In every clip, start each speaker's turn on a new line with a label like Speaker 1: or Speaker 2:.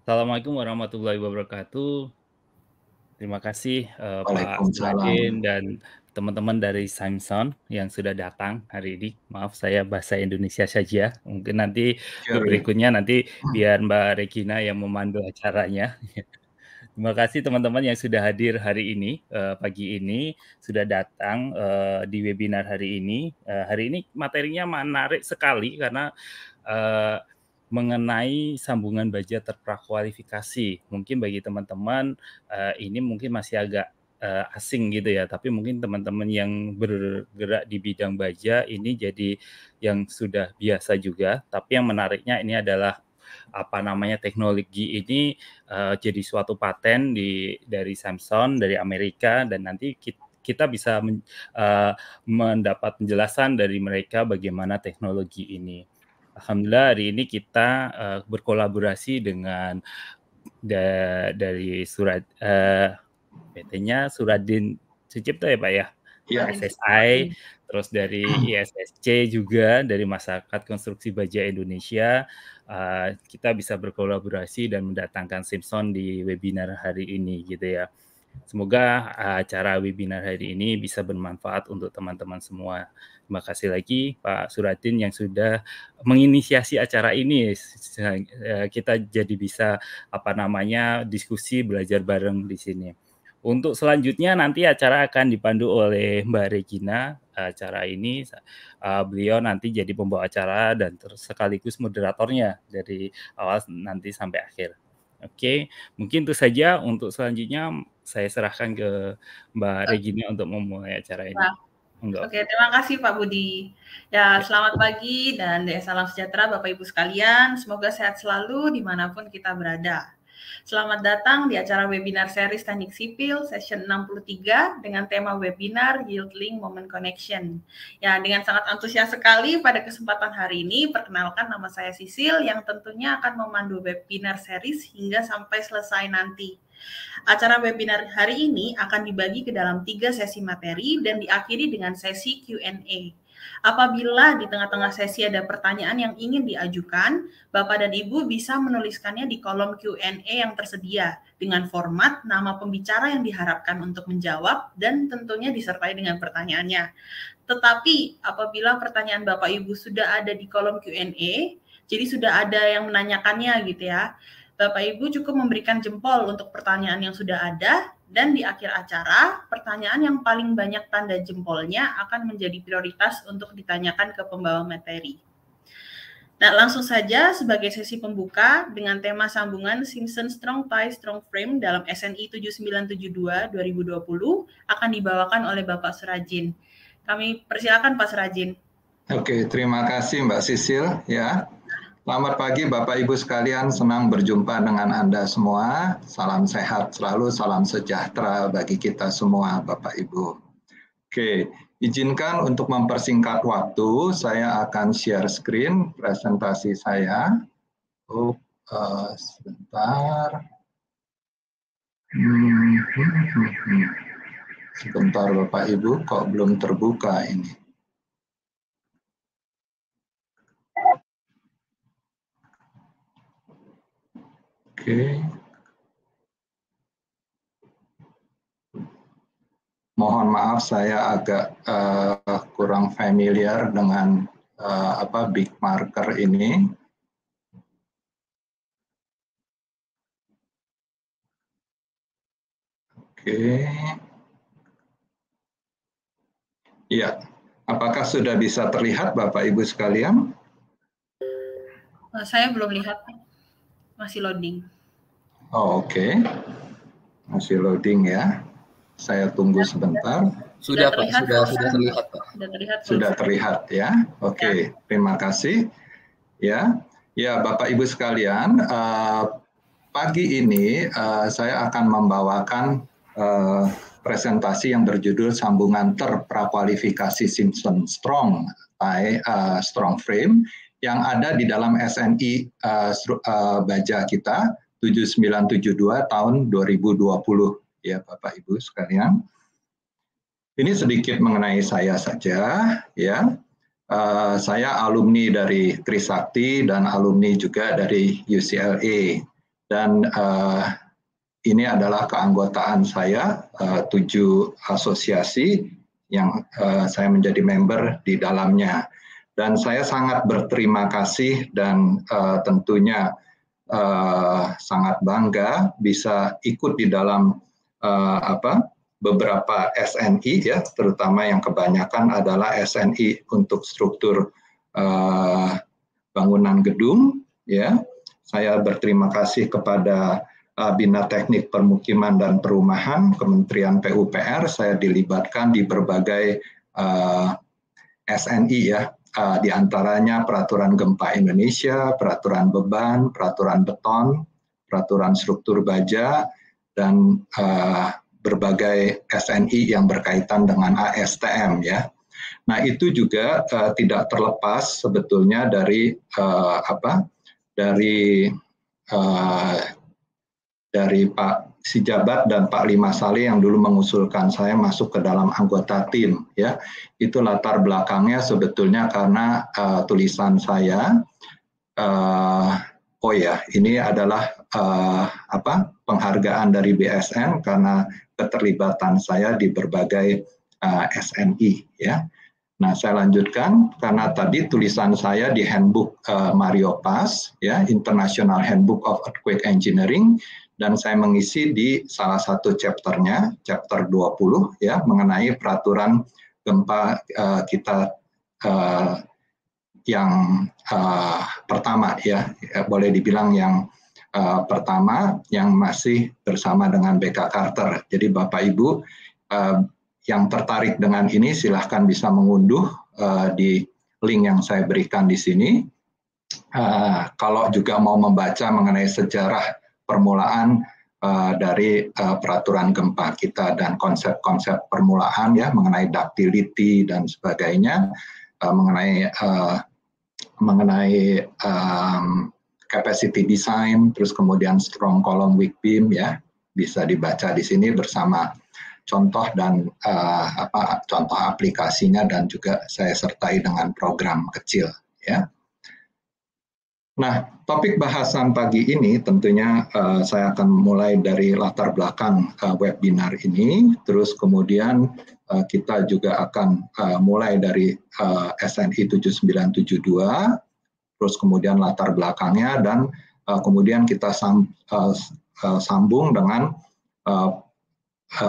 Speaker 1: Assalamualaikum warahmatullahi wabarakatuh. Terima kasih Pak
Speaker 2: Waalaikumsalam.
Speaker 1: Suradjin dan teman-teman dari Simpson yang sudah datang hari ini. Maaf saya bahasa Indonesia saja. Mungkin nanti
Speaker 2: Sure.
Speaker 1: berikutnya nanti biar Mbak Regina yang memandu acaranya. Terima kasih teman-teman yang sudah hadir hari ini, pagi ini, sudah datang di webinar hari ini. Hari ini materinya menarik sekali karena mengenai sambungan baja terprakualifikasi. Mungkin bagi teman-teman ini mungkin masih agak asing gitu ya, tapi mungkin teman-teman yang bergerak di bidang baja ini jadi yang sudah biasa juga. Tapi yang menariknya ini adalah teknologi ini jadi suatu paten dari Samsung dari Amerika, dan nanti kita bisa mendapat penjelasan dari mereka bagaimana teknologi ini. Alhamdulillah hari ini kita berkolaborasi dengan dari PT-nya Suradjin Sutjipto ya Pak ya?
Speaker 2: Ya.
Speaker 1: SSI, terus dari ISSC juga, dari Masyarakat Konstruksi Baja Indonesia. Kita bisa berkolaborasi dan mendatangkan Simpson di webinar hari ini gitu ya. Semoga acara webinar hari ini bisa bermanfaat untuk teman-teman semua. Terima kasih lagi Pak Suradjin yang sudah menginisiasi acara ini. Kita jadi bisa diskusi belajar bareng di sini. Untuk selanjutnya nanti acara akan dipandu oleh Mbak Regina. Acara ini beliau nanti jadi pembawa acara dan sekaligus moderatornya dari awal nanti sampai akhir. Oke, mungkin itu saja. Untuk selanjutnya saya serahkan ke Mbak Regina untuk memulai acara ini.
Speaker 3: Oke, terima kasih Pak Budi. Ya, selamat pagi dan salam sejahtera Bapak Ibu sekalian. Semoga sehat selalu dimanapun kita berada. Selamat datang di acara webinar series Teknik Sipil session 63 dengan tema webinar Yield-Link Moment Connection. Ya, dengan sangat antusias sekali pada kesempatan hari ini, perkenalkan nama saya Sisil yang tentunya akan memandu webinar series hingga sampai selesai nanti. Acara webinar hari ini akan dibagi ke dalam 3 sesi materi dan diakhiri dengan sesi Q&A. Apabila di tengah-tengah sesi ada pertanyaan yang ingin diajukan, Bapak dan Ibu bisa menuliskannya di kolom Q&A yang tersedia dengan format nama pembicara yang diharapkan untuk menjawab dan tentunya disertai dengan pertanyaannya. Tetapi apabila pertanyaan Bapak Ibu sudah ada di kolom Q&A, jadi sudah ada yang menanyakannya gitu ya, Bapak Ibu cukup memberikan jempol untuk pertanyaan yang sudah ada, dan di akhir acara, pertanyaan yang paling banyak tanda jempolnya akan menjadi prioritas untuk ditanyakan ke pembawa materi. Nah, langsung saja sebagai sesi pembuka dengan tema sambungan Simpson Strong-Tie Strong Frame dalam SNI 7972 2020 akan dibawakan oleh Bapak Suradjin. Kami persilakan Pak Suradjin.
Speaker 2: Oke, terima kasih Mbak Sisil ya. Selamat pagi Bapak Ibu sekalian, senang berjumpa dengan Anda semua. Salam sehat selalu, salam sejahtera bagi kita semua Bapak Ibu. Oke, izinkan untuk mempersingkat waktu, saya akan share screen presentasi saya. Sebentar. Sebentar Bapak Ibu, kok belum terbuka ini. Oke. Mohon maaf saya agak kurang familiar dengan big marker ini. Oke. Ya, apakah sudah bisa terlihat Bapak Ibu sekalian?
Speaker 3: Saya belum lihat, masih loading.
Speaker 2: Oh, oke. Masih loading ya. Saya tunggu sebentar.
Speaker 3: Sudah Pak, sudah terlihat Pak.
Speaker 2: Sudah terlihat ya. Oke, terima kasih. Ya, Bapak Ibu sekalian, pagi ini saya akan membawakan presentasi yang berjudul Sambungan Terprakualifikasi Simpson Strong-Tie Strong Frame yang ada di dalam SNI Baja kita 7972 tahun 2020 ya Bapak Ibu sekalian. Ini sedikit mengenai saya saja ya. Saya alumni dari Trisakti dan alumni juga dari UCLA. dan ini adalah keanggotaan saya 7 asosiasi yang saya menjadi member di dalamnya. Dan saya sangat berterima kasih dan tentunya sangat bangga bisa ikut di dalam beberapa SNI ya, terutama yang kebanyakan adalah SNI untuk struktur bangunan gedung ya. Saya berterima kasih kepada Bina Teknik Permukiman dan Perumahan Kementerian PUPR. Saya dilibatkan di berbagai SNI ya, di antaranya peraturan gempa Indonesia, peraturan beban, peraturan beton, peraturan struktur baja, dan berbagai SNI yang berkaitan dengan ASTM ya. Nah itu juga tidak terlepas sebetulnya dari dari Pak Sijabat dan Pak Lima Saleh yang dulu mengusulkan saya masuk ke dalam anggota tim ya. Itu latar belakangnya sebetulnya karena tulisan saya ini adalah penghargaan dari BSN karena keterlibatan saya di berbagai SNI ya. Nah, saya lanjutkan karena tadi tulisan saya di Handbook Mario Paz ya, International Handbook of Earthquake Engineering, dan saya mengisi di salah satu chapternya, chapter 20 ya, mengenai peraturan gempa kita yang pertama ya, boleh dibilang yang pertama yang masih bersama dengan BK Carter. Jadi Bapak Ibu yang tertarik dengan ini silahkan bisa mengunduh di link yang saya berikan di sini. Kalau juga mau membaca mengenai sejarah permulaan dari peraturan gempa kita dan konsep-konsep permulaan ya mengenai ductility dan sebagainya, mengenai capacity design, terus kemudian strong column weak beam ya, bisa dibaca di sini bersama contoh dan contoh aplikasinya, dan juga saya sertai dengan program kecil ya. Nah, topik bahasan pagi ini tentunya saya akan mulai dari latar belakang webinar ini, terus kemudian kita juga akan mulai dari SNI 7972, terus kemudian latar belakangnya, dan kemudian kita sambung dengan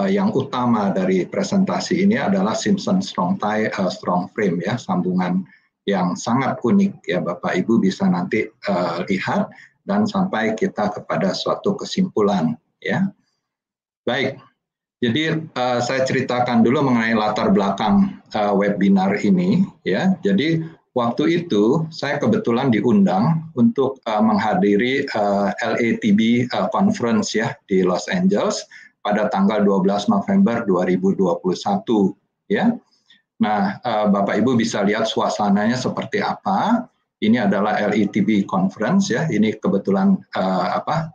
Speaker 2: yang utama dari presentasi ini adalah Simpson Strong-Tie strong frame ya, sambungan yang sangat unik ya, Bapak Ibu bisa nanti lihat dan sampai kita kepada suatu kesimpulan ya. Baik, jadi saya ceritakan dulu mengenai latar belakang webinar ini ya. Jadi waktu itu saya kebetulan diundang untuk menghadiri LATB conference ya di Los Angeles pada tanggal 12 November 2021 ya. Nah, Bapak Ibu bisa lihat suasananya seperti apa. Ini adalah LATB conference ya. Ini kebetulan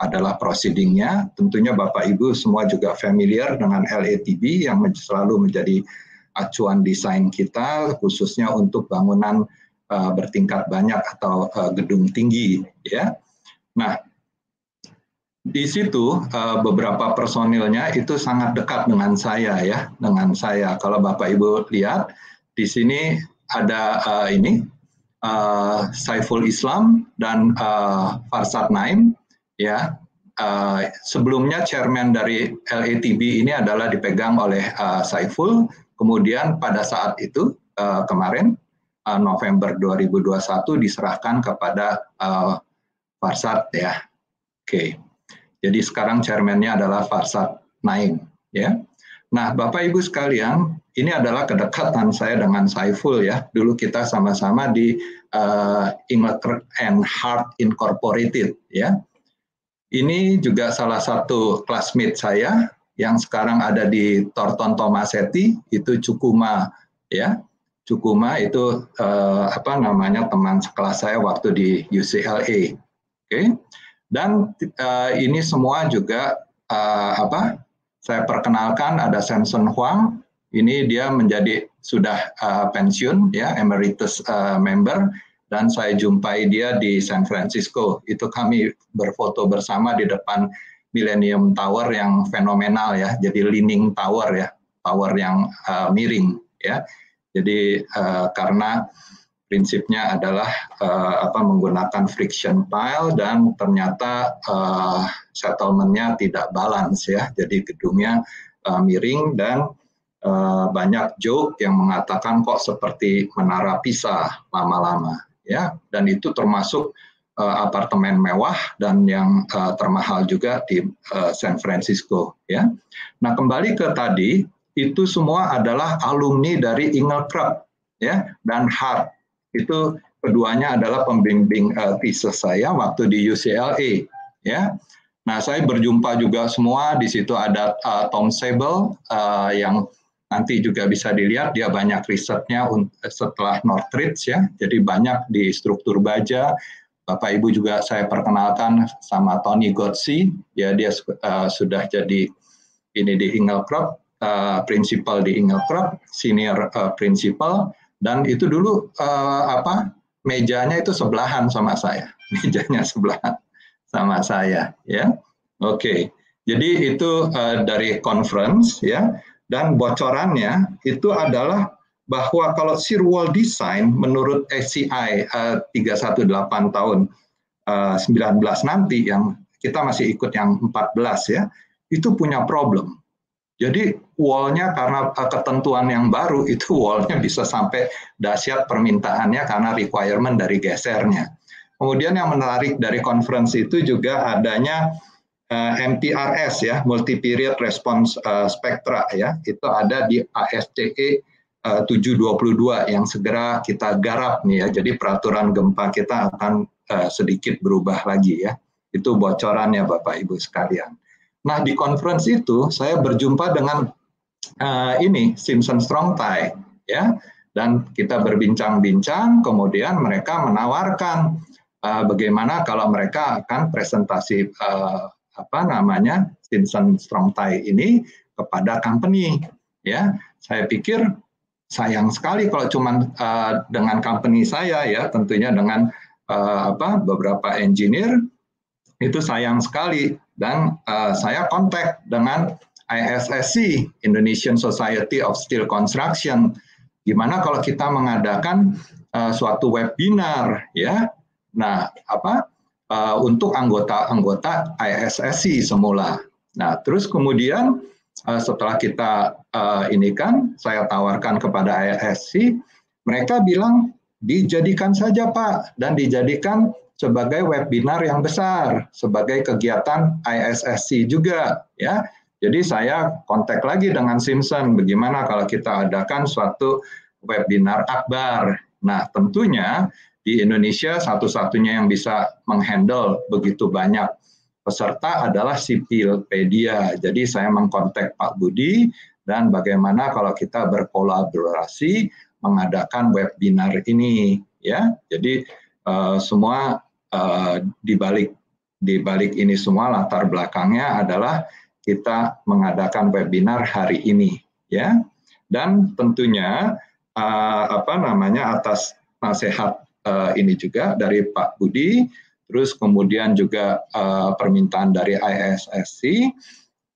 Speaker 2: adalah proceedingnya. Tentunya Bapak Ibu semua juga familiar dengan LATB yang selalu menjadi acuan desain kita, khususnya untuk bangunan bertingkat banyak atau gedung tinggi ya. Nah, di situ beberapa personilnya itu sangat dekat dengan saya ya, dengan saya. Kalau Bapak Ibu lihat di sini ada Saiful Islam dan Farsad Naim ya. Sebelumnya chairman dari LATB ini adalah dipegang oleh Saiful. Kemudian pada saat itu kemarin November 2021 diserahkan kepada Farsad ya. Oke. Jadi sekarang chairman-nya adalah Farsad Naim ya. Nah, Bapak Ibu sekalian, ini adalah kedekatan saya dengan Saiful ya. Dulu kita sama-sama di Ingleker and Hart Incorporated ya. Ini juga salah satu classmate saya yang sekarang ada di Thornton Tomasetti, itu Cukuma ya. Cukuma itu teman sekelas saya waktu di UCLA. Oke. Dan ini semua juga saya perkenalkan, ada Samson Huang, ini dia menjadi sudah pensiun ya, emeritus member, dan saya jumpai dia di San Francisco. Itu kami berfoto bersama di depan Millennium Tower yang fenomenal ya, jadi leaning tower ya, tower yang miring ya. Jadi karena prinsipnya adalah menggunakan friction pile dan ternyata settlement-nya tidak balance ya, jadi gedungnya miring dan banyak joke yang mengatakan kok seperti menara Pisa lama-lama ya, dan itu termasuk apartemen mewah dan yang termahal juga di San Francisco ya. Nah, kembali ke tadi, itu semua adalah alumni dari Ingelkrab ya dan Hart. Itu keduanya adalah pembimbing thesis saya waktu di UCLA ya. Nah, saya berjumpa juga semua di situ. Ada Tom Sable yang nanti juga bisa dilihat, dia banyak risetnya setelah Northridge ya, jadi banyak di struktur baja. Bapak Ibu juga saya perkenalkan sama Tony Gotzi, ya dia sudah jadi ini di Ingelkrab, principal di Ingelkrab, senior principal, dan itu dulu mejanya itu sebelahan sama saya, mejanya sebelahan sama saya ya. Oke, jadi itu dari conference ya. Dan bocorannya itu adalah bahwa kalau shear wall design menurut ACI 318 tahun 19 nanti, yang kita masih ikut yang 14 ya, itu punya problem. Jadi wall-nya karena ketentuan yang baru, itu wall-nya bisa sampai dahsyat permintaannya karena requirement dari gesernya. Kemudian yang menarik dari conference itu juga adanya MPRS ya, multi period response spectra ya, itu ada di ASCE 722 yang segera kita garap nih ya. Jadi peraturan gempa kita akan sedikit berubah lagi ya. Itu bocorannya Bapak Ibu sekalian. Nah, di conference itu saya berjumpa dengan ini Simpson Strong-Tie ya, dan kita berbincang-bincang, kemudian mereka menawarkan bagaimana kalau mereka akan presentasi Simpson Strong-Tie ini kepada company ya. Saya pikir sayang sekali kalau cuma dengan company saya ya, tentunya dengan beberapa engineer itu sayang sekali. Dan saya kontak dengan ISSC, Indonesian Society of Steel Construction, gimana kalau kita mengadakan suatu webinar ya. Nah, untuk anggota-anggota ISSC semula. Nah, terus kemudian setelah kita saya tawarkan kepada ISSC, mereka bilang dijadikan saja Pak, dan dijadikan sebagai webinar yang besar, sebagai kegiatan ISSC juga ya. Jadi saya kontak lagi dengan Simpson, bagaimana kalau kita adakan suatu webinar akbar. Nah, tentunya di Indonesia satu-satunya yang bisa menghandle begitu banyak peserta adalah Sipilpedia. Jadi saya mengkontak Pak Budi, dan bagaimana kalau kita berkolaborasi mengadakan webinar ini ya. Jadi semua di balik ini semua latar belakangnya adalah kita mengadakan webinar hari ini ya. Dan tentunya atas nasihat ini juga dari Pak Budi, terus kemudian juga permintaan dari ISSC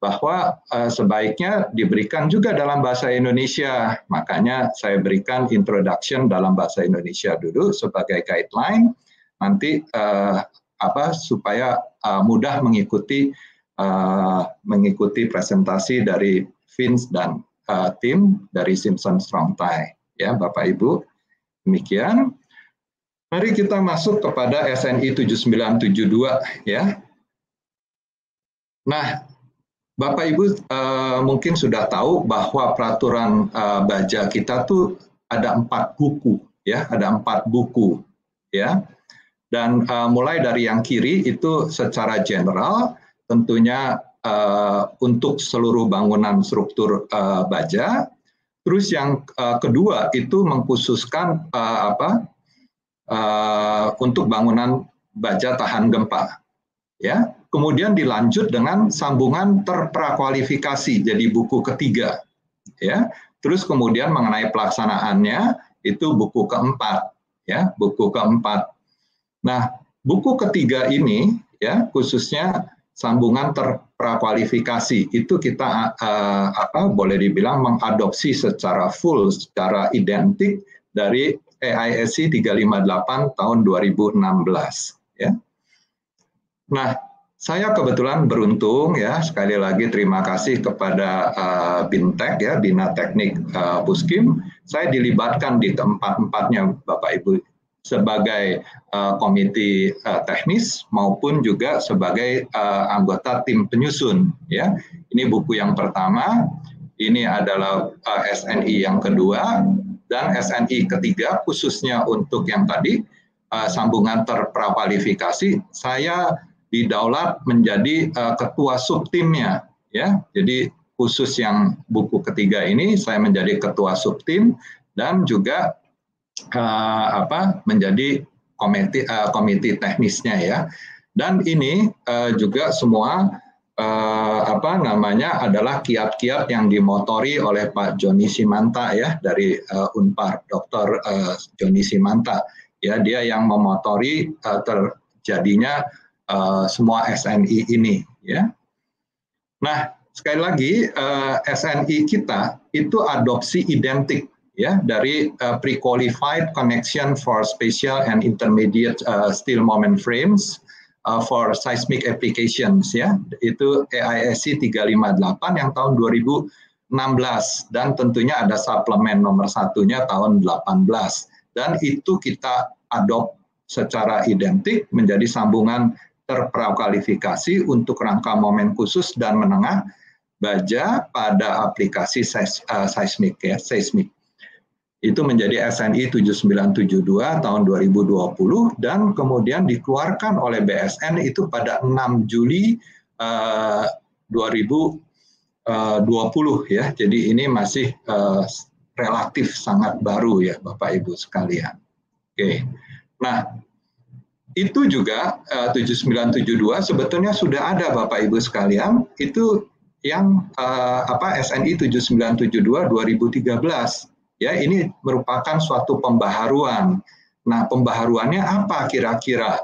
Speaker 2: bahwa sebaiknya diberikan juga dalam bahasa Indonesia. Makanya saya berikan introduction dalam bahasa Indonesia dulu sebagai guideline, nanti supaya mudah mengikuti presentasi dari Vince dan tim dari Simpson Strong-Tie ya Bapak Ibu. Demikian. Mari kita masuk kepada SNI 7972 ya. Nah, Bapak Ibu mungkin sudah tahu bahwa peraturan baja kita tuh ada 4 buku ya, ada 4 buku ya. Dan mulai dari yang kiri itu secara general tentunya untuk seluruh bangunan struktur baja. Terus yang kedua itu mengkhususkan untuk bangunan baja tahan gempa ya. Kemudian dilanjut dengan sambungan terprakualifikasi, jadi buku ketiga ya. Terus kemudian mengenai pelaksanaannya itu buku keempat ya, buku keempat. Nah, buku ketiga ini ya, khususnya sambungan terprakualifikasi, itu kita boleh dibilang mengadopsi secara full, secara identik dari AISC 358 tahun 2016 ya. Nah, saya kebetulan beruntung ya, sekali lagi terima kasih kepada Bintek ya, Bina Teknik Puskim. Saya dilibatkan di keempat-empatnya Bapak Ibu sebagai komite teknis maupun juga sebagai anggota tim penyusun ya. Ini buku yang pertama, ini adalah SNI yang kedua, dan SNI ketiga khususnya untuk yang tadi sambungan terprakualifikasi, saya didaulat menjadi ketua subtimnya ya. Jadi khusus yang buku ketiga ini saya menjadi ketua subtim dan juga menjadi komite teknisnya ya. Dan ini juga semua adalah kiat-kiat yang dimotori oleh Pak Joni Simanta ya, dari Unpar, Dr. Joni Simanta ya, dia yang memotori terjadinya semua SNI ini ya. Nah, sekali lagi SNI kita itu adopsi identik ya dari pre-qualified connection for special and intermediate steel moment frames for seismic applications ya. Itu AISC 358 yang tahun 2016, dan tentunya ada suplemen nomor satunya tahun 18, dan itu kita adopt secara identik menjadi sambungan terprakualifikasi untuk rangka momen khusus dan menengah baja pada aplikasi seismik ya, seismik. Itu menjadi SNI 7972 tahun 2020 dan kemudian dikeluarkan oleh BSN itu pada 6 Juli 2020 ya. Jadi ini masih relatif sangat baru ya Bapak Ibu sekalian. Oke. Nah, itu juga 7972 sebetulnya sudah ada Bapak Ibu sekalian, itu yang SNI 7972 2013 ya, ini merupakan suatu pembaharuan. Nah, pembaharuannya apa kira-kira?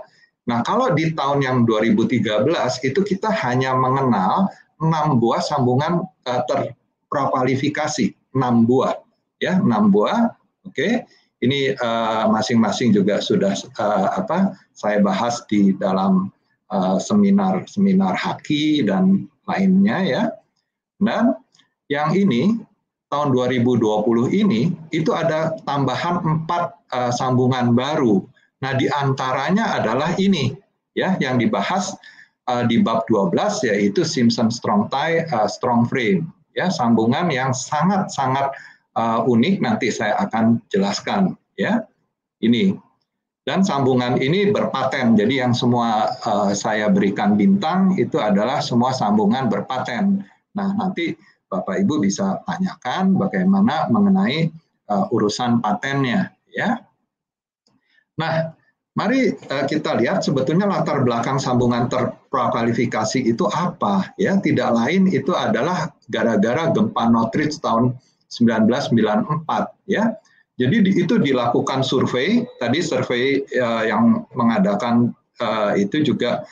Speaker 2: Nah, kalau di tahun yang 2013 itu kita hanya mengenal 6 buah sambungan terprakualifikasi, 6 buah ya, 6 buah. Oke. Ini masing-masing juga sudah saya bahas di dalam seminar haki dan lainnya ya. Dan yang ini tahun 2020 ini itu ada tambahan 4 sambungan baru. Nah, di antaranya adalah ini ya yang dibahas di bab 12 yaitu Simpson Strong-Tie strong frame ya, sambungan yang sangat-sangat unik, nanti saya akan jelaskan ya. Ini, dan sambungan ini berpaten, jadi yang semua saya berikan bintang itu adalah semua sambungan berpaten. Nah, nanti Bapak Ibu bisa tanyakan bagaimana mengenai urusan patennya ya. Nah, mari kita lihat sebetulnya latar belakang sambungan terprakualifikasi itu apa ya. Tidak lain itu adalah gara-gara gempa Northridge tahun 1994 ya. Jadi itu dilakukan survei, tadi survei yang mengadakan itu juga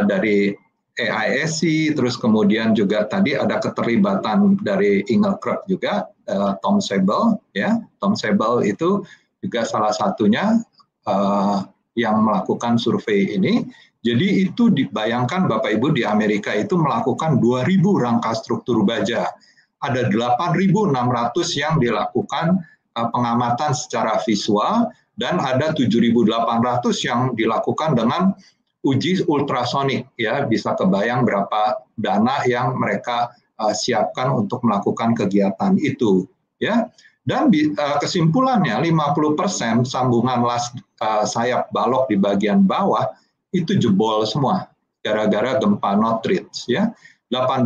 Speaker 2: dari AISC, terus kemudian juga tadi ada keterlibatan dari Engelkrug juga, Tom Sebel ya. Tom Sebel itu juga salah satunya yang melakukan survei ini. Jadi itu dibayangkan Bapak Ibu di Amerika itu melakukan 2.000 rangka struktur baja. Ada 8.600 yang dilakukan pengamatan secara visual dan ada 7.800 yang dilakukan dengan uji ultrasonik ya. Bisa kebayang berapa dana yang mereka siapkan untuk melakukan kegiatan itu ya. Dan kesimpulannya 50% sambungan las sayap balok di bagian bawah itu jebol semua gara-gara gempa Northridge ya. 18%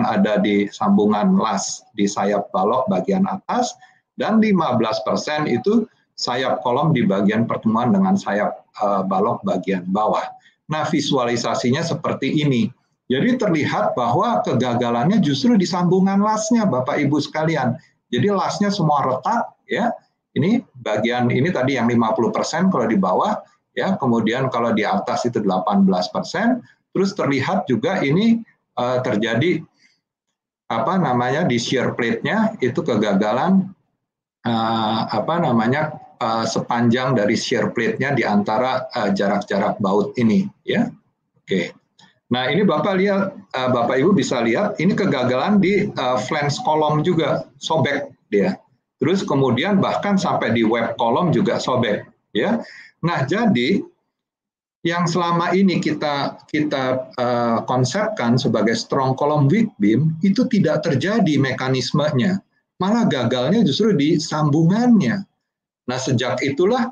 Speaker 2: ada di sambungan las di sayap balok bagian atas, dan 15% itu sayap kolom di bagian pertemuan dengan sayap balok bagian bawah. Nah, visualisasinya seperti ini. Jadi terlihat bahwa kegagalannya justru di sambungan lasnya Bapak Ibu sekalian. Jadi lasnya semua retak ya. Ini bagian ini tadi yang 50% kalau di bawah, ya. Kemudian kalau di atas itu 18%. Terus terlihat juga ini terjadi apa namanya di shear plate-nya itu kegagalan sepanjang dari shear plate-nya di antara jarak-jarak baut ini, ya. Oke. Nah, ini Bapak lihat, Bapak Ibu bisa lihat, ini kegagalan di flange kolom juga, sobek dia. Terus kemudian bahkan sampai di web kolom juga sobek, ya. Nah, jadi yang selama ini kita konsepkan sebagai strong column weak beam itu tidak terjadi mekanismenya, malah gagalnya justru di sambungannya. Nah, sejak itulah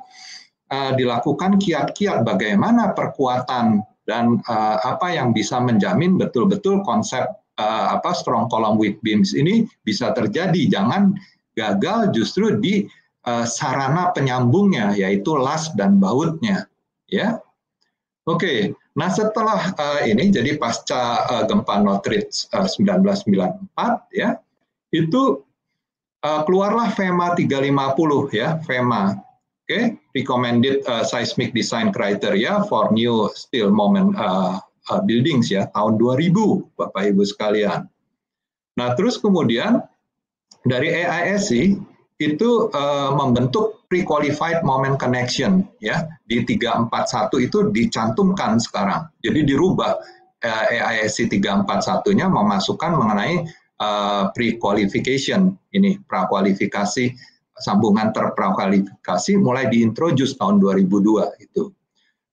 Speaker 2: dilakukan kiat-kiat bagaimana perkuatan dan apa yang bisa menjamin betul-betul konsep strong column weak beams ini bisa terjadi, jangan gagal justru di sarana penyambungnya, yaitu las dan bautnya, ya. Oke, nah setelah ini, jadi pasca gempa Northridge 1994, ya, itu keluarlah FEMA 350, ya, FEMA, oke, Recommended Seismic Design Criteria for New Steel Moment Buildings, ya, tahun 2000, Bapak Ibu sekalian. Nah, terus kemudian dari AISC itu membentuk pre-qualified moment connection, ya, di 341 itu dicantumkan sekarang. Jadi dirubah AISC 341-nya memasukkan mengenai pre-qualification, ini prakualifikasi, sambungan terprakualifikasi mulai diintroduce tahun 2002 itu.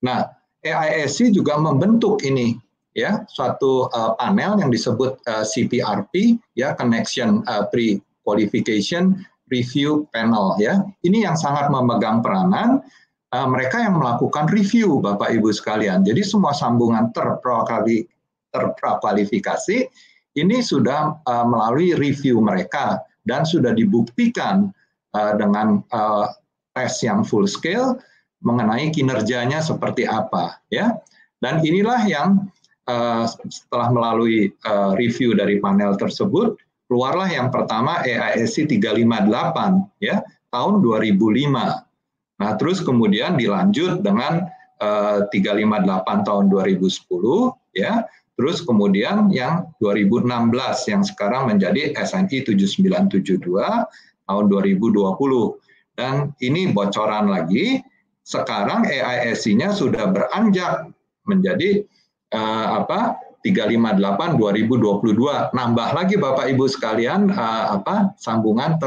Speaker 2: Nah, AISC juga membentuk ini, ya, suatu panel yang disebut CPRP, ya, Connection Pre-Qualification Review Panel, ya. Ini yang sangat memegang peranan, mereka yang melakukan review, Bapak Ibu sekalian. Jadi semua sambungan terprakualifikasi ini sudah melalui review mereka dan sudah dibuktikan dengan tes yang full scale mengenai kinerjanya seperti apa, ya. Dan inilah yang setelah melalui review dari panel tersebut, keluarlah yang pertama AISC 358, ya, tahun 2005. Nah, terus kemudian dilanjut dengan 358 tahun 2010, ya. Terus kemudian yang 2016 yang sekarang menjadi SNI 7972 tahun 2020. Dan ini bocoran lagi, sekarang AISC-nya sudah beranjak menjadi 358 2022. Nambah lagi Bapak Ibu sekalian sambungan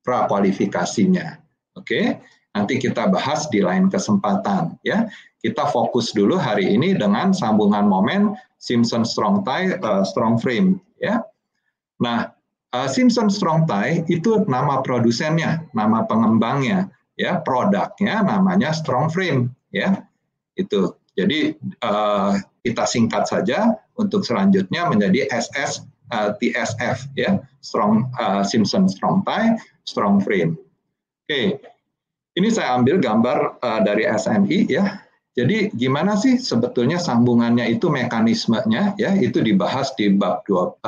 Speaker 2: terprakualifikasinya. Oke, nanti kita bahas di lain kesempatan, ya. Kita fokus dulu hari ini dengan sambungan momen Simpson Strong-Tie strong frame, ya. Nah, Simpson Strong-Tie itu nama produsennya, nama pengembangnya, ya, produknya namanya strong frame, ya. Itu. Jadi kita singkat saja untuk selanjutnya menjadi TSF, ya, Simpson Strong-Tie strong frame. Oke, ini saya ambil gambar dari SNI, ya. Jadi gimana sih sebetulnya sambungannya itu mekanismenya, ya, itu dibahas di bab 12.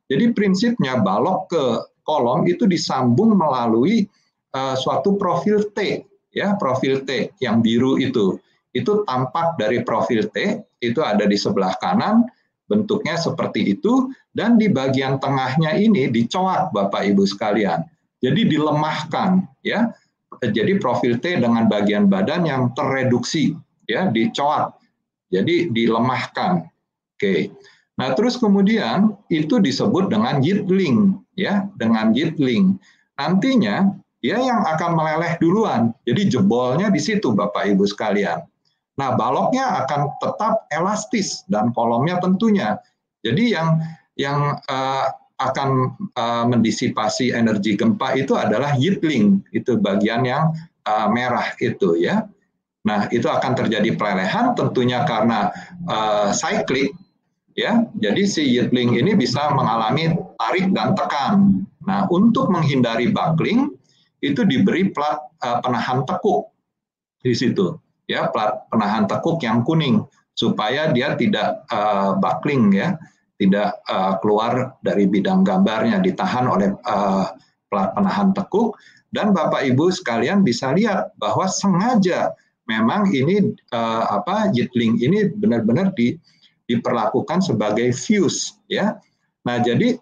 Speaker 2: Jadi prinsipnya balok ke kolom itu disambung melalui suatu profil T, ya, profil T yang biru itu tampak dari profil T, itu ada di sebelah kanan, bentuknya seperti itu, dan di bagian tengahnya ini dicoak Bapak Ibu sekalian. Jadi dilemahkan, ya. Jadi profil T dengan bagian badan yang tereduksi, ya, dicoak. Jadi dilemahkan. Oke. Nah, terus kemudian itu disebut dengan Yield-Link, ya, dengan Yield-Link. Nantinya dia yang akan meleleh duluan. Jadi jebolnya di situ Bapak Ibu sekalian. Nah, baloknya akan tetap elastis dan kolomnya tentunya. Jadi yang akan mendisipasi energi gempa itu adalah Yield-Link, itu bagian yang merah itu, ya. Nah, itu akan terjadi pelelehan tentunya karena cyclic, ya. Jadi si Yield-Link ini bisa mengalami tarik dan tekan. Nah, untuk menghindari buckling itu diberi plat penahan tekuk di situ, ya, plat penahan tekuk yang kuning supaya dia tidak buckling, ya, tidak keluar dari bidang gambarnya, ditahan oleh plat penahan tekuk, dan Bapak Ibu sekalian bisa lihat bahwa sengaja memang ini Yield-Link ini benar-benar diperlakukan sebagai fuse, ya. Nah, jadi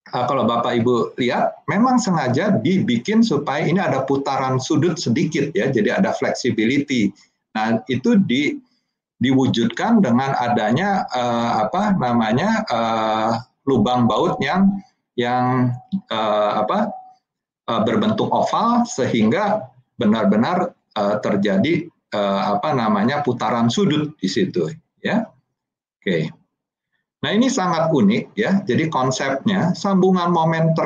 Speaker 2: kalau Bapak Ibu lihat, memang sengaja dibikin supaya ini ada putaran sudut sedikit, ya, jadi ada flexibility. Nah, itu diwujudkan dengan adanya lubang baut yang berbentuk oval, sehingga benar-benar terjadi putaran sudut di situ, ya. Oke. Nah, ini sangat unik, ya. Jadi konsepnya sambungan momen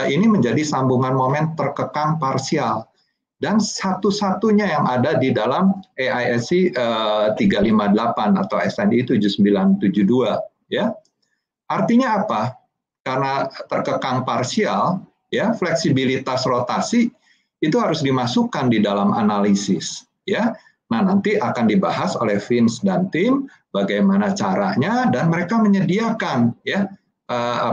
Speaker 2: ini menjadi sambungan momen terkekang parsial, dan satu-satunya yang ada di dalam AISC 358 atau SNI 7972, ya. Artinya apa? Karena terkekang parsial, ya, fleksibilitas rotasi itu harus dimasukkan di dalam analisis, ya. Nah, nanti akan dibahas oleh Vince dan tim bagaimana caranya, dan mereka menyediakan, ya,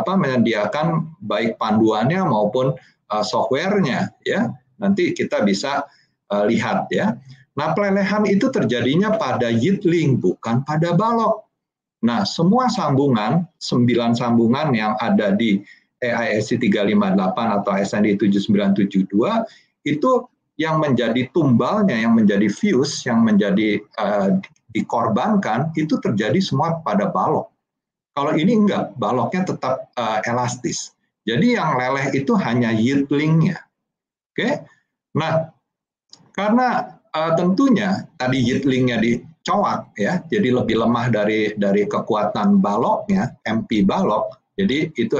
Speaker 2: menyediakan baik panduannya maupun softwarenya, ya. Nanti kita bisa lihat, ya. Nah, pelelehan itu terjadinya pada Yield-Link, bukan pada balok. Nah, semua sambungan, 9 sambungan yang ada di AISC 358 atau SNI 7972 itu yang menjadi tumbalnya, yang menjadi fuse, yang menjadi dikorbankan, itu terjadi semua pada balok. Kalau ini enggak, baloknya tetap elastis. Jadi yang leleh itu hanya Yield-Linknya. Oke. Nah, karena tentunya tadi Yield-Linknya dicowak, ya, jadi lebih lemah dari kekuatan baloknya, MP balok. Jadi itu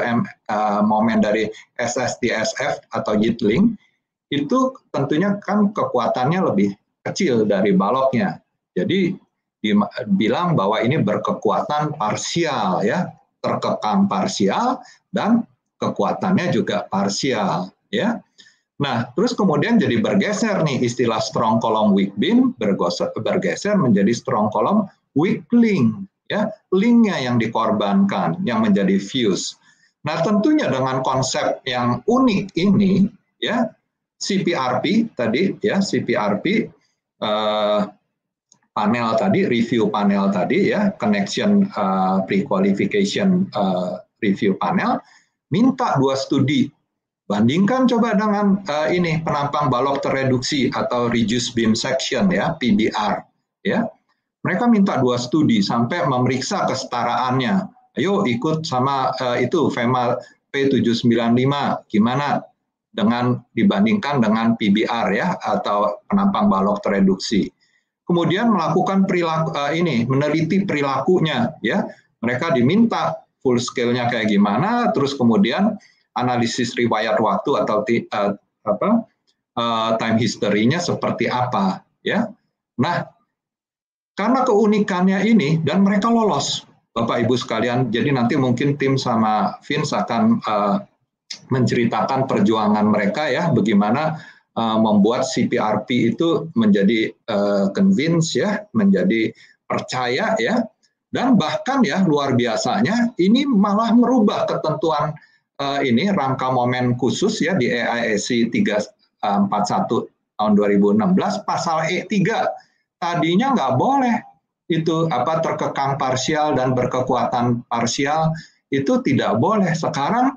Speaker 2: momen dari SSTSF atau Yield-Link itu tentunya kan kekuatannya lebih kecil dari baloknya. Jadi dibilang bahwa ini berkekuatan parsial, ya, terkekang parsial dan kekuatannya juga parsial, ya. Nah, terus kemudian jadi bergeser nih istilah strong column weak beam, bergeser menjadi strong column weak link, ya, linknya yang dikorbankan, yang menjadi fuse. Nah, tentunya dengan konsep yang unik ini, ya, CPRP tadi, ya, CPRP panel tadi, review panel tadi, ya, connection pre-qualification review panel, minta 2 studi. Bandingkan coba dengan ini penampang balok tereduksi atau reduced beam section, ya, PBR, ya. Mereka minta 2 studi sampai memeriksa kesetaraannya. Ayo ikut sama itu FEMA P795, gimana dengan dibandingkan dengan PBR, ya, atau penampang balok tereduksi. Kemudian melakukan meneliti perilakunya, ya. Mereka diminta full scale-nya kayak gimana, terus kemudian analisis riwayat waktu atau time history-nya seperti apa, ya. Nah, karena keunikannya ini, dan mereka lolos, Bapak Ibu sekalian. Jadi nanti mungkin tim sama Vince akan menceritakan perjuangan mereka, ya, bagaimana membuat CPRP itu menjadi convince, ya, menjadi percaya, ya, dan bahkan, ya, luar biasanya ini malah merubah ketentuan ini rangka momen khusus, ya, di AISC 341 tahun 2016 pasal E3. Tadinya nggak boleh itu terkekang parsial dan berkekuatan parsial, itu tidak boleh. Sekarang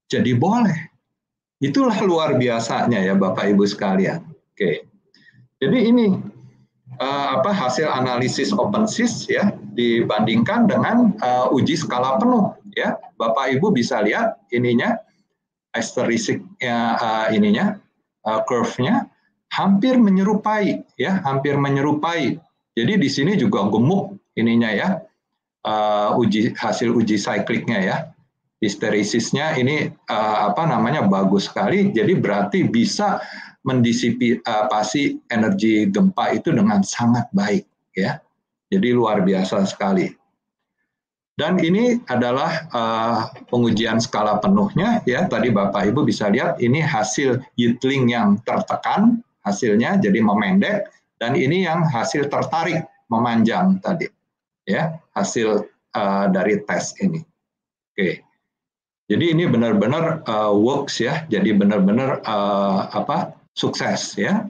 Speaker 2: jadi boleh. Itulah luar biasanya, ya, Bapak Ibu sekalian. Oke. Jadi ini hasil analisis OpenSys, ya, dibandingkan dengan uji skala penuh, ya. Bapak Ibu bisa lihat ininya, asterisknya, ininya, curve-nya hampir menyerupai, ya, hampir menyerupai. Jadi di sini juga gemuk ininya, ya, hasil uji cyclic-nya, ya. Histerisisnya ini bagus sekali. Jadi berarti bisa mendisipasi energi gempa itu dengan sangat baik, ya. Jadi luar biasa sekali. Dan ini adalah pengujian skala penuhnya, ya. Tadi Bapak Ibu bisa lihat ini hasil Yield-Link yang tertekan hasilnya jadi memendek, dan ini yang hasil tertarik memanjang tadi, ya, hasil dari tes ini. Oke. Jadi ini benar-benar works ya, jadi benar-benar sukses ya.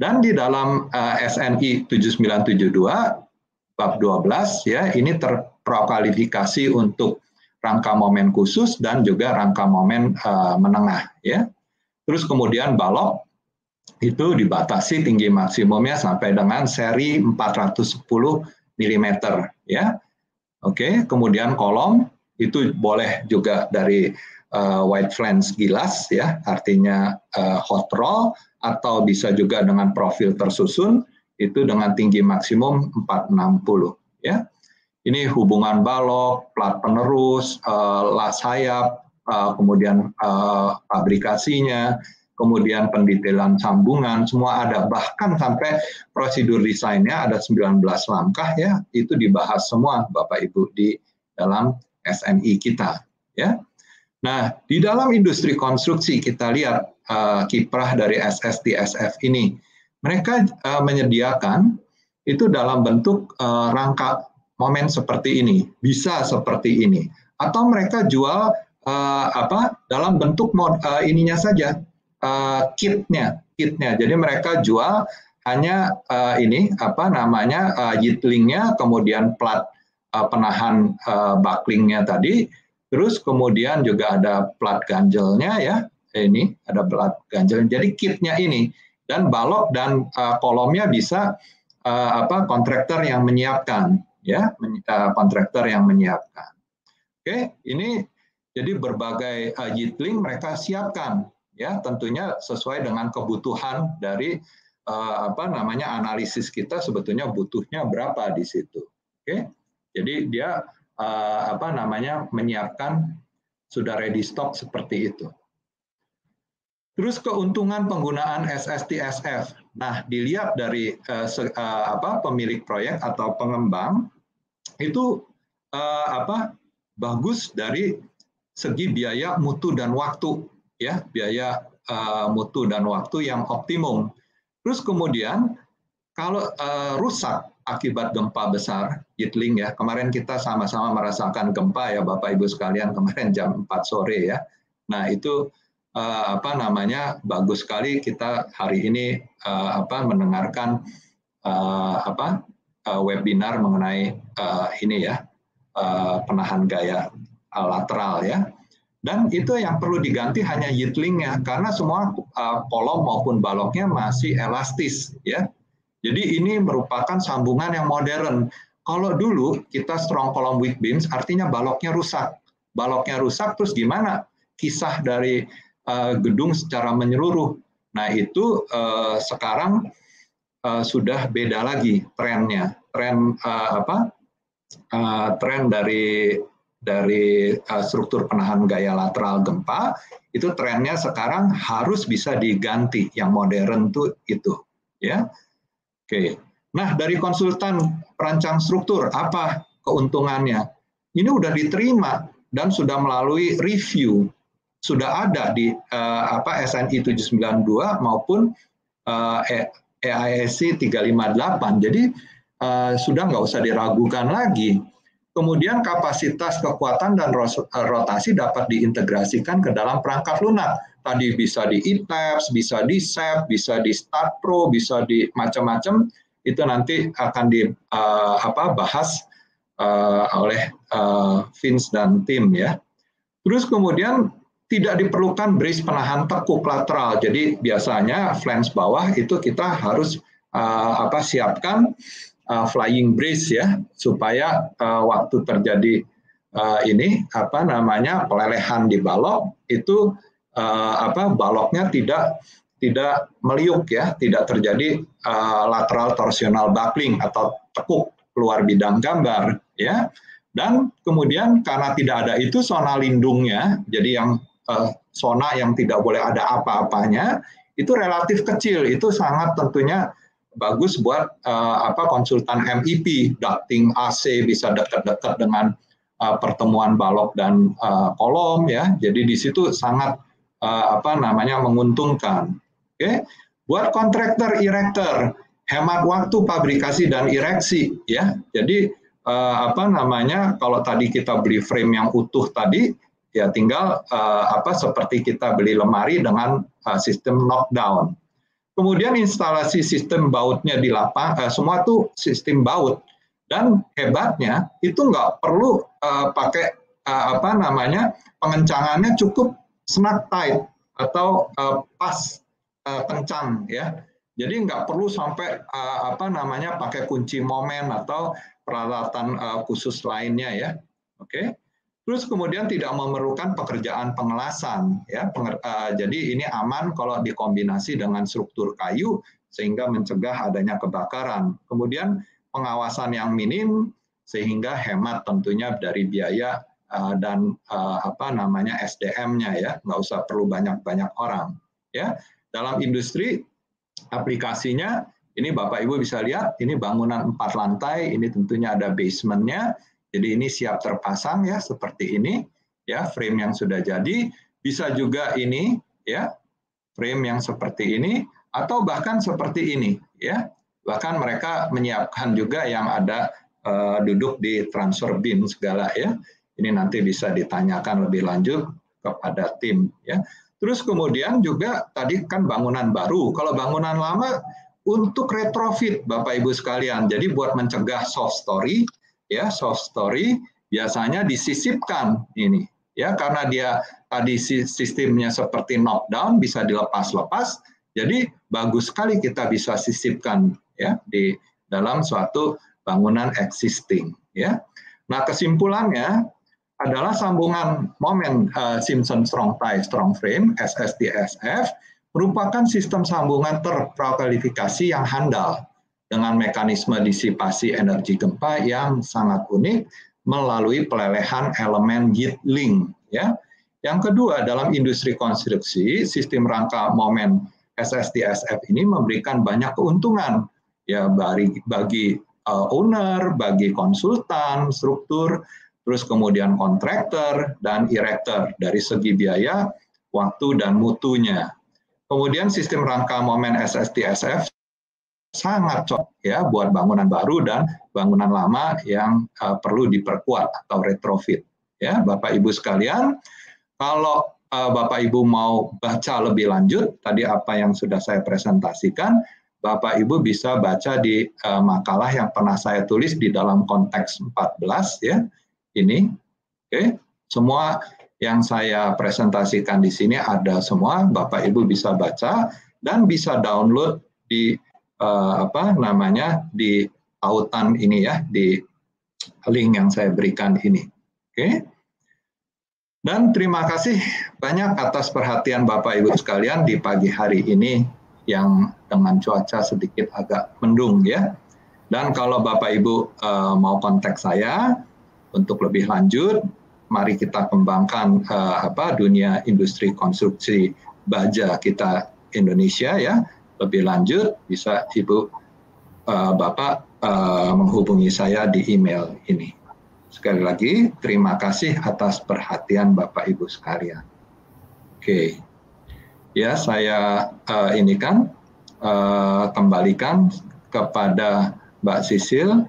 Speaker 2: Dan di dalam SNI 7972 bab 12 ya, ini terprakualifikasi untuk rangka momen khusus dan juga rangka momen menengah ya. Terus kemudian balok itu dibatasi tinggi maksimumnya sampai dengan seri 410 mm ya. Oke, kemudian kolom itu boleh juga dari wide flange gilas ya, artinya hot roll, atau bisa juga dengan profil tersusun itu dengan tinggi maksimum 460 ya. Ini hubungan balok, plat penerus, las sayap, kemudian fabrikasinya, kemudian pendetailan sambungan, semua ada. Bahkan sampai prosedur desainnya ada 19 langkah ya, itu dibahas semua Bapak Ibu di dalam SNI kita ya. Nah, di dalam industri konstruksi kita lihat kiprah dari SSTSF ini. Mereka menyediakan itu dalam bentuk rangka momen seperti ini, bisa seperti ini, atau mereka jual dalam bentuk ininya saja, kitnya. Jadi mereka jual hanya Yield-Linknya, kemudian plat penahan bucklingnya tadi, terus kemudian juga ada plat ganjelnya ya, ini ada plat ganjel. Jadi kitnya ini, dan balok dan kolomnya bisa kontraktor yang menyiapkan ya, kontraktor yang menyiapkan. Oke, ini jadi berbagai Yield-Link mereka siapkan ya, tentunya sesuai dengan kebutuhan dari analisis kita, sebetulnya butuhnya berapa di situ. Oke. Jadi dia menyiapkan sudah ready stock seperti itu. Terus keuntungan penggunaan SSTSF. Nah, dilihat dari pemilik proyek atau pengembang itu bagus dari segi biaya mutu dan waktu ya, biaya mutu dan waktu yang optimum. Terus kemudian kalau rusak akibat gempa besar, Yield-Link ya, kemarin kita sama-sama merasakan gempa ya Bapak Ibu sekalian, kemarin jam 4 sore ya. Nah itu bagus sekali kita hari ini mendengarkan webinar mengenai ini ya, penahan gaya lateral ya. Dan itu yang perlu diganti hanya Yield-Linknya, karena semua kolom maupun baloknya masih elastis ya. Jadi ini merupakan sambungan yang modern. Kalau dulu kita strong column weak beams, artinya baloknya rusak. Baloknya rusak, terus gimana kisah dari gedung secara menyeluruh? Nah itu sekarang sudah beda lagi trennya. Tren dari struktur penahan gaya lateral gempa itu trennya sekarang harus bisa diganti, yang modern tuh itu ya. Oke. Nah, dari konsultan perancang struktur apa keuntungannya? Ini udah diterima dan sudah melalui review, sudah ada di SNI 792 maupun EASI 358. Jadi sudah nggak usah diragukan lagi. Kemudian kapasitas kekuatan dan rotasi dapat diintegrasikan ke dalam perangkat lunak. Tadi bisa di ITAPS, bisa di SEP, bisa di Start Pro, bisa di macam-macam. Itu nanti akan dibahas oleh Vince dan tim ya. Terus kemudian tidak diperlukan brace penahan tekuk lateral. Jadi biasanya flange bawah itu kita harus siapkan flying brace ya, supaya waktu terjadi pelelehan di balok itu baloknya tidak meliuk ya, tidak terjadi lateral torsional buckling atau tekuk keluar bidang gambar ya. Dan kemudian karena tidak ada itu zona lindungnya, jadi yang zona yang tidak boleh ada apa-apanya itu relatif kecil. Itu sangat tentunya bagus buat konsultan MEP, ducting AC bisa dekat-dekat dengan pertemuan balok dan kolom ya. Jadi di situ sangat menguntungkan. Oke. Buat kontraktor erector, hemat waktu fabrikasi dan ereksi ya. Jadi kalau tadi kita beli frame yang utuh tadi ya tinggal seperti kita beli lemari dengan sistem knockdown. Kemudian instalasi sistem bautnya di lapangan, semua tuh sistem baut. Dan hebatnya itu nggak perlu pakai pengencangannya cukup snug tight atau pas kencang ya. Jadi nggak perlu sampai pakai kunci momen atau peralatan khusus lainnya ya. Oke. Terus kemudian tidak memerlukan pekerjaan pengelasan ya. Jadi ini aman kalau dikombinasi dengan struktur kayu sehingga mencegah adanya kebakaran. Kemudian pengawasan yang minim sehingga hemat tentunya dari biaya dan SDM-nya ya, nggak usah perlu banyak-banyak orang ya. Dalam industri aplikasinya ini Bapak Ibu bisa lihat, ini bangunan 4 lantai, ini tentunya ada basement-nya, jadi ini siap terpasang ya seperti ini ya, frame yang sudah jadi. Bisa juga ini ya, frame yang seperti ini atau bahkan seperti ini ya. Bahkan mereka menyiapkan juga yang ada duduk di transfer bin segala ya. Ini nanti bisa ditanyakan lebih lanjut kepada tim ya. Terus kemudian juga tadi kan bangunan baru. Kalau bangunan lama untuk retrofit Bapak Ibu sekalian. Jadi buat mencegah soft story ya, soft story biasanya disisipkan ini ya, karena dia tadi sistemnya seperti knockdown bisa dilepas-lepas. Jadi bagus sekali kita bisa sisipkan ya di dalam suatu bangunan existing ya. Nah, kesimpulannya adalah sambungan momen Simpson Strong-Tie strong frame SSTSF merupakan sistem sambungan terprakualifikasi yang handal dengan mekanisme disipasi energi gempa yang sangat unik melalui pelelehan elemen Yield-Link ya. Yang kedua, dalam industri konstruksi, sistem rangka momen SSTSF ini memberikan banyak keuntungan ya bagi owner, bagi konsultan, struktur, terus kemudian kontraktor dan erector dari segi biaya, waktu dan mutunya. Kemudian sistem rangka momen SSTSF sangat cocok ya buat bangunan baru dan bangunan lama yang perlu diperkuat atau retrofit. Ya, Bapak Ibu sekalian, kalau Bapak Ibu mau baca lebih lanjut tadi apa yang sudah saya presentasikan, Bapak Ibu bisa baca di makalah yang pernah saya tulis di dalam konteks 14 ya. Ini, oke, semua yang saya presentasikan di sini ada semua, Bapak Ibu bisa baca dan bisa download di di tautan ini ya, di link yang saya berikan ini, oke. Dan terima kasih banyak atas perhatian Bapak Ibu sekalian di pagi hari ini yang dengan cuaca sedikit agak mendung ya. Dan kalau Bapak Ibu mau kontak saya untuk lebih lanjut, mari kita kembangkan dunia industri konstruksi baja kita Indonesia ya. Lebih lanjut bisa Ibu Bapak menghubungi saya di email ini. Sekali lagi terima kasih atas perhatian Bapak Ibu sekalian. Oke. Ya, saya kembalikan kepada Mbak Sisil.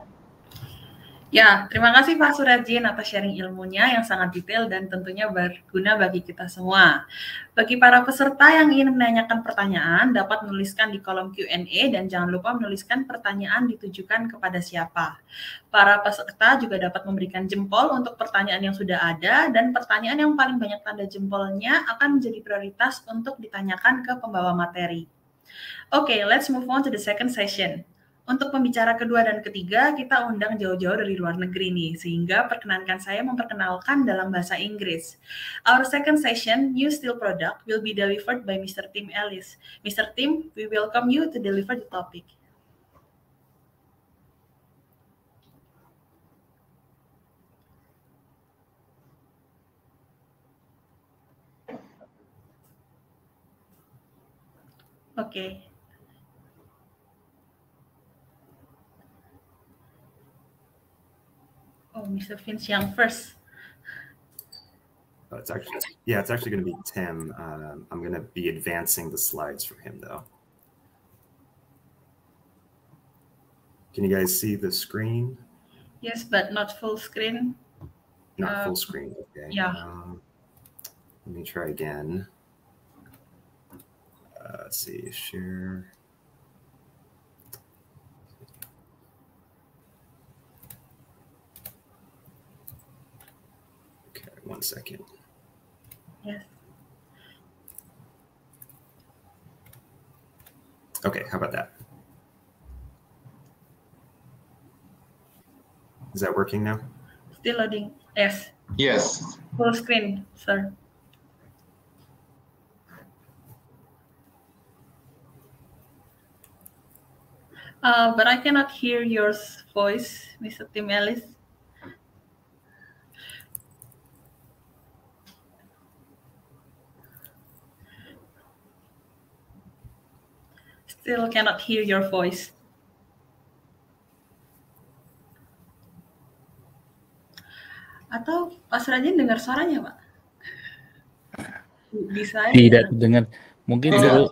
Speaker 3: Ya, terima kasih Pak Suradjin atas sharing ilmunya yang sangat detail dan tentunya berguna bagi kita semua. Bagi para peserta yang ingin menanyakan pertanyaan, dapat menuliskan di kolom Q&A dan jangan lupa menuliskan pertanyaan ditujukan kepada siapa. Para peserta juga dapat memberikan jempol untuk pertanyaan yang sudah ada dan pertanyaan yang paling banyak tanda jempolnya akan menjadi prioritas untuk ditanyakan ke pembawa materi. Oke, let's move on to the second session. Untuk pembicara kedua dan ketiga, kita undang jauh-jauh dari luar negeri nih, sehingga perkenankan saya memperkenalkan dalam bahasa Inggris. Our second session, New Steel Product, will be delivered by Mr. Tim Ellis. Mr. Tim, we welcome you to deliver the topic. Okay. Oh, Mr. Vince Young first.
Speaker 4: It's actually going to be Tim. I'm going to be advancing the slides for him, though. Can you guys see the screen?
Speaker 3: Yes, but not full screen.
Speaker 4: Not full screen, okay.
Speaker 3: Yeah.
Speaker 4: Let me try again. Let's see, share. Okay, 1 second.
Speaker 3: Yes.
Speaker 4: Okay, how about that? Is that working now?
Speaker 3: Still loading. Yes.
Speaker 2: Yes.
Speaker 3: Full screen, sir. But I cannot hear your voice, Mr. Tim Ellis. Still cannot hear your voice. Atau Pak Suradjin dengar suaranya, Pak? Di saya
Speaker 1: Tidak dengar. Mungkin suruh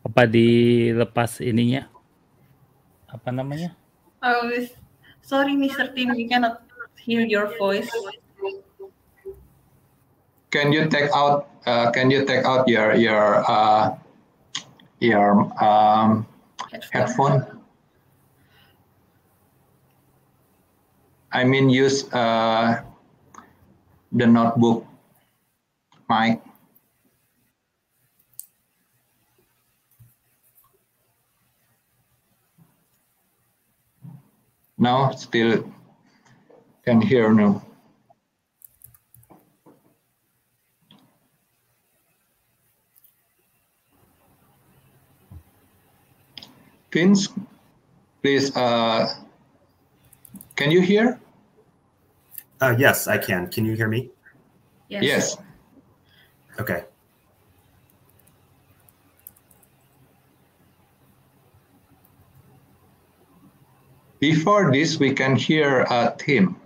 Speaker 1: apa dilepas ininya? Apa namanya?
Speaker 3: Oh, sorry, Mr. Tim, we cannot hear your voice.
Speaker 2: Can you take out? Can you take out your headphone? I mean, use the notebook mic. No, still can hear no. Vince, please, can you hear?
Speaker 4: Yes, I can. Can you hear me?
Speaker 2: Yes.
Speaker 4: Okay.
Speaker 2: Before this, we can hear Tim.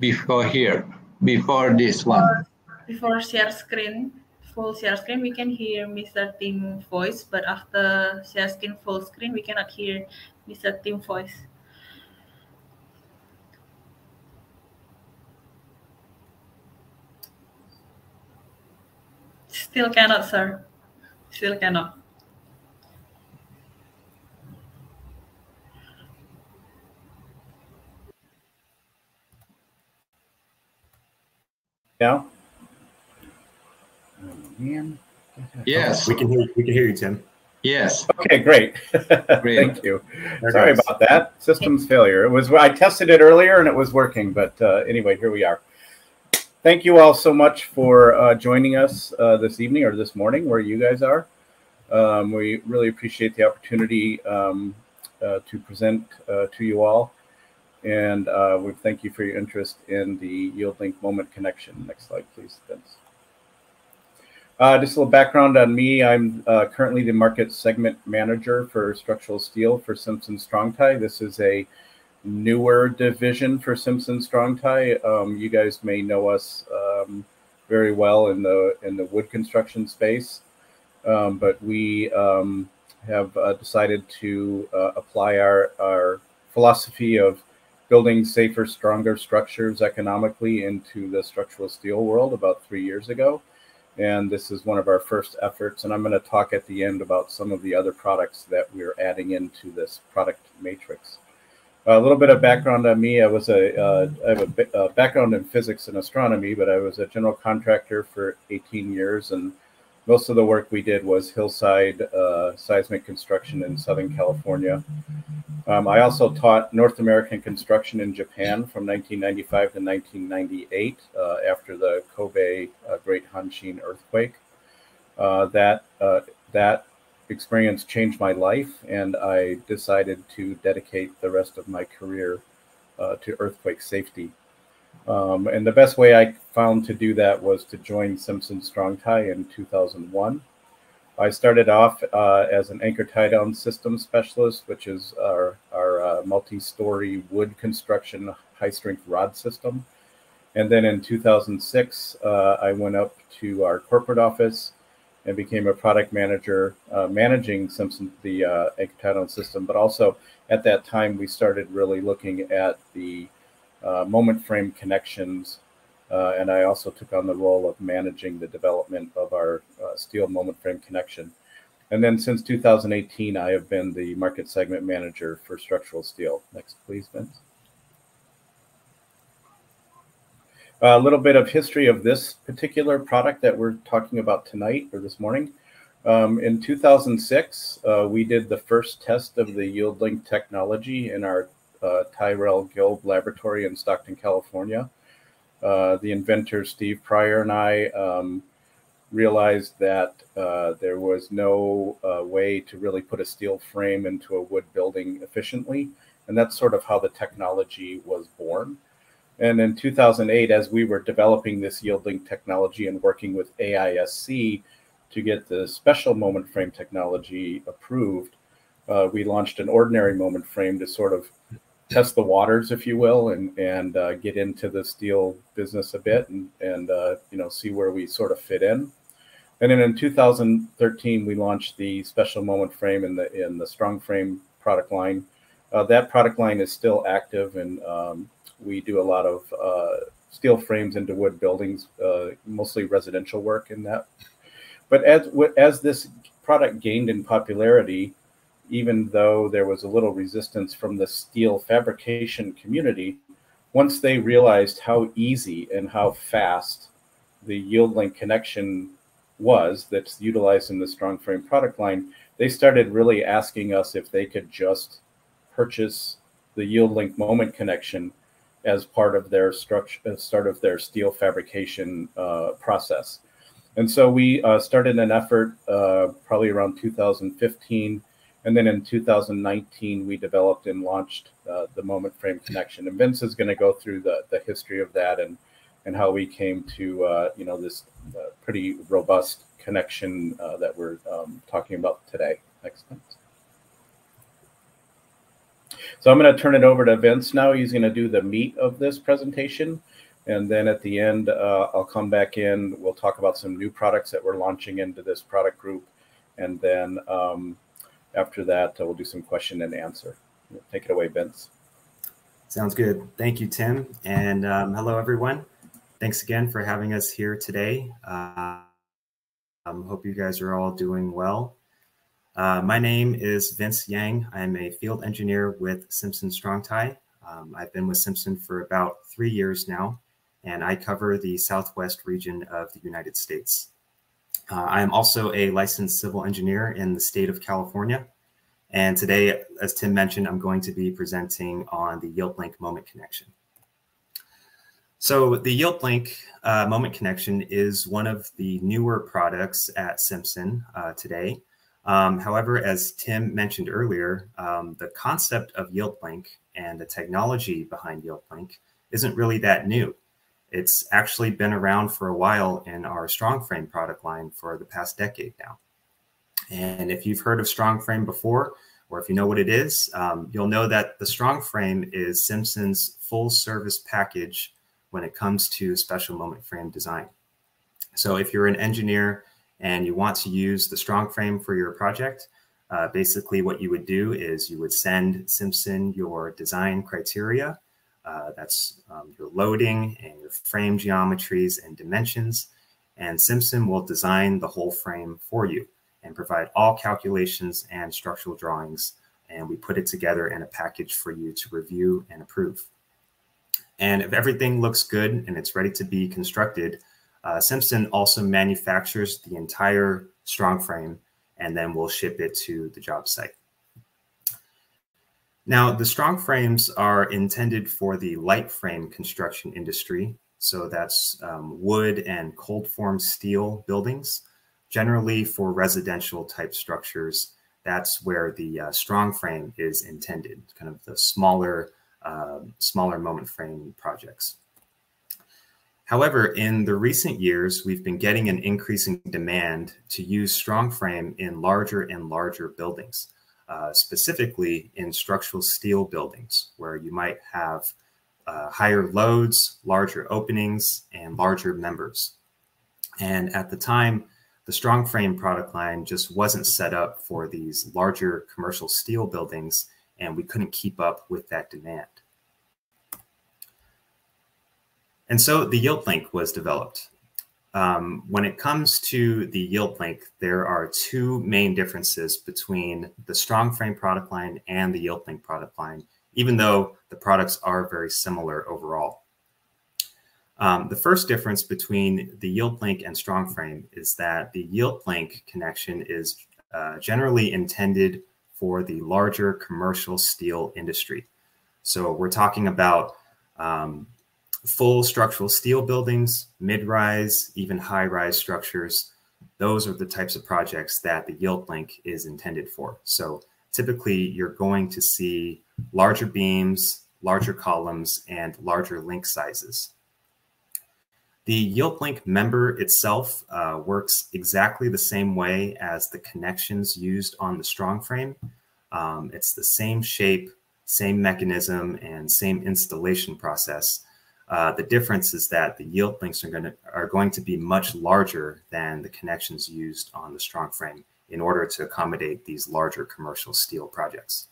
Speaker 2: Before this one.
Speaker 3: Before share screen, full share screen, we can hear Mr. Tim voice, but after share screen full screen, we cannot hear Mr. Tim voice. Still cannot, sir. Still cannot.
Speaker 1: Now? Oh, man.
Speaker 2: Yes.
Speaker 4: We can hear you, Tim.
Speaker 2: Yes.
Speaker 5: Okay, great.
Speaker 2: Great.
Speaker 5: Thank you.
Speaker 4: There
Speaker 5: Sorry
Speaker 4: goes.
Speaker 5: about that. Systems failure. I tested it earlier and it was working, but anyway, here we are. Thank you all so much for joining us this evening or this morning, where you guys are. We really appreciate the opportunity to present to you all. And we thank you for your interest in the Yield-Link moment connection. Next slide, please, Vince. Just a little background on me. I'm currently the market segment manager for structural steel for Simpson Strong-Tie. This is a newer division for Simpson Strong-Tie. You guys may know us very well in the wood construction space, but we have decided to apply our philosophy of building safer, stronger structures economically into the structural steel world about 3 years ago. And this is one of our first efforts. And I'm going to talk at the end about some of the other products that we're adding into this product matrix. A little bit of background on me. I have a background in physics and astronomy, but I was a general contractor for 18 years. And most of the work we did was hillside seismic construction in Southern California. I also taught North American construction in Japan from 1995 to 1998 after the Kobe Great Hanshin earthquake. That experience changed my life, and I decided to dedicate the rest of my career to earthquake safety. And the best way I found to do that was to join Simpson Strong-Tie in 2001. I started off as an anchor tie-down system specialist, which is our multi-story wood construction high-strength rod system. And then in 2006, I went up to our corporate office and became a product manager managing Simpson, the anchor tie-down system. But also at that time, we started really looking at the moment frame connections And I also took on the role of managing the development of our steel moment frame connection. And then since 2018, I have been the market segment manager for structural steel. Next, please, Vince. A little bit of history of this particular product that we're talking about tonight or this morning. In 2006, we did the first test of the Yield-Link technology in our Tyrell Gilb laboratory in Stockton, California. The inventor, Steve Pryor, and I realized that there was no way to really put a steel frame into a wood building efficiently. And that's sort of how the technology was born. And in 2008, as we were developing this Yield-Link technology and working with AISC to get the special moment frame technology approved, we launched an ordinary moment frame to sort of test the waters, if you will, and get into the steel business a bit and you know, see where we sort of fit in. And then in 2013, we launched the special moment frame in the Strong Frame product line. That product line is still active, and we do a lot of steel frames into wood buildings, mostly residential work in that. But as this product gained in popularity, even though there was a little resistance from the steel fabrication community, once they realized how easy and how fast the Yield-Link connection was that's utilized in the Strong Frame product line, they started really asking us if they could just purchase the Yield-Link moment connection as part of their structure, as part of their steel fabrication process. And so we started an effort probably around 2015. And then in 2019, we developed and launched the moment frame connection. And Vince is going to go through the history of that and how we came to you know, this pretty robust connection that we're talking about today. Next, Vince. So I'm going to turn it over to Vince now. He's going to do the meat of this presentation. And then at the end, I'll come back in. We'll talk about some new products that we're launching into this product group. And then after that, we'll do some question and answer. Take it away, Vince.
Speaker 4: Sounds good. Thank you, Tim. And hello, everyone. Thanks again for having us here today. Hope you guys are all doing well. My name is Vince Yang. I'm a field engineer with Simpson Strong-Tie. I've been with Simpson for about 3 years now, and I cover the Southwest region of the United States. I am also a licensed civil engineer in the state of California. And today, as Tim mentioned, I'm going to be presenting on the Yield-Link moment connection. So the Yield-Link moment connection is one of the newer products at Simpson today. However, as Tim mentioned earlier, the concept of Yield-Link and the technology behind Yield-Link isn't really that new. It's actually been around for a while in our Strong Frame product line for the past decade now. And if you've heard of Strong Frame before, or if you know what it is, you'll know that the Strong Frame is Simpson's full service package when it comes to special moment frame design. So if you're an engineer and you want to use the Strong Frame for your project, basically what you would do is you would send Simpson your design criteria. That's your loading and your frame geometries and dimensions. And Simpson will design the whole frame for you and provide all calculations and structural drawings. And we put it together in a package for you to review and approve. And if everything looks good and it's ready to be constructed, Simpson also manufactures the entire Strong Frame, and then we'll ship it to the job site. Now, the Strong Frames are intended for the light frame construction industry. So that's wood and cold form steel buildings. Generally for residential type structures, that's where the Strong Frame is intended, kind of the smaller moment frame projects. However, in the recent years, we've been getting an increasing demand to use Strong Frame in larger and larger buildings, specifically in structural steel buildings, where you might have higher loads, larger openings, and larger members. And at the time, the Strong Frame product line just wasn't set up for these larger commercial steel buildings, and we couldn't keep up with that demand. And so the Yield-Link was developed. When it comes to the Yield-Link, there are two main differences between the Strong-Frame product line and the Yield-Link product line, even though the products are very similar overall. The first difference between the Yield-Link and Strong-Frame is that the Yield-Link connection is generally intended for the larger commercial steel industry. So we're talking about full structural steel buildings, mid-rise, even high-rise structures. Those are the types of projects that the Yield-Link is intended for. So typically you're going to see larger beams, larger columns, and larger link sizes. The Yield-Link member itself works exactly the same way as the connections used on the Strong-Frame. It's the same shape, same mechanism, and same installation process. The difference is that the Yield-Links are going to be much larger than the connections used on the Strong-Frame in order to accommodate these larger commercial steel projects.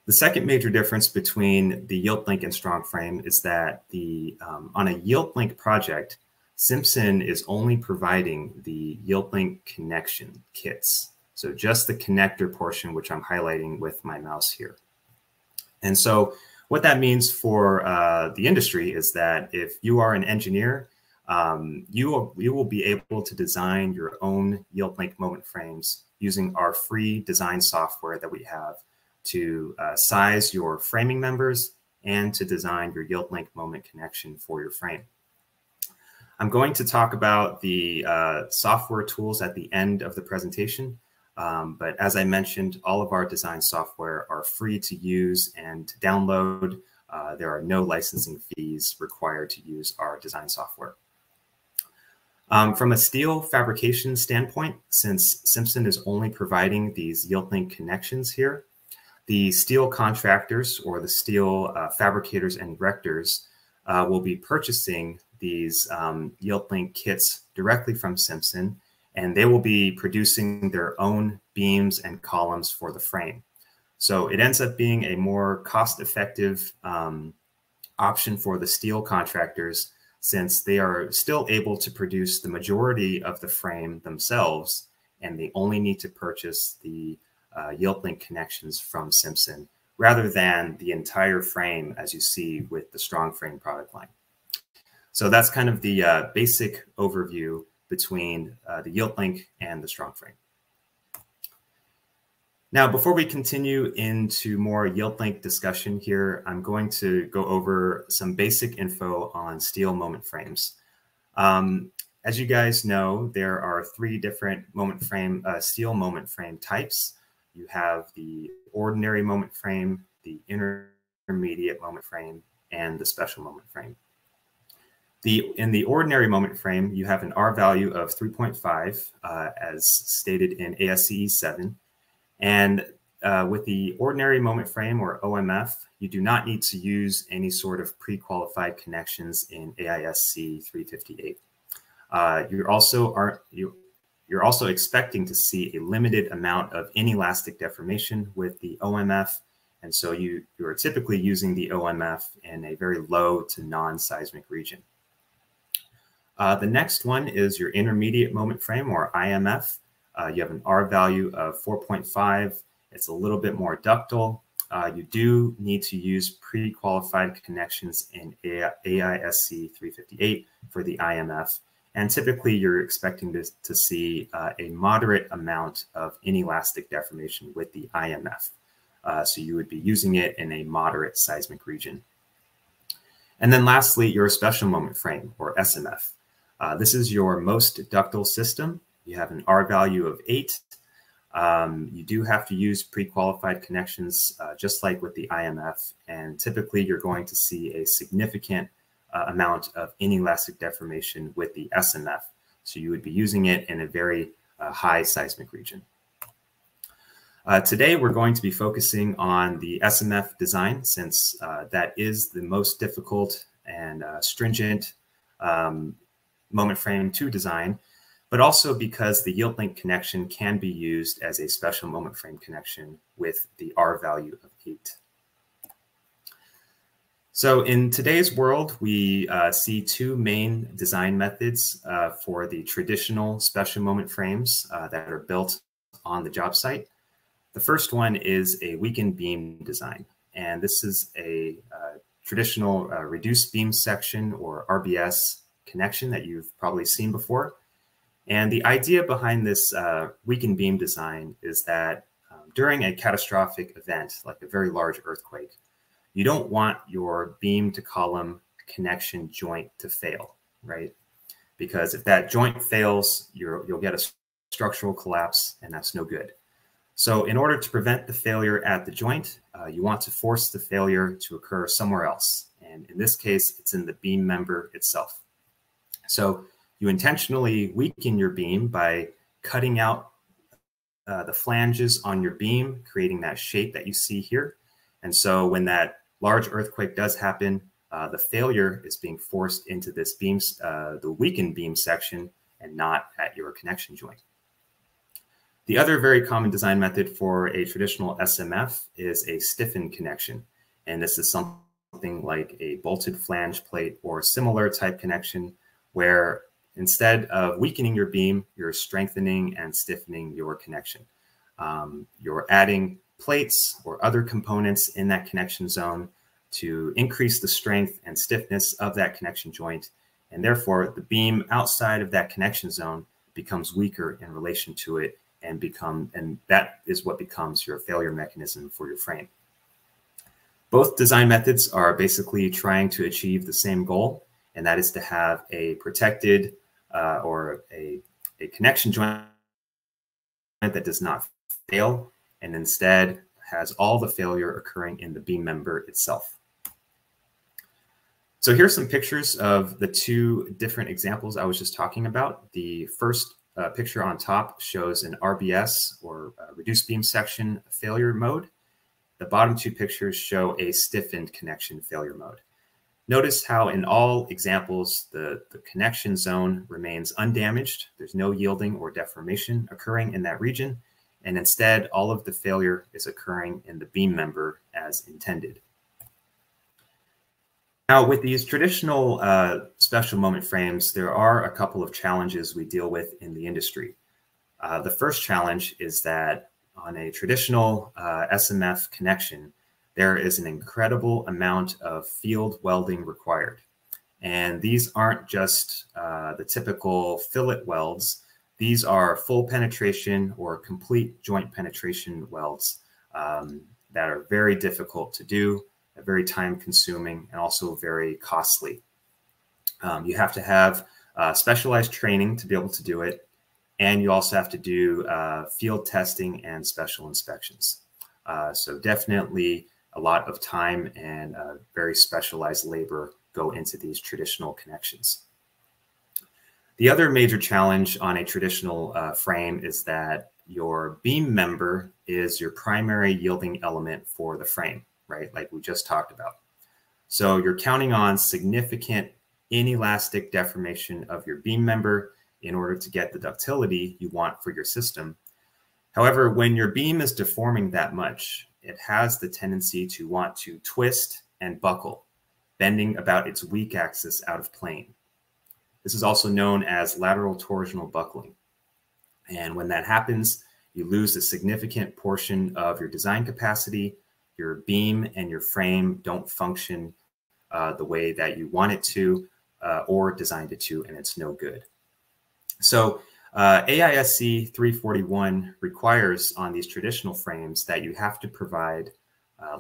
Speaker 4: The second major difference between the Yield-Link and Strong-Frame is that on a Yield-Link project, Simpson is only providing the Yield-Link connection kits. So just the connector portion, which I'm highlighting with my mouse here. And so what that means for the industry is that if you are an engineer, you will be able to design your own Yield-Link moment frames using our free design software that we have to size your framing members and to design your Yield-Link moment connection for your frame. I'm going to talk about the software tools at the end of the presentation, but as I mentioned, all of our design software are free to use and to download. There are no licensing fees required to use our design software. From a steel fabrication standpoint, since Simpson is only providing these Yield-Link connections here, the steel contractors or the steel fabricators and erectors will be purchasing these Yield-Link kits directly from Simpson, and they will be producing their own beams and columns for the frame. So it ends up being a more cost-effective option for the steel contractors, since they are still able to produce the majority of the frame themselves, and they only need to purchase the Yield-Link connections from Simpson, rather than the entire frame as you see with the Strong-Frame product line. So that's kind of the basic overview between the Yield-Link and the Strong-Frame. Now, before we continue into more Yield-Link discussion here, I'm going to go over some basic info on steel moment frames. As you guys know, there are three different steel moment frame types. You have the ordinary moment frame, the intermediate moment frame, and the special moment frame. In the ordinary moment frame, you have an R value of 3.5, as stated in ASCE 7. And with the ordinary moment frame, or OMF, you do not need to use any sort of pre-qualified connections in AISC 358. You're also expecting to see a limited amount of inelastic deformation with the OMF, and so you are typically using the OMF in a very low to non-seismic region. The next one is your intermediate moment frame, or IMF. You have an R value of 4.5. It's a little bit more ductile. You do need to use pre-qualified connections in AISC 358 for the IMF. And typically, you're expecting to see a moderate amount of inelastic deformation with the IMF. So you would be using it in a moderate seismic region. And then lastly, your special moment frame, or SMF. This is your most ductile system. You have an R value of 8. You do have to use pre-qualified connections, just like with the IMF. And typically, you're going to see a significant amount of inelastic deformation with the SMF. So you would be using it in a very high seismic region. Today, we're going to be focusing on the SMF design, since that is the most difficult and stringent moment frame to design, but also because the Yield-Link connection can be used as a special moment frame connection with the R value of 8. So in today's world, we see two main design methods for the traditional special moment frames that are built on the job site. The first one is a weakened beam design, and this is a traditional reduced beam section or RBS connection that you've probably seen before. And the idea behind this weakened beam design is that during a catastrophic event, like a very large earthquake, you don't want your beam to column connection joint to fail, right? Because if that joint fails, you'll get a structural collapse, and that's no good. So in order to prevent the failure at the joint, you want to force the failure to occur somewhere else. And in this case, it's in the beam member itself. So you intentionally weaken your beam by cutting out the flanges on your beam, creating that shape that you see here. And so when that large earthquake does happen, the failure is being forced into this beam, the weakened beam section, and not at your connection joint. The other very common design method for a traditional SMF is a stiffened connection. And this is something like a bolted flange plate or similar type connection, where instead of weakening your beam, you're strengthening and stiffening your connection. You're adding plates or other components in that connection zone to increase the strength and stiffness of that connection joint. And therefore, the beam outside of that connection zone becomes weaker in relation to it, and that is what becomes your failure mechanism for your frame. Both design methods are basically trying to achieve the same goal, and that is to have a protected or a connection joint that does not fail, and instead has all the failure occurring in the beam member itself. So here's some pictures of the two different examples I was just talking about. The first picture on top shows an RBS or reduced beam section failure mode. The bottom two pictures show a stiffened connection failure mode. Notice how in all examples, the connection zone remains undamaged. There's no yielding or deformation occurring in that region. And instead, all of the failure is occurring in the beam member as intended. Now, with these traditional special moment frames, there are a couple of challenges we deal with in the industry. The first challenge is that on a traditional SMF connection, there is an incredible amount of field welding required. And these aren't just the typical fillet welds. These are full penetration or complete joint penetration welds that are very difficult to do, very time consuming, and also very costly. You have to have specialized training to be able to do it. And you also have to do field testing and special inspections. So definitely a lot of time and very specialized labor go into these traditional connections. The other major challenge on a traditional frame is that your beam member is your primary yielding element for the frame, right? Like we just talked about. So you're counting on significant inelastic deformation of your beam member in order to get the ductility you want for your system. However, when your beam is deforming that much, it has the tendency to want to twist and buckle, bending about its weak axis out of plane. This is also known as lateral torsional buckling. And when that happens, you lose a significant portion of your design capacity. Your beam and your frame don't function the way that you want it to or designed it to, and it's no good. So AISC 341 requires on these traditional frames that you have to provide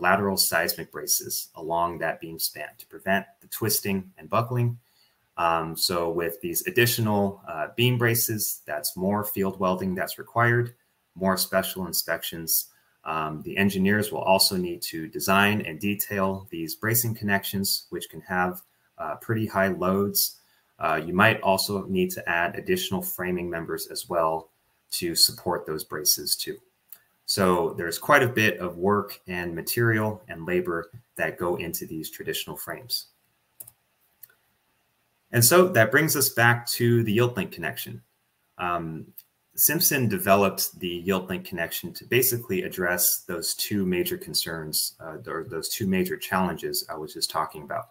Speaker 4: lateral seismic braces along that beam span to prevent the twisting and buckling. So with these additional beam braces, that's more field welding that's required, more special inspections. The engineers will also need to design and detail these bracing connections, which can have pretty high loads. You might also need to add additional framing members as well to support those braces too. So there's quite a bit of work and material and labor that go into these traditional frames. And so that brings us back to the Yield-Link connection. Simpson developed the Yield-Link connection to basically address those two major concerns, or those two major challenges I was just talking about.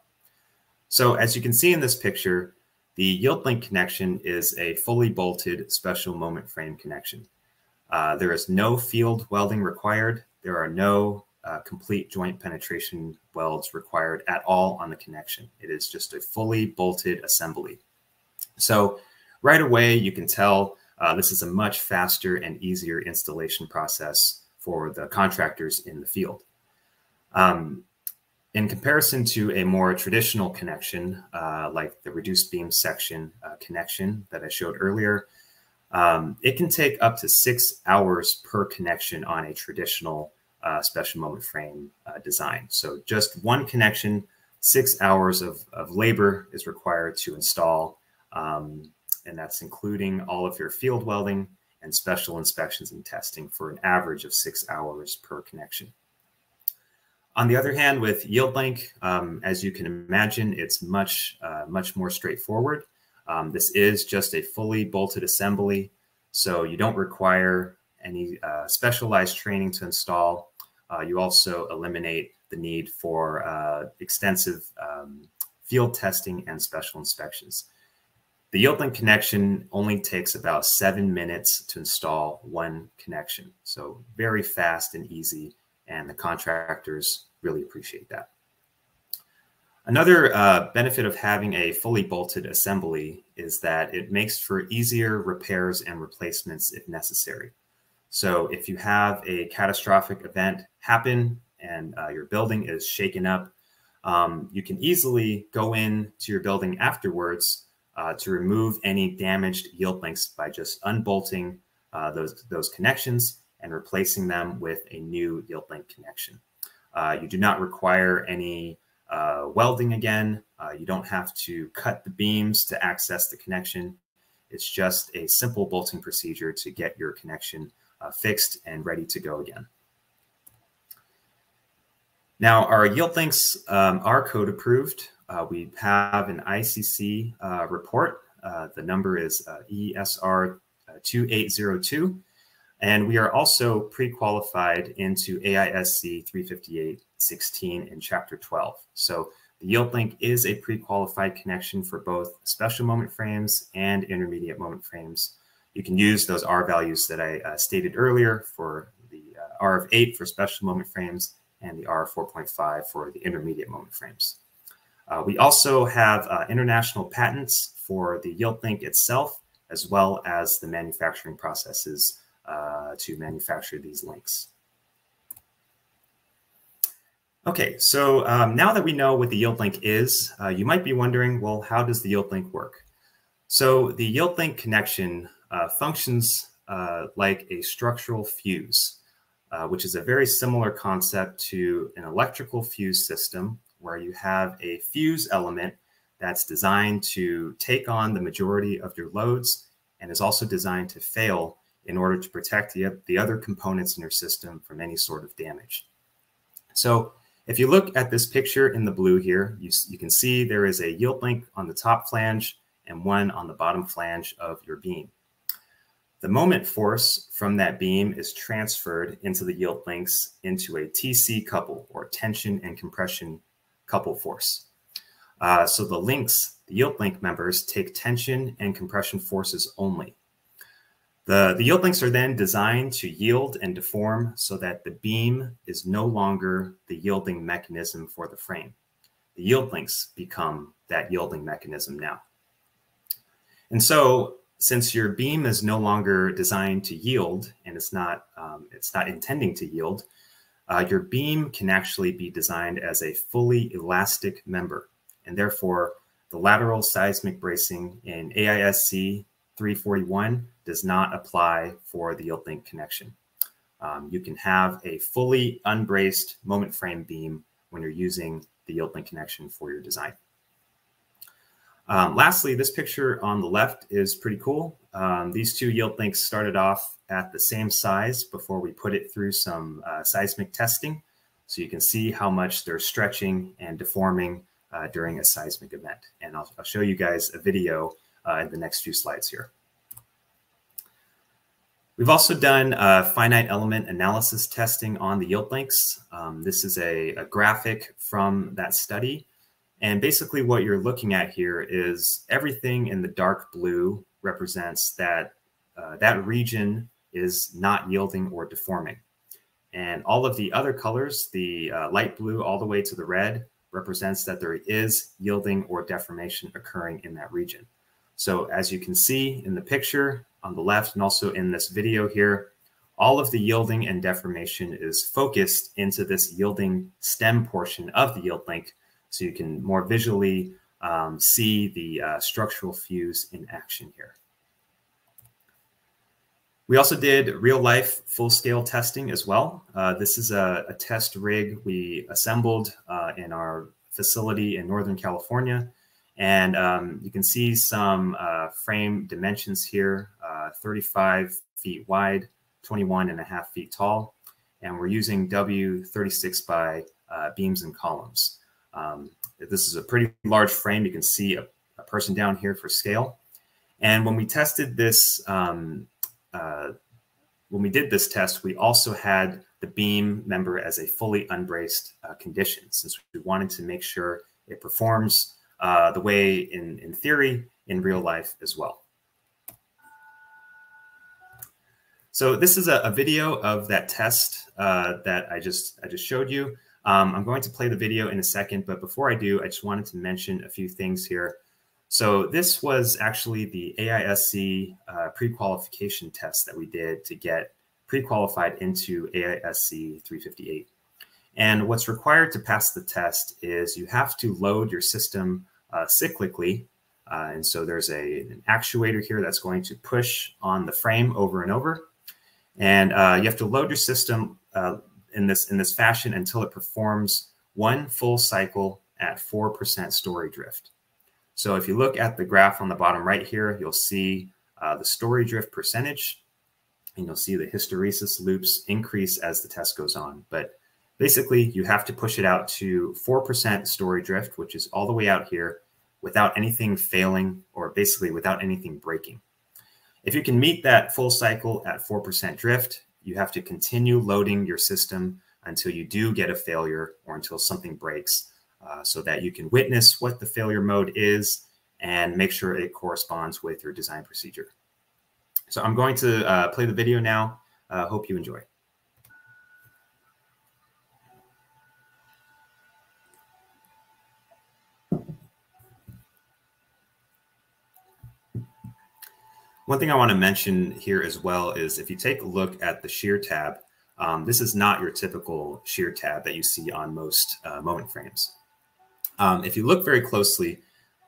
Speaker 4: So as you can see in this picture, the Yield-Link connection is a fully bolted special moment frame connection. There is no field welding required. There are no complete joint penetration welds required at all on the connection. It is just a fully bolted assembly. So right away, you can tell this is a much faster and easier installation process for the contractors in the field. In comparison to a more traditional connection, like the reduced beam section connection that I showed earlier, it can take up to 6 hours per connection on a traditional special moment frame design. So just one connection, 6 hours of labor is required to install, and that's including all of your field welding and special inspections and testing for an average of 6 hours per connection. On the other hand, with Yield-Link, as you can imagine, it's much more straightforward. This is just a fully bolted assembly, so you don't require any specialized training to install. You also eliminate the need for extensive field testing and special inspections. The Yield-Link connection only takes about 7 minutes to install one connection, so very fast and easy, and the contractors really appreciate that. Another benefit of having a fully bolted assembly is that it makes for easier repairs and replacements if necessary. So if you have a catastrophic event happen and your building is shaken up, you can easily go into your building afterwards to remove any damaged Yield-Links by just unbolting those connections and replacing them with a new Yield-Link connection. You do not require any welding again. You don't have to cut the beams to access the connection. It's just a simple bolting procedure to get your connection fixed and ready to go again. Now, our Yield-Links are code approved. We have an ICC report. The number is ESR 2802. And we are also pre-qualified into AISC 358.16 in Chapter 12. So the Yield-Link is a pre-qualified connection for both special moment frames and intermediate moment frames. You can use those R values that I stated earlier for the R of 8 for special moment frames and the R of 4.5 for the intermediate moment frames. We also have international patents for the Yield-Link itself, as well as the manufacturing processes to manufacture these links. Okay, so now that we know what the Yield-Link is, you might be wondering, well, how does the Yield-Link work? So the Yield-Link connection functions like a structural fuse, which is a very similar concept to an electrical fuse system, where you have a fuse element that's designed to take on the majority of your loads and is also designed to fail in order to protect the other components in your system from any sort of damage. So if you look at this picture in the blue here, you can see there is a Yield-Link on the top flange and one on the bottom flange of your beam. The moment force from that beam is transferred into the Yield-Links into a TC couple, or tension and compression couple force. So the links, the Yield-Link members, take tension and compression forces only. The Yield-Links are then designed to yield and deform so that the beam is no longer the yielding mechanism for the frame. The Yield-Links become that yielding mechanism now. And so, since your beam is no longer designed to yield, and it's not intending to yield, your beam can actually be designed as a fully elastic member, and therefore the lateral seismic bracing in AISC 341 does not apply for the Yield-Link connection. You can have a fully unbraced moment frame beam when you're using the Yield-Link connection for your design. Lastly, this picture on the left is pretty cool. These two Yield-Links started off at the same size before we put it through some seismic testing. So you can see how much they're stretching and deforming during a seismic event. And I'll show you guys a video in the next few slides here. We've also done finite element analysis testing on the yield links. This is a graphic from that study. And basically what you're looking at here is everything in the dark blue represents that that region is not yielding or deforming. And all of the other colors, the light blue all the way to the red, represents that there is yielding or deformation occurring in that region. So as you can see in the picture on the left and also in this video here, all of the yielding and deformation is focused into this yielding stem portion of the yield link, so you can more visually see the structural fuse in action here. We also did real-life full-scale testing as well. This is a test rig we assembled in our facility in Northern California. And you can see some frame dimensions here, 35 feet wide, 21.5 feet tall. And we're using W36 by beams and columns. This is a pretty large frame. You can see a person down here for scale. And when we tested this, when we did this test, we also had the beam member as a fully unbraced condition, since we wanted to make sure it performs the way in theory, in real life as well. So this is a video of that test that I just showed you. I'm going to play the video in a second, but before I do, I just wanted to mention a few things here. So this was actually the AISC pre-qualification test that we did to get pre-qualified into AISC 358. And what's required to pass the test is you have to load your system cyclically. And so there's an actuator here that's going to push on the frame over and over. And you have to load your system in this fashion until it performs one full cycle at 4% story drift. So if you look at the graph on the bottom right here, you'll see the story drift percentage, and you'll see the hysteresis loops increase as the test goes on. But basically, you have to push it out to 4% story drift, which is all the way out here, without anything failing or basically without anything breaking. If you can meet that full cycle at 4% drift, you have to continue loading your system until you do get a failure or until something breaks, so that you can witness what the failure mode is and make sure it corresponds with your design procedure. So I'm going to play the video now. Hope you enjoy. One thing I want to mention here as well is if you take a look at the shear tab, this is not your typical shear tab that you see on most moment frames. If you look very closely,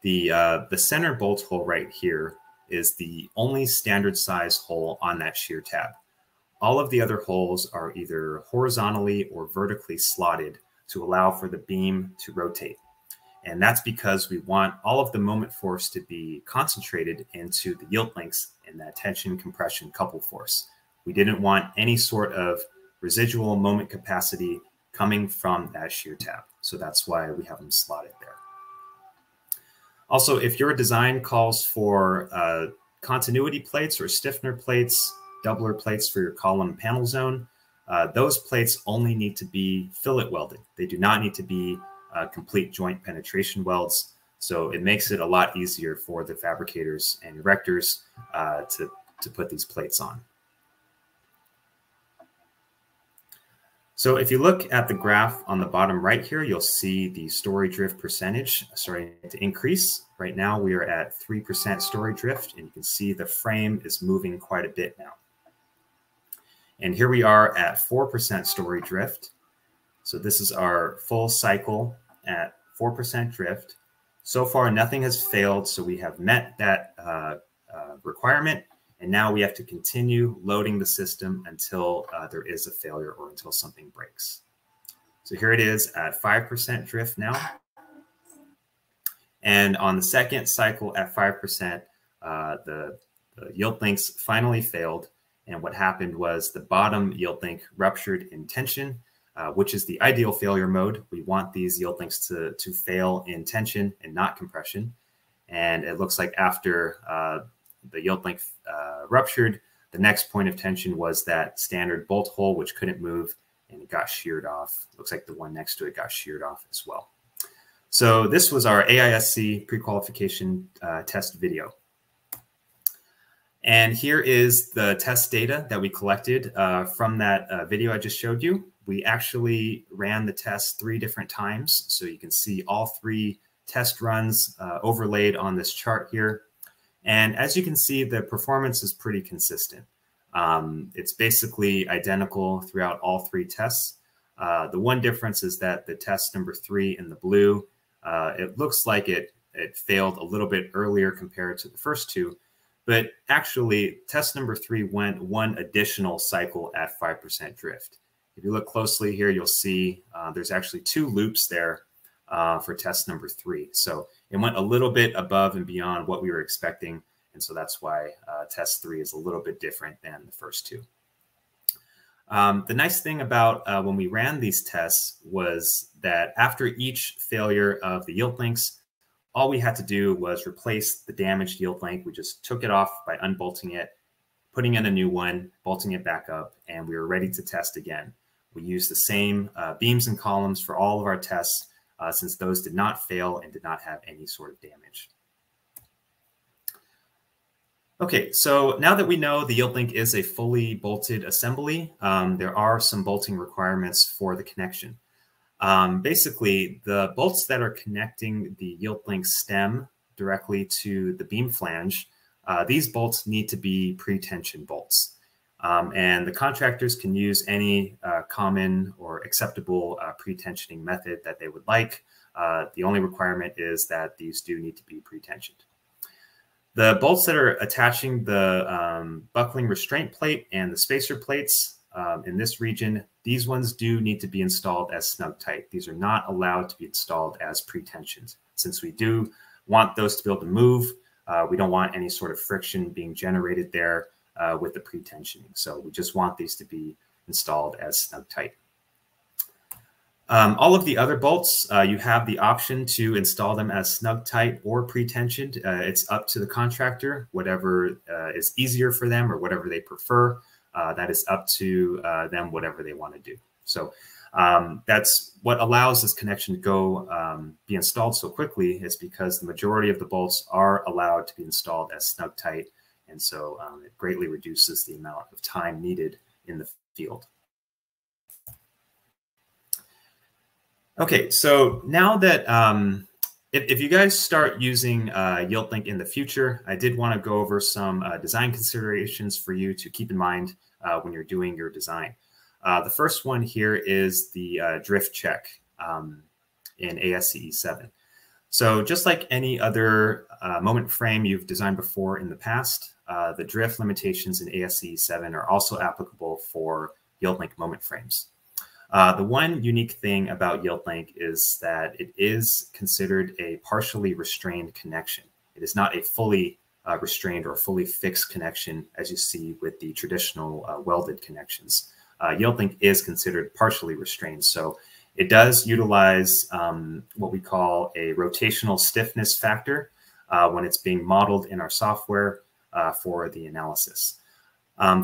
Speaker 4: the center bolt hole right here is the only standard size hole on that shear tab. All of the other holes are either horizontally or vertically slotted to allow for the beam to rotate. And that's because we want all of the moment force to be concentrated into the yield links in that tension compression couple force. We didn't want any sort of residual moment capacity coming from that shear tab. So that's why we have them slotted there. Also, if your design calls for continuity plates or stiffener plates, doubler plates for your column panel zone, those plates only need to be fillet welded. They do not need to be complete joint penetration welds. So it makes it a lot easier for the fabricators and erectors to put these plates on. So if you look at the graph on the bottom right here, you'll see the story drift percentage starting to increase. Right now we are at 3% story drift, and you can see the frame is moving quite a bit now. And here we are at 4% story drift. So this is our full cycle at 4% drift. So far, nothing has failed, so we have met that requirement. And now we have to continue loading the system until there is a failure or until something breaks. So here it is at 5% drift now. And on the second cycle at 5%, the yield links finally failed. And what happened was the bottom yield link ruptured in tension, which is the ideal failure mode. We want these yield links to fail in tension and not compression. And it looks like after the yield link ruptured, The next point of tension was that standard bolt hole, which couldn't move, and it got sheared off. Looks like the one next to it got sheared off as well. So this was our AISC pre-qualification test video. And here is the test data that we collected from that video I just showed you. We actually ran the test 3 different times. So you can see all 3 test runs overlaid on this chart here. And as you can see, the performance is pretty consistent. It's basically identical throughout all 3 tests. The one difference is that the test number 3 in the blue, it looks like it failed a little bit earlier compared to the first 2. But actually, test number 3 went 1 additional cycle at 5% drift. If you look closely here, you'll see there's actually 2 loops there for test number 3. So it went a little bit above and beyond what we were expecting. And so that's why test 3 is a little bit different than the first 2. The nice thing about when we ran these tests was that after each failure of the yield links, all we had to do was replace the damaged yield link. We just took it off by unbolting it, putting in a new one, bolting it back up, and we were ready to test again. We used the same beams and columns for all of our tests since those did not fail and did not have any sort of damage. Okay, so now that we know the yield link is a fully bolted assembly, there are some bolting requirements for the connection. Basically, the bolts that are connecting the yield link stem directly to the beam flange, these bolts need to be pre-tension bolts. And the contractors can use any common or acceptable pre-tensioning method that they would like. The only requirement is that these do need to be pre-tensioned. The bolts that are attaching the buckling restraint plate and the spacer plates in this region, these ones do need to be installed as snug tight. These are not allowed to be installed as pre-tensioned. Since we do want those to be able to move, we don't want any sort of friction being generated there with the pre-tensioning. So we just want these to be installed as snug tight. All of the other bolts, you have the option to install them as snug tight or pre-tensioned. It's up to the contractor, whatever is easier for them or whatever they prefer. That is up to them, whatever they want to do. So that's what allows this connection to go be installed so quickly, is because the majority of the bolts are allowed to be installed as snug tight. And so it greatly reduces the amount of time needed in the field. Okay, so now that if you guys start using Yield-Link in the future, I did want to go over some design considerations for you to keep in mind when you're doing your design. The first one here is the drift check in ASCE 7. So just like any other moment frame you've designed before in the past, the drift limitations in ASCE 7 are also applicable for Yield-Link moment frames. The one unique thing about Yield-Link is that it is considered a partially restrained connection. It is not a fully restrained or fully fixed connection, as you see with the traditional welded connections. Yield-Link is considered partially restrained. So it does utilize what we call a rotational stiffness factor when it's being modeled in our software for the analysis.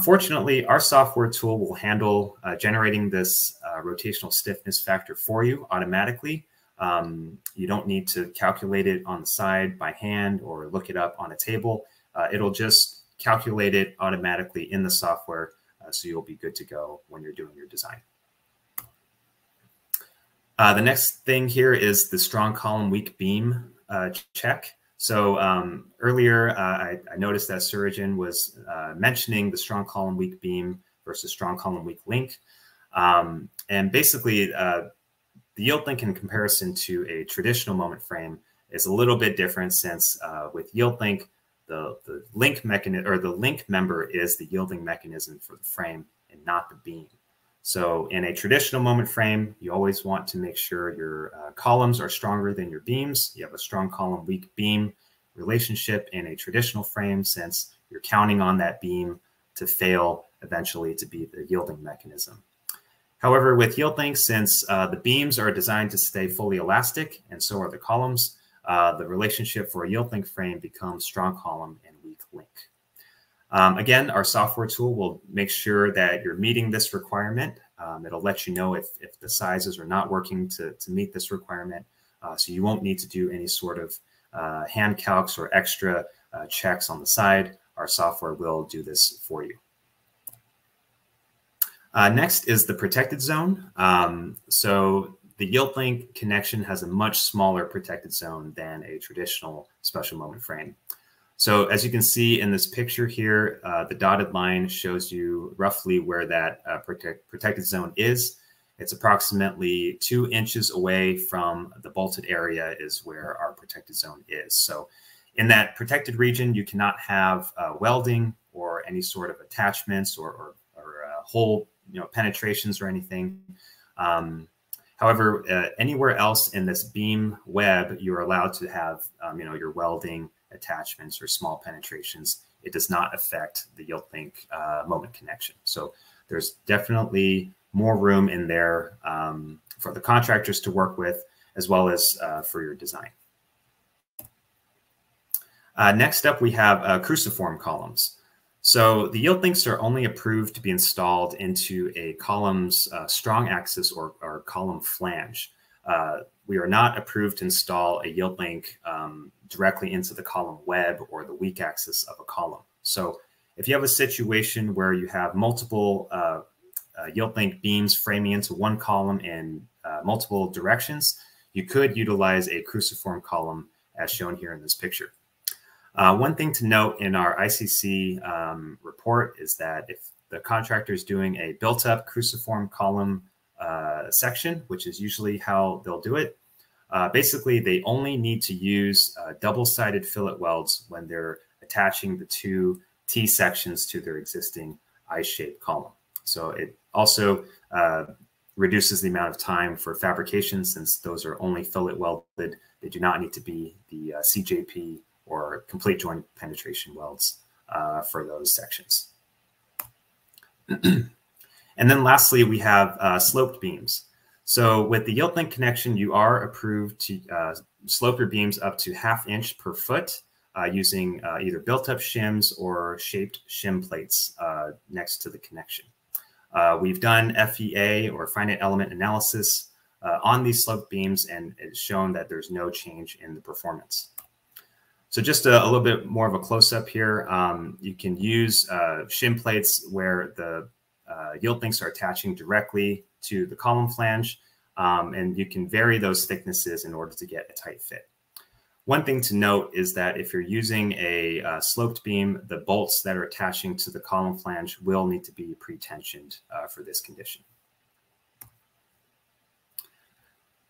Speaker 4: Fortunately, our software tool will handle generating this rotational stiffness factor for you automatically. You don't need to calculate it on the side by hand or look it up on a table. It'll just calculate it automatically in the software, so you'll be good to go when you're doing your design. The next thing here is the strong column, weak beam check. So earlier, I noticed that Suradjin was mentioning the strong column, weak beam versus strong column, weak link. And basically, the Yield-Link in comparison to a traditional moment frame is a little bit different, since with Yield-Link, the link mechanism, or the link member, is the yielding mechanism for the frame and not the beam. So in a traditional moment frame, you always want to make sure your columns are stronger than your beams. You have a strong column, weak beam relationship in a traditional frame, since you're counting on that beam to fail eventually to be the yielding mechanism. However, with Yield-Link, since the beams are designed to stay fully elastic, and so are the columns, the relationship for a Yield-Link frame becomes strong column and weak link. Again, our software tool will make sure that you're meeting this requirement. It'll let you know if the sizes are not working to meet this requirement. So you won't need to do any sort of hand calcs or extra checks on the side. Our software will do this for you. Next is the protected zone. So the Yield-Link connection has a much smaller protected zone than a traditional special moment frame. So as you can see in this picture here, the dotted line shows you roughly where that protected zone is. It's approximately 2 inches away from the bolted area is where our protected zone is. So in that protected region, you cannot have welding or any sort of attachments or hole penetrations or anything. However, anywhere else in this beam web, you're allowed to have your welding attachments or small penetrations. It does not affect the Yield-Link moment connection. So there's definitely more room in there for the contractors to work with, as well as for your design. Next up, we have cruciform columns. So the Yield-Links are only approved to be installed into a column's strong axis or column flange. We are not approved to install a Yield-Link directly into the column web or the weak axis of a column. So if you have a situation where you have multiple Yield-Link beams framing into one column in multiple directions, you could utilize a cruciform column as shown here in this picture. One thing to note in our ICC report is that if the contractor is doing a built-up cruciform column section, which is usually how they'll do it, basically they only need to use double-sided fillet welds when they're attaching the 2 T sections to their existing I-shaped column. So it also reduces the amount of time for fabrication, since those are only fillet welded. They do not need to be the CJP or complete joint penetration welds for those sections. And then lastly, we have sloped beams. So with the Yield-Link connection, you are approved to slope your beams up to ½ inch per foot using either built-up shims or shaped shim plates next to the connection. We've done FEA or finite element analysis on these sloped beams, and it's shown that there's no change in the performance. So just a little bit more of a close-up here. You can use shim plates where the Yield-Links are attaching directly to the column flange, and you can vary those thicknesses in order to get a tight fit. One thing to note is that if you're using a sloped beam, the bolts that are attaching to the column flange will need to be pre-tensioned for this condition.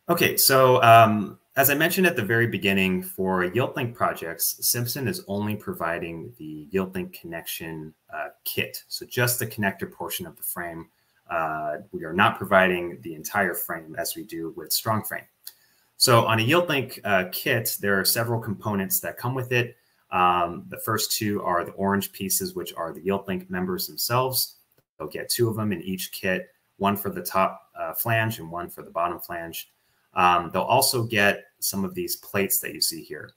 Speaker 4: Okay, so as I mentioned at the very beginning, for Yield-Link projects, Simpson is only providing the Yield-Link connection kit. So just the connector portion of the frame. We are not providing the entire frame as we do with StrongFrame. So on a Yield-Link kit, there are several components that come with it. The first 2 are the orange pieces, which are the Yield-Link members themselves. They'll get 2 of them in each kit, one for the top flange and one for the bottom flange. They'll also get some of these plates that you see here.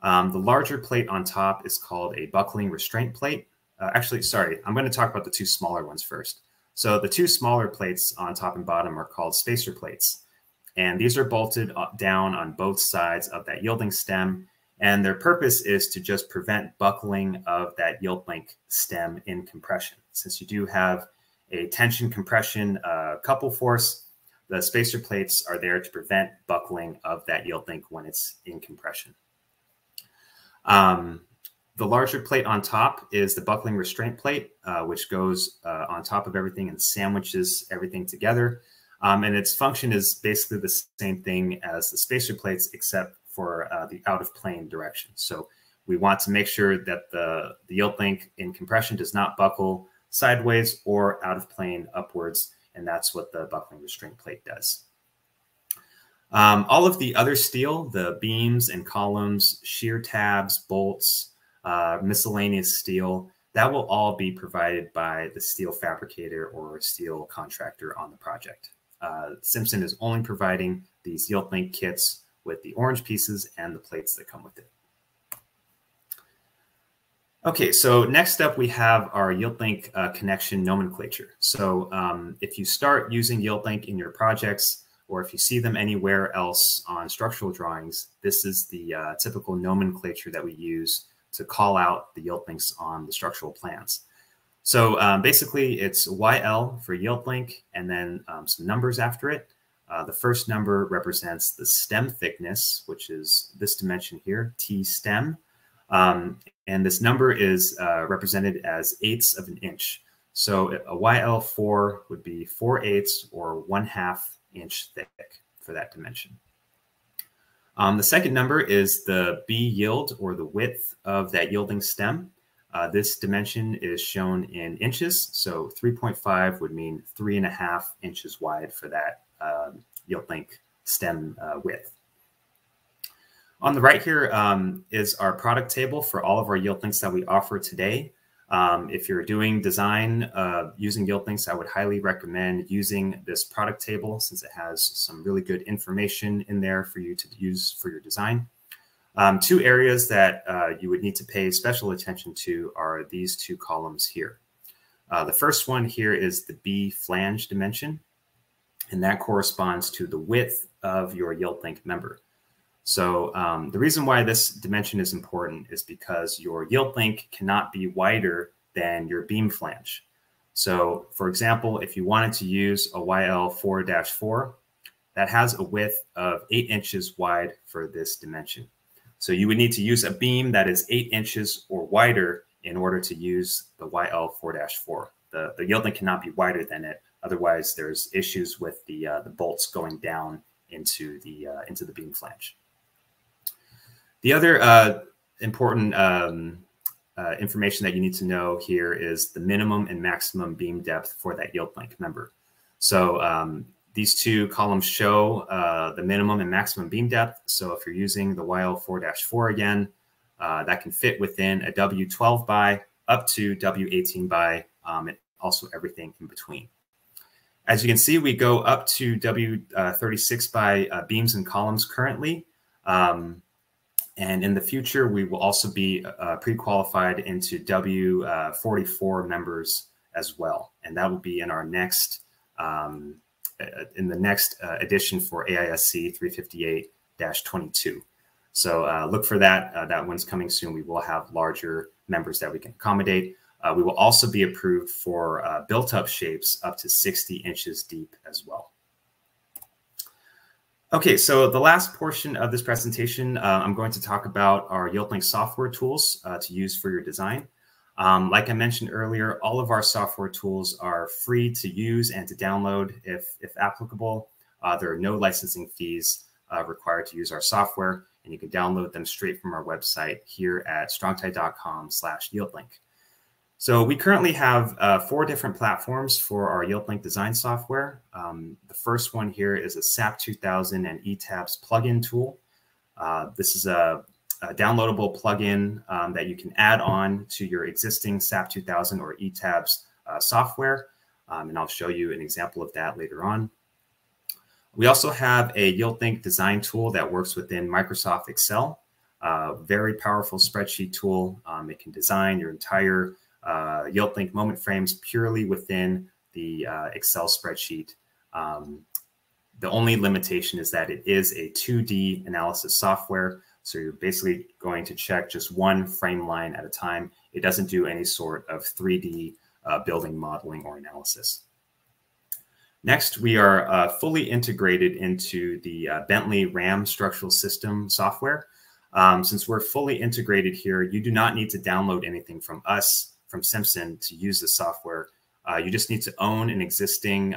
Speaker 4: The larger plate on top is called a buckling restraint plate. Actually, sorry, I'm going to talk about the 2 smaller ones first. So the 2 smaller plates on top and bottom are called spacer plates. And these are bolted down on both sides of that Yield-Link stem. And their purpose is to just prevent buckling of that Yield-Link stem in compression. Since you do have a tension compression couple force, the spacer plates are there to prevent buckling of that Yield-Link when it's in compression. The larger plate on top is the buckling restraint plate, which goes on top of everything and sandwiches everything together. And its function is basically the same thing as the spacer plates, except for the out-of-plane direction. So we want to make sure that the Yield-Link in compression does not buckle sideways or out of plane upwards. And that's what the buckling restraint plate does. All of the other steel, the beams and columns, shear tabs, bolts, miscellaneous steel, that will all be provided by the steel fabricator or steel contractor on the project. Simpson is only providing these Yield-Link kits with the orange pieces and the plates that come with it. Okay, so next up we have our Yield-Link connection nomenclature. So if you start using Yield-Link in your projects, or if you see them anywhere else on structural drawings, this is the typical nomenclature that we use to call out the Yield-Links on the structural plans. So basically it's YL for Yield-Link and then some numbers after it. The first number represents the stem thickness, which is this dimension here, T stem. And this number is represented as eighths of an inch. So a YL4 would be 4/8 or 1/2 inch thick for that dimension. The second number is the B yield, or the width of that yielding stem. This dimension is shown in inches. So 3.5 would mean 3.5 inches wide for that Yield-Link stem width. On the right here is our product table for all of our Yield-Links that we offer today. If you're doing design using Yield-Links, I would highly recommend using this product table since it has some really good information in there for you to use for your design. Two areas that you would need to pay special attention to are these two columns here. The first one here is the B flange dimension, and that corresponds to the width of your Yield-Link member. So the reason why this dimension is important is because your Yield-Link cannot be wider than your beam flange. So for example, if you wanted to use a YL4-4, that has a width of 8 inches wide for this dimension. So you would need to use a beam that is 8 inches or wider in order to use the YL4-4. The Yield-Link cannot be wider than it. Otherwise, there's issues with the bolts going down into the beam flange. The other important information that you need to know here is the minimum and maximum beam depth for that Yield-Link member. So these two columns show the minimum and maximum beam depth. So if you're using the YL4-4 again, that can fit within a W12 by up to W18 by, and also everything in between. As you can see, we go up to W36 by beams and columns currently. And in the future, we will also be pre-qualified into W44 members as well. And that will be in our next, edition for AISC 358-22. So look for that. That one's coming soon. We will have larger members that we can accommodate. We will also be approved for built-up shapes up to 60 inches deep as well. Okay, so the last portion of this presentation, I'm going to talk about our Yield-Link software tools to use for your design. Like I mentioned earlier, all of our software tools are free to use and to download if applicable. There are no licensing fees required to use our software, and you can download them straight from our website here at strongtie.com/Yield-Link. So we currently have 4 different platforms for our Yield-Link design software. The first one here is a SAP 2000 and ETABS plugin tool. This is a downloadable plugin that you can add on to your existing SAP 2000 or ETABS software. And I'll show you an example of that later on. We also have a Yield-Link design tool that works within Microsoft Excel. Very powerful spreadsheet tool. It can design your entire Yield-Link moment frames purely within the Excel spreadsheet. The only limitation is that it is a 2D analysis software. So you're basically going to check just one frame line at a time. It doesn't do any sort of 3D building modeling or analysis. Next, we are fully integrated into the Bentley RAM structural system software. Since we're fully integrated here, you do not need to download anything from us, from Simpson, to use the software. You just need to own an existing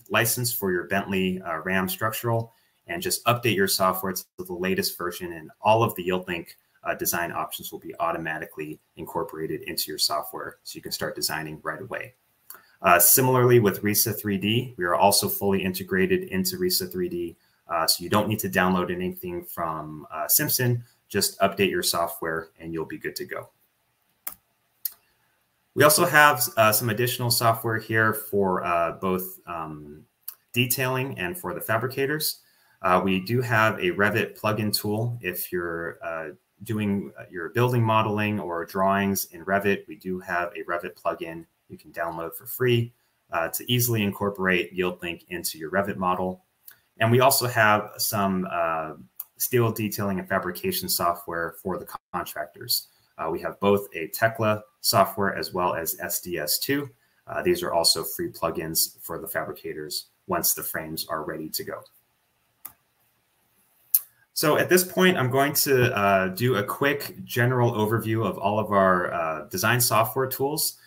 Speaker 4: license for your Bentley RAM structural and just update your software to the latest version, and all of the Yield-Link design options will be automatically incorporated into your software so you can start designing right away. Similarly with RISA 3D, we are also fully integrated into RISA 3D, so you don't need to download anything from Simpson. Just update your software and you'll be good to go. We also have some additional software here for both detailing and for the fabricators. We do have a Revit plugin tool if you're doing your building modeling or drawings in Revit, we do have a Revit plugin you can download for free to easily incorporate Yield-Link into your Revit model. And we also have some steel detailing and fabrication software for the contractors. We have both a Tekla software as well as SDS2. These are also free plugins for the fabricators once the frames are ready to go. So at this point, I'm going to do a quick general overview of all of our design software tools.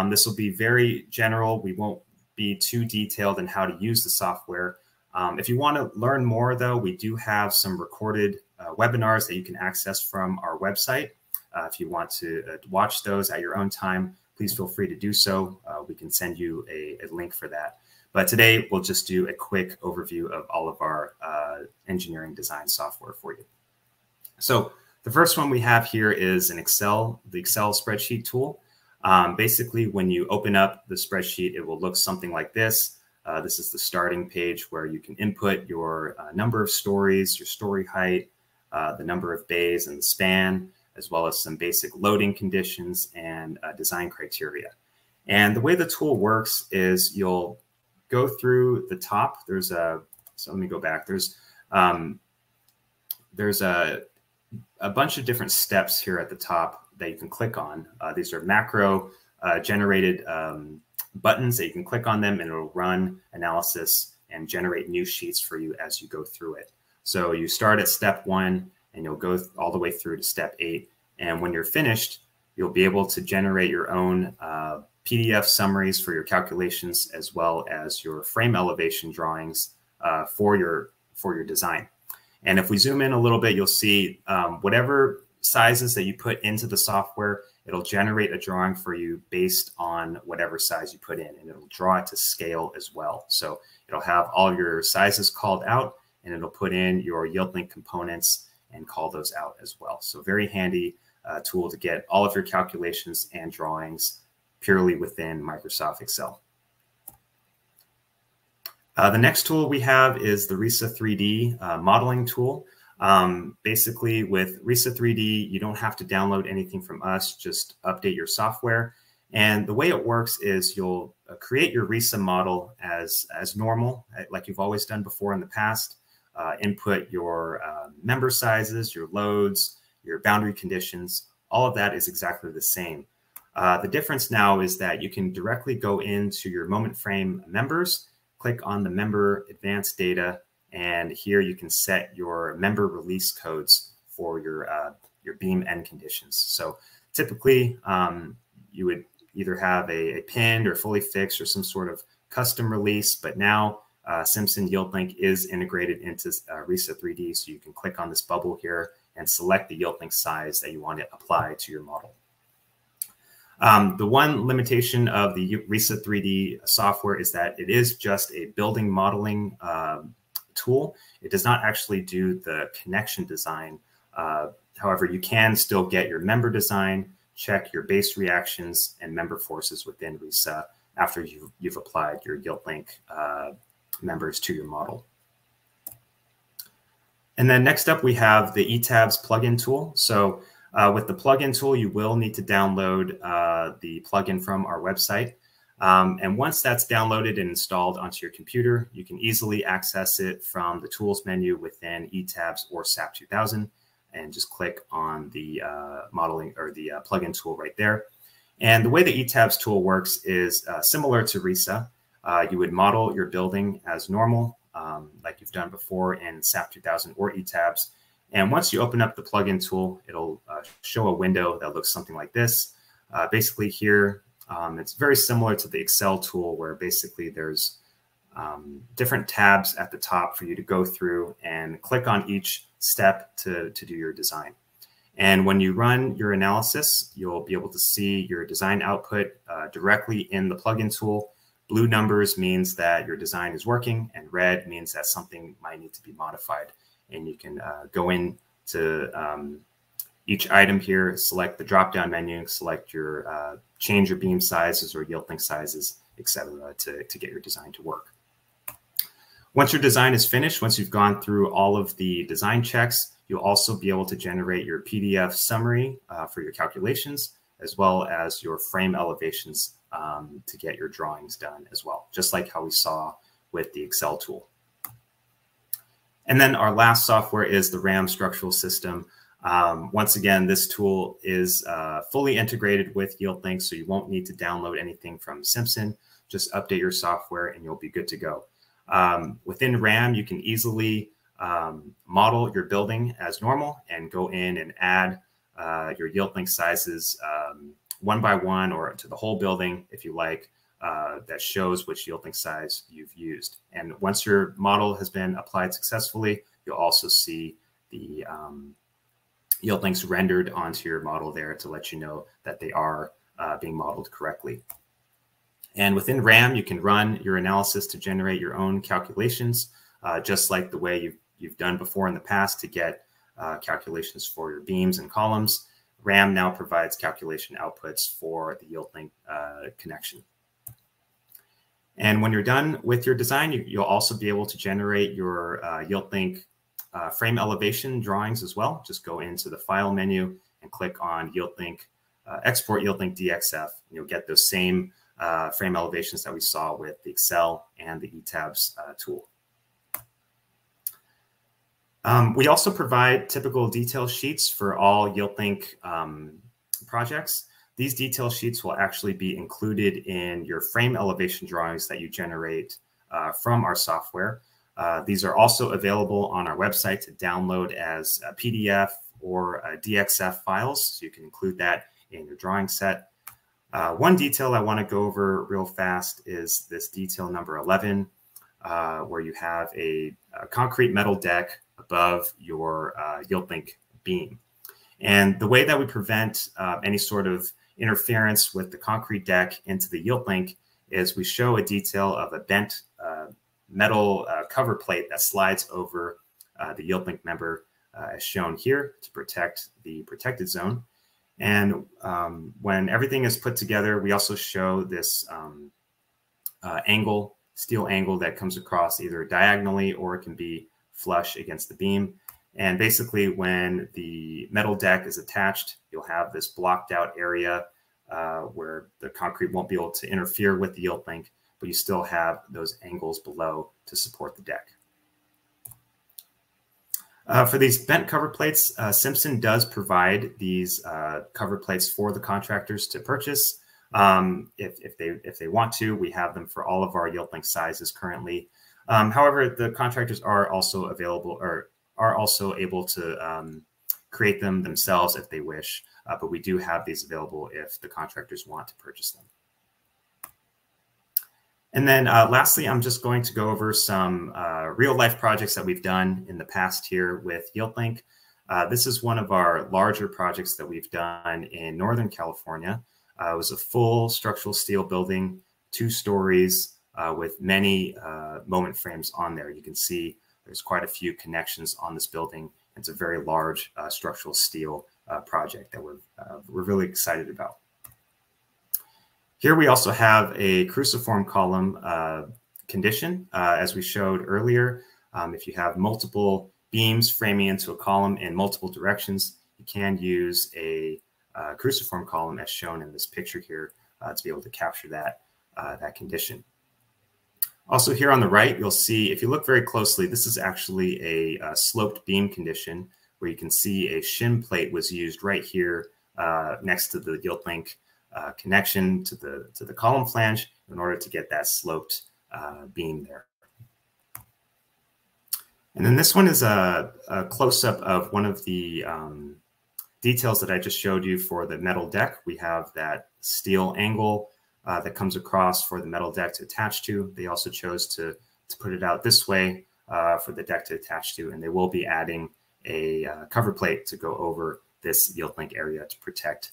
Speaker 4: This will be very general. We won't be too detailed in how to use the software. If you want to learn more, though, we do have some recorded webinars that you can access from our website. If you want to watch those at your own time, please feel free to do so. We can send you a link for that. But today, we'll just do a quick overview of all of our engineering design software for you. So the first one we have here is the Excel spreadsheet tool. Basically, when you open up the spreadsheet, it will look something like this. This is the starting page where you can input your number of stories, your story height, the number of bays and the span, as well as some basic loading conditions and design criteria. And the way the tool works is you'll go through the top. So let me go back. There's a bunch of different steps here at the top that you can click on. These are macro generated buttons that you can click on them and it'll run analysis and generate new sheets for you as you go through it. So you start at step 1 and you'll go all the way through to step 8. And when you're finished, you'll be able to generate your own PDF summaries for your calculations, as well as your frame elevation drawings for your design. And if we zoom in a little bit, you'll see whatever sizes that you put into the software, it'll generate a drawing for you based on whatever size you put in, and it'll draw it to scale as well. So it'll have all your sizes called out, and it'll put in your Yield-Link components and call those out as well. So very handy tool to get all of your calculations and drawings purely within Microsoft Excel. The next tool we have is the RISA 3D modeling tool. Basically, with RISA 3D, you don't have to download anything from us, just update your software. And the way it works is you'll create your RISA model as normal, like you've always done before in the past. Input your member sizes, your loads, your boundary conditions. All of that is exactly the same. The difference now is that you can directly go into your moment frame members, click on the member advanced data, and here you can set your member release codes for your beam end conditions. So typically, you would either have a pinned or fully fixed or some sort of custom release, but now Simpson Yield-Link is integrated into RISA 3D, so you can click on this bubble here and select the Yield-Link size that you want to apply to your model. The one limitation of the RISA 3D software is that it is just a building modeling tool. It does not actually do the connection design. However, you can still get your member design, check your base reactions and member forces within RISA after you've applied your Yield-Link members to your model. And then next up, we have the eTabs plugin tool. So with the plugin tool, you will need to download the plugin from our website. And once that's downloaded and installed onto your computer, you can easily access it from the tools menu within eTabs or SAP 2000 and just click on the modeling or the plugin tool right there. And the way the eTabs tool works is similar to RISA. You would model your building as normal, like you've done before in SAP 2000 or eTabs. And once you open up the plugin tool, it'll show a window that looks something like this. Basically here, it's very similar to the Excel tool where basically there's different tabs at the top for you to go through and click on each step to do your design. And when you run your analysis, you'll be able to see your design output directly in the plugin tool. Blue numbers means that your design is working, and red means that something might need to be modified. And you can go in to each item here, select the drop-down menu, select your change your beam sizes or Yield-Link sizes, etc., to get your design to work. Once your design is finished, once you've gone through all of the design checks, You'll also be able to generate your PDF summary for your calculations, as well as your frame elevations to get your drawings done as well, just like how we saw with the Excel tool. And then our last software is the RAM structural system. Once again, this tool is fully integrated with Yield-Link, so you won't need to download anything from Simpson. Just update your software and you'll be good to go. Within RAM, you can easily model your building as normal and go in and add your Yield-Link sizes one by one or to the whole building if you like. That shows which Yield-Link size you've used. And once your model has been applied successfully, you'll also see the Yield-Links rendered onto your model there to let you know that they are being modeled correctly. And within RAM, you can run your analysis to generate your own calculations, just like the way you've done before in the past to get calculations for your beams and columns. RAM now provides calculation outputs for the Yield-Link connection. And when you're done with your design, you'll also be able to generate your Yield-Link frame elevation drawings as well. Just go into the File menu and click on Yield-Link, Export Yield-Link DXF. And you'll get those same frame elevations that we saw with the Excel and the ETABS tool. We also provide typical detail sheets for all Yield-Link projects. These detail sheets will actually be included in your frame elevation drawings that you generate from our software. These are also available on our website to download as a PDF or DXF files, so you can include that in your drawing set. One detail I want to go over real fast is this detail number 11, where you have a concrete metal deck above your Yield-Link beam. And the way that we prevent any sort of interference with the concrete deck into the Yield-Link is we show a detail of a bent metal cover plate that slides over the Yield-Link member as shown here to protect the protected zone. And when everything is put together, we also show this steel angle that comes across either diagonally or it can be flush against the beam. And basically when the metal deck is attached, you'll have this blocked out area where the concrete won't be able to interfere with the Yield-Link, but you still have those angles below to support the deck. For these bent cover plates, Simpson does provide these cover plates for the contractors to purchase. If they want to, we have them for all of our Yield-Link sizes currently. However, the contractors are also available or are also able to create them themselves if they wish, but we do have these available if the contractors want to purchase them. And then lastly, I'm just going to go over some real life projects that we've done in the past here with Yield-Link. This is one of our larger projects that we've done in Northern California. It was a full structural steel building, 2 stories with many moment frames on there. You can see there's quite a few connections on this building. It's a very large structural steel project that we're really excited about. Here we also have a cruciform column condition. As we showed earlier, if you have multiple beams framing into a column in multiple directions, you can use a cruciform column as shown in this picture here to be able to capture that condition. Also here on the right, you'll see, if you look very closely, this is actually a sloped beam condition where you can see a shim plate was used right here next to the Yield-Link connection to the column flange in order to get that sloped beam there. And then this one is a close-up of one of the details that I just showed you for the metal deck. We have that steel angle that comes across for the metal deck to attach to. They also chose to put it out this way for the deck to attach to, and they will be adding a cover plate to go over this Yield-Link area to protect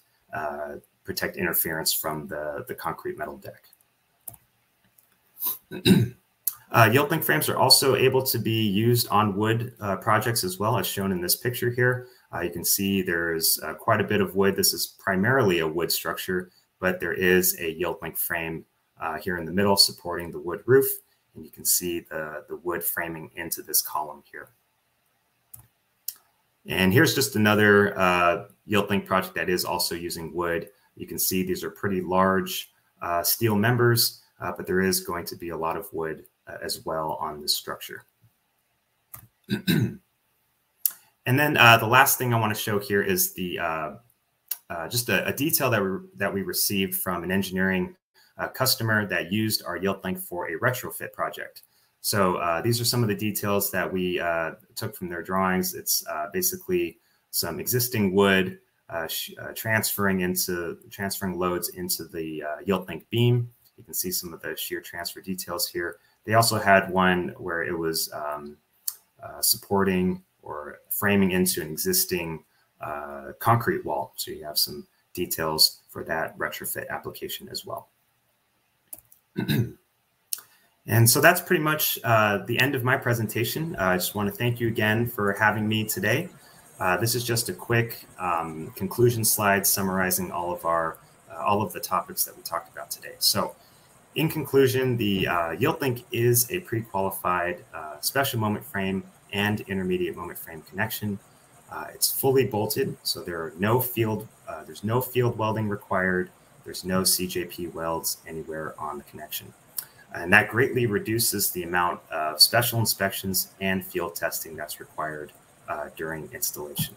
Speaker 4: interference from the concrete metal deck. Yield-Link frames are also able to be used on wood projects as well, as shown in this picture here. You can see there's quite a bit of wood. This is primarily a wood structure, but there is a Yield-Link frame here in the middle supporting the wood roof, and you can see the wood framing into this column here. And here's just another Yield-Link project that is also using wood. You can see these are pretty large steel members, but there is going to be a lot of wood as well on this structure. And then the last thing I want to show here is the just a detail that we received from an engineering customer that used our Yield-Link for a retrofit project. So these are some of the details that we took from their drawings. It's basically some existing wood transferring loads into the Yield-Link beam. You can see some of the shear transfer details here. They also had one where it was supporting or framing into an existing concrete wall. So you have some details for that retrofit application as well. And so that's pretty much the end of my presentation. I just want to thank you again for having me today. This is just a quick conclusion slide summarizing all of the topics that we talked about today. So in conclusion, the Yield-Link is a pre-qualified special moment frame and intermediate moment frame connection. It's fully bolted, so there's no field welding required. There's no CJP welds anywhere on the connection. And that greatly reduces the amount of special inspections and field testing that's required during installation.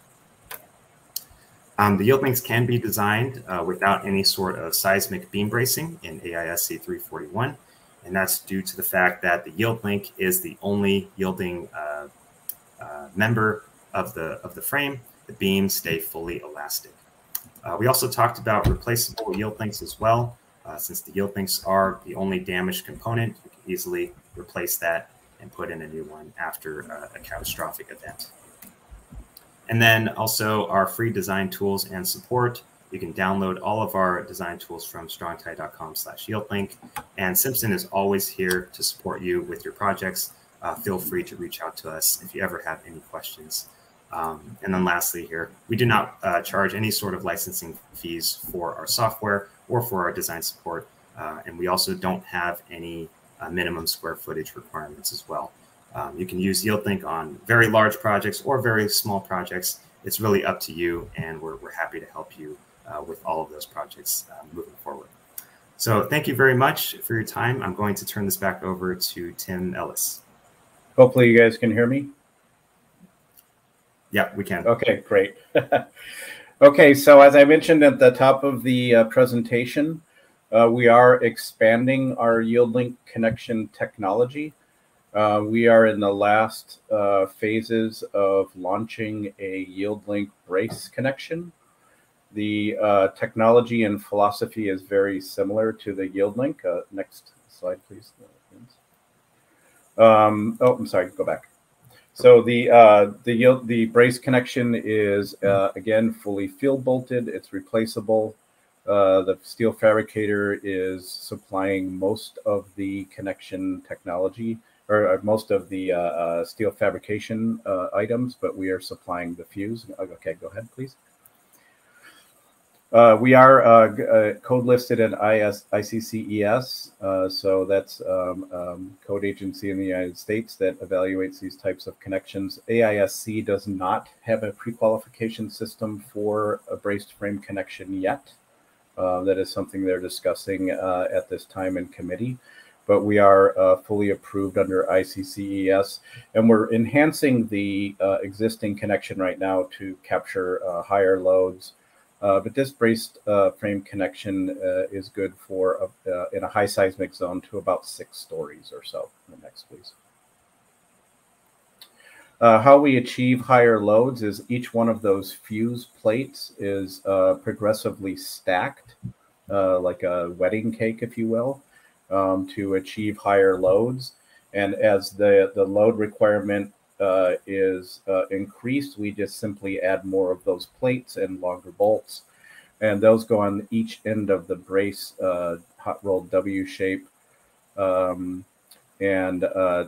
Speaker 4: The Yield-Links can be designed without any sort of seismic beam bracing in AISC 341, and that's due to the fact that the Yield-Link is the only yielding member of the frame. The beams stay fully elastic. We also talked about replaceable Yield-Links as well. Since the Yield-Links are the only damaged component, you can easily replace that and put in a new one after a catastrophic event. And then also our free design tools and support. You can download all of our design tools from strong-tie.com/Yield-Link. And Simpson is always here to support you with your projects. Feel free to reach out to us if you ever have any questions. And then lastly here, we do not charge any sort of licensing fees for our software or for our design support. And we also don't have any minimum square footage requirements as well. You can use Yield-Link on very large projects or very small projects. It's really up to you, and we're happy to help you with all of those projects moving forward. So thank you very much for your time. I'm going to turn this back over to Tim Ellis.
Speaker 5: Hopefully you guys can hear me.
Speaker 4: Yeah, we can.
Speaker 5: Okay, great. Okay, so as I mentioned at the top of the presentation, we are expanding our Yield-Link connection technology. We are in the last phases of launching a Yield-Link brace connection. The technology and philosophy is very similar to the Yield-Link. Next slide, please. Oh, I'm sorry, go back. So the brace connection is again fully field bolted. It's replaceable. The steel fabricator is supplying most of the connection technology, or most of the steel fabrication items, but we are supplying the fuse. Okay, go ahead, please. We are code listed in ICCES, so that's code agency in the United States that evaluates these types of connections. AISC does not have a pre-qualification system for a braced frame connection yet. That is something they're discussing at this time in committee, but we are fully approved under ICCES, and we're enhancing the existing connection right now to capture higher loads. But this braced frame connection is good for in a high seismic zone to about 6 stories or so. The next, please. How we achieve higher loads is each one of those fuse plates is progressively stacked, like a wedding cake, if you will, to achieve higher loads. And as the load requirement is increased, we just simply add more of those plates and longer bolts, and those go on each end of the brace hot rolled W shape, and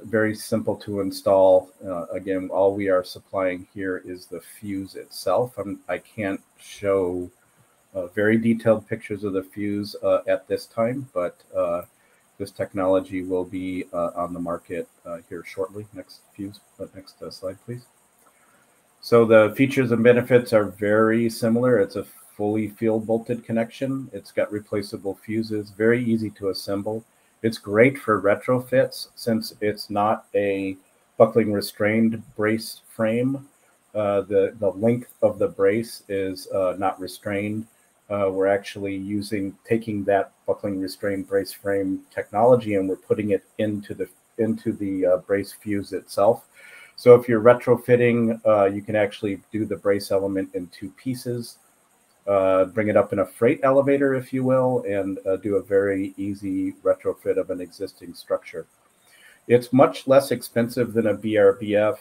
Speaker 5: very simple to install. Again, all we are supplying here is the fuse itself. I can't show very detailed pictures of the fuse at this time, but this technology will be on the market here shortly. Next slide, please. So the features and benefits are very similar. It's a fully field bolted connection. It's got replaceable fuses, very easy to assemble. It's great for retrofits since it's not a buckling restrained brace frame. The length of the brace is not restrained. We're actually taking that buckling restrained brace frame technology and we're putting it into the brace fuse itself. So if you're retrofitting, you can actually do the brace element in 2 pieces, bring it up in a freight elevator, if you will, and do a very easy retrofit of an existing structure. It's much less expensive than a BRBF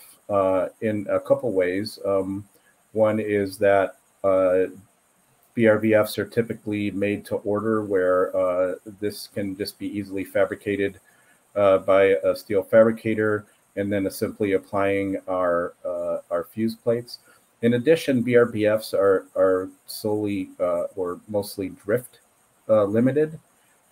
Speaker 5: in a couple ways. One is that BRBFs are typically made to order, where this can just be easily fabricated by a steel fabricator, and then simply applying our fuse plates. In addition, BRBFs are solely or mostly drift limited.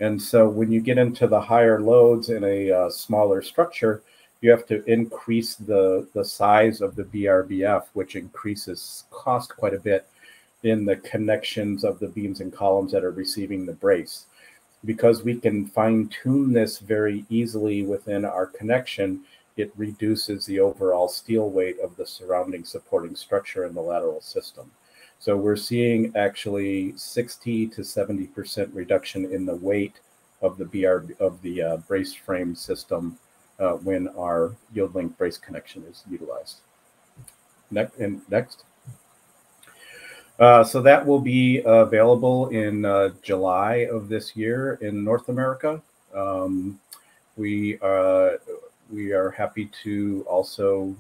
Speaker 5: And so when you get into the higher loads in a smaller structure, you have to increase the size of the BRBF, which increases cost quite a bit in the connections of the beams and columns that are receiving the brace. Because we can fine tune this very easily within our connection, it reduces the overall steel weight of the surrounding supporting structure in the lateral system. So we're seeing actually 60 to 70% reduction in the weight of the brace frame system when our Yield-Link brace connection is utilized. Next. So that will be available in July of this year in North America. We are happy to also,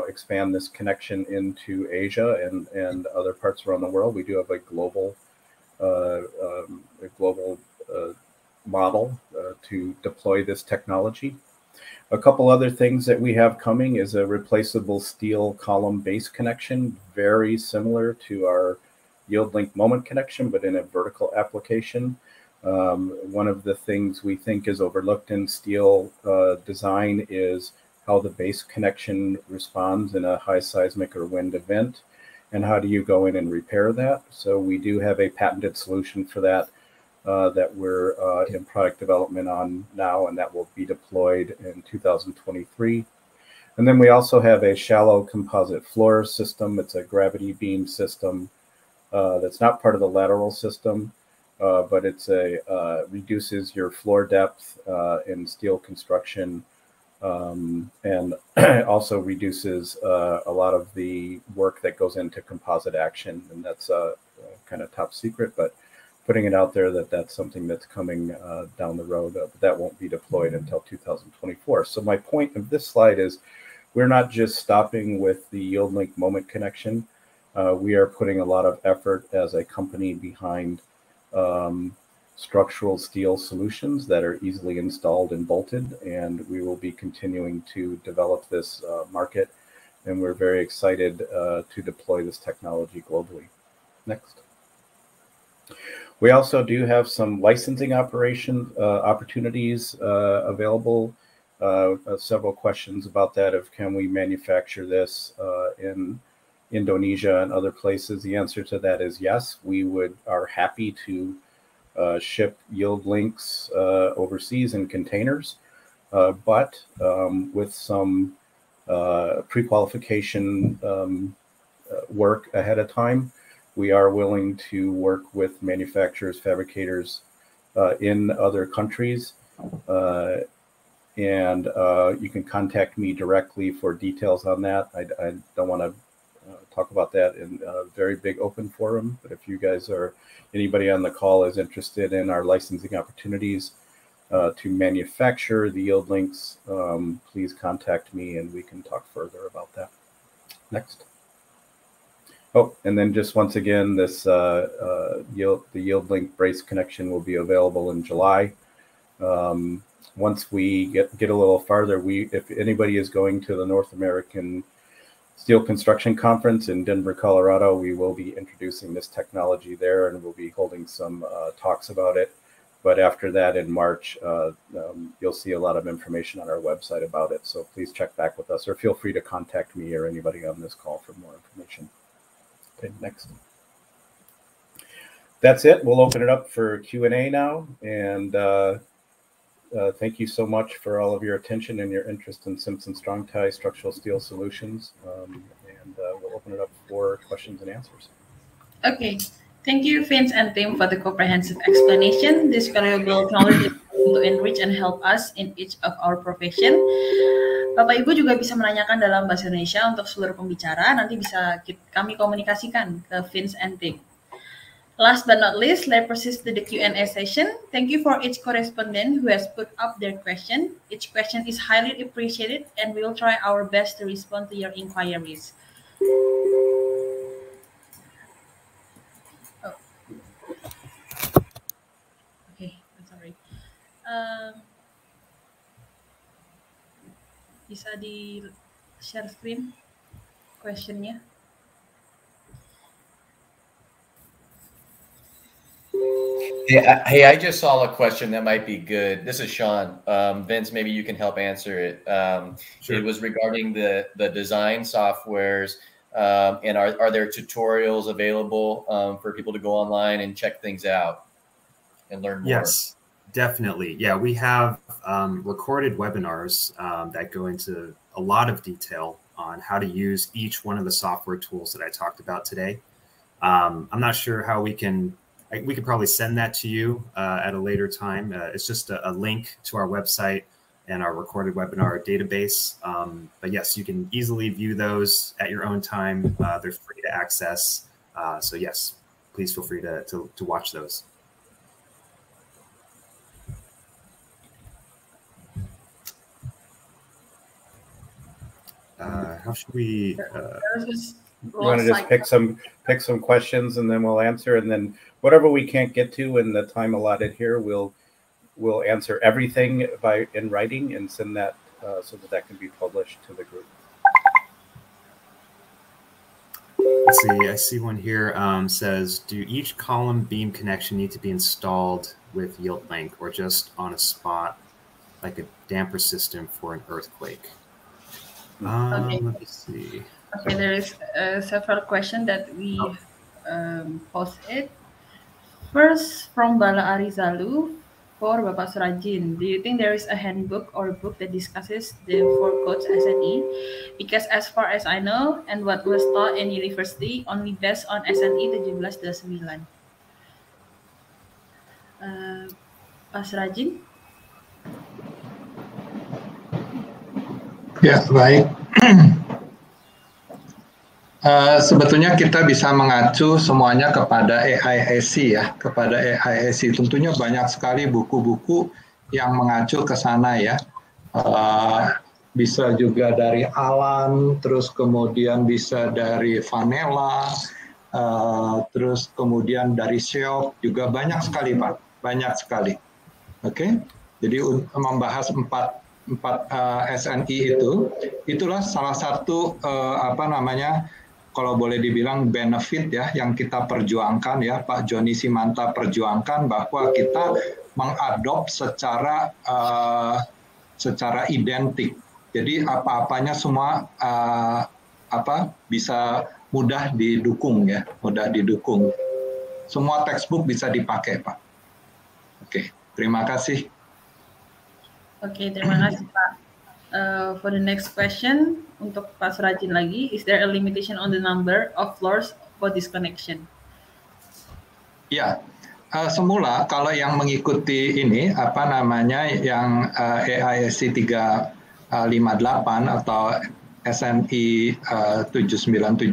Speaker 5: expand this connection into Asia and other parts around the world. We do have a global model to deploy this technology. A couple other things that we have coming is a replaceable steel column base connection, very similar to our Yield-Link moment connection, but in a vertical application. One of the things we think is overlooked in steel design is how the base connection responds in a high seismic or wind event, and how do you go in and repair that. So we do have a patented solution for that that we're in product development on now, and that will be deployed in 2023. And then we also have a shallow composite floor system. It's a gravity beam system that's not part of the lateral system, but it's reduces your floor depth in steel construction, and also reduces a lot of the work that goes into composite action, and that's kind of top secret, but putting it out there that's something that's coming down the road, but that won't be deployed until 2024. So my point of this slide is we're not just stopping with the Yield-Link moment connection. We are putting a lot of effort as a company behind structural steel solutions that are easily installed and bolted, and we will be continuing to develop this market, and we're very excited to deploy this technology globally. Next. We also do have some licensing opportunities available. Several questions about that of can we manufacture this in Indonesia and other places. The answer to that is yes. We are happy to ship Yield-Links overseas in containers, but with some pre-qualification work ahead of time, we are willing to work with manufacturers, fabricators in other countries. And you can contact me directly for details on that. I don't want to talk about that in a very big open forum, but if you guys anybody on the call is interested in our licensing opportunities to manufacture the Yield-Links, please contact me and we can talk further about that. Next. Oh, and then just once again, this the Yield-Link brace connection will be available in July. Once we get a little farther, if anybody is going to the North American Steel Construction Conference in Denver, Colorado, we will be introducing this technology there, and we'll be holding some talks about it. But after that, in March, you'll see a lot of information on our website about it. So please check back with us, or feel free to contact me or anybody on this call for more information. Okay, next. That's it. We'll open it up for Q&A now. And thank you so much for all of your attention and your interest in Simpson Strong-Tie structural steel solutions. We'll open it up for questions and answers.
Speaker 3: Okay. Thank you, Vince and Tim, for the comprehensive explanation. This valuable knowledge is going to enrich and help us in each of our profession. Bapak Ibu juga bisa menanyakan dalam bahasa Indonesia untuk seluruh pembicara. Nanti bisa kami komunikasikan ke Vince and Tim. Last but not least, let's proceed to the Q&A session. Thank you for each correspondent who has put up their question. Each question is highly appreciated, and we will try our best to respond to your inquiries. Bisa di share screen questionnya.
Speaker 6: Hey, I just saw a question that might be good. This is Sean. Vince, maybe you can help answer it. Sure. It was regarding the design softwares, and are there tutorials available for people to go online and check things out and learn more?
Speaker 4: Yes. Definitely. Yeah, we have recorded webinars that go into a lot of detail on how to use each one of the software tools that I talked about today. I'm not sure how we could probably send that to you at a later time. It's just a link to our website and our recorded webinar database. But yes, you can easily view those at your own time. They're free to access. So yes, please feel free to watch those. How should we?
Speaker 5: You want to just pick some questions and then we'll answer, and then whatever we can't get to in the time allotted here, we'll answer everything in writing and send that so that can be published to the group.
Speaker 4: Let's see. I see one here says, do each column beam connection need to be installed with Yield-Link or just on a spot like a damper system for an earthquake?
Speaker 3: Okay.
Speaker 4: Let me see.
Speaker 3: Okay, there is several questions that we posted. First, from Bala Arizalu for Bapak Suradjin. Do you think there is a handbook or book that discusses the 4 codes SNE? Because as far as I know, and what was taught in university, only based on SNE 1729. Pak Suradjin?
Speaker 2: Ya, baik. Sebetulnya kita bisa mengacu semuanya kepada AISC ya, kepada AISC. Tentunya banyak sekali buku-buku yang mengacu ke sana ya. Bisa juga dari Alan, terus kemudian bisa dari Vanella, terus kemudian dari Seop, juga banyak sekali Pak, banyak sekali. Oke, jadi membahas empat SNI itulah salah satu kalau boleh dibilang benefit ya yang kita perjuangkan ya, Pak Joni Simanta perjuangkan bahwa kita mengadop secara identik. Jadi apa-apanya semua bisa mudah didukung ya, mudah didukung. Semua textbook bisa dipakai, Pak. Oke, terima kasih.
Speaker 3: Oke, terima kasih Pak. For the next question, untuk Pak Suradjin lagi, is there a limitation on the number of floors for this connection?
Speaker 2: Ya, semula kalau yang mengikuti ini yang AISC 358 atau SNI 7972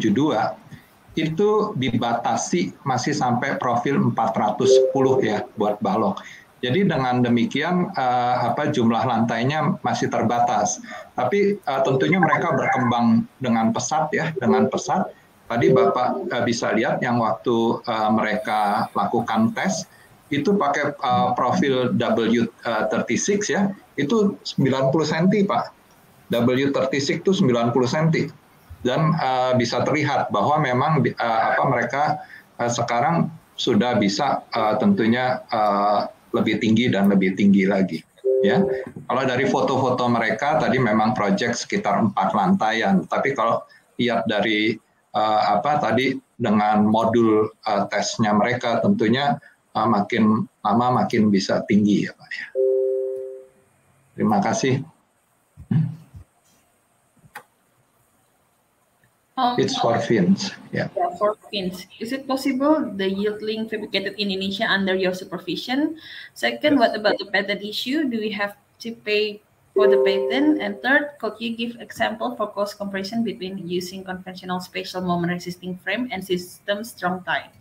Speaker 2: itu dibatasi masih sampai profil 410 ya buat balok. Jadi dengan demikian jumlah lantainya masih terbatas. Tapi tentunya mereka berkembang dengan pesat ya, dengan pesat. Tadi Bapak bisa lihat yang waktu mereka lakukan tes itu pakai profil W36 ya, itu 90 cm Pak. W36 itu 90 cm. Dan bisa terlihat bahwa memang mereka sekarang sudah bisa tentunya lebih tinggi dan lebih tinggi lagi. Ya, kalau dari foto-foto mereka tadi memang proyek sekitar 4 lantaian, tapi kalau lihat dari tadi dengan modul tesnya mereka tentunya makin lama makin bisa tinggi ya Pak ya. Terima kasih. It's for fins. Yeah.
Speaker 3: Yeah, for fins. Is it possible the Yield-Link fabricated in Indonesia under your supervision? Second, what about the patent issue? Do we have to pay for the patent? And third, could you give example for cost comparison between using conventional spatial moment resisting frame and Simpson Strong-Tie?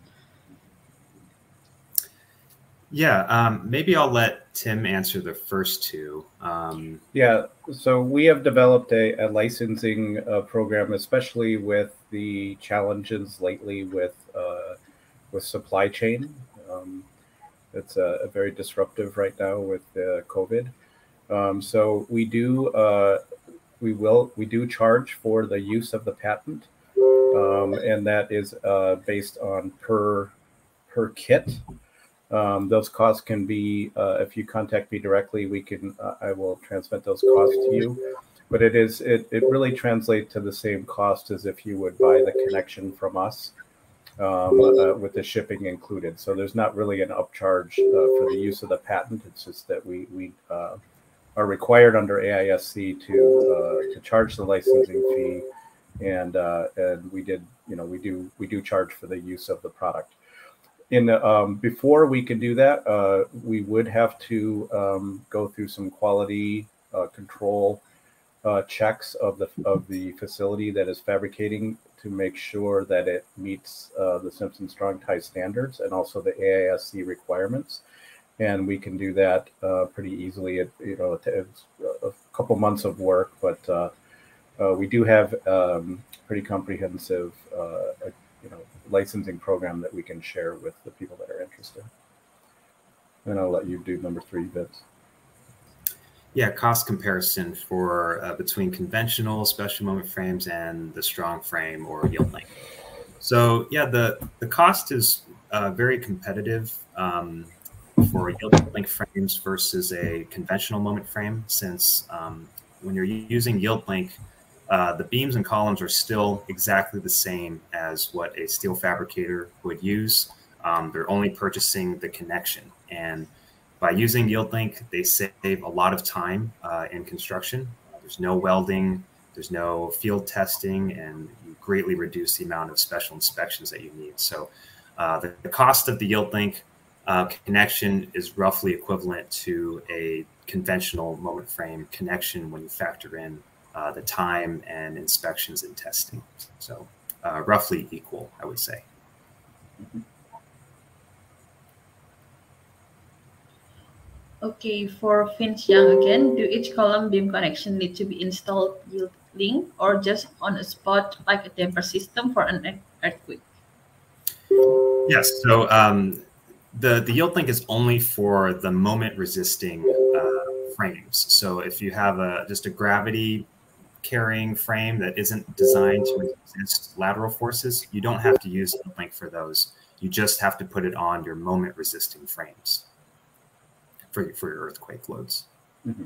Speaker 4: Yeah, maybe I'll let Tim answer the first two.
Speaker 5: Yeah, so we have developed a licensing program, especially with the challenges lately with supply chain. It's very disruptive right now with COVID. So we do charge for the use of the patent, and that is based on per kit. Those costs can be, if you contact me directly, I will transmit those costs to you. But it really translates to the same cost as if you would buy the connection from us, with the shipping included. So there's not really an upcharge for the use of the patent. It's just that we are required under AISC to charge the licensing fee, and we do charge for the use of the product. Before we could do that, we would have to go through some quality control checks of the facility that is fabricating to make sure that it meets the Simpson Strong-Tie standards and also the AISC requirements. And we can do that pretty easily. It's a couple months of work, but we do have pretty comprehensive licensing program that we can share with the people that are interested. And I'll let you do number 3, Vince.
Speaker 4: Yeah, cost comparison for between conventional special moment frames and the strong frame or Yield-Link. So yeah, the cost is very competitive for Yield-Link frames versus a conventional moment frame, since when you're using Yield-Link, the beams and columns are still exactly the same as what a steel fabricator would use. They're only purchasing the connection. And by using Yield-Link, they save a lot of time in construction. There's no welding, there's no field testing, and you greatly reduce the amount of special inspections that you need. So the cost of the Yield-Link connection is roughly equivalent to a conventional moment frame connection when you factor in the time and inspections and testing. So roughly equal, I would say.
Speaker 3: Okay, for fins Young again, do each column beam connection need to be installed Yield-Link or just on a spot like a damper system for an earthquake?
Speaker 4: Yes, so the Yield-Link is only for the moment resisting frames. So if you have just a gravity carrying frame that isn't designed to resist lateral forces, you don't have to use Yield-Link for those. You just have to put it on your moment resisting frames for your earthquake loads.
Speaker 5: Mm-hmm.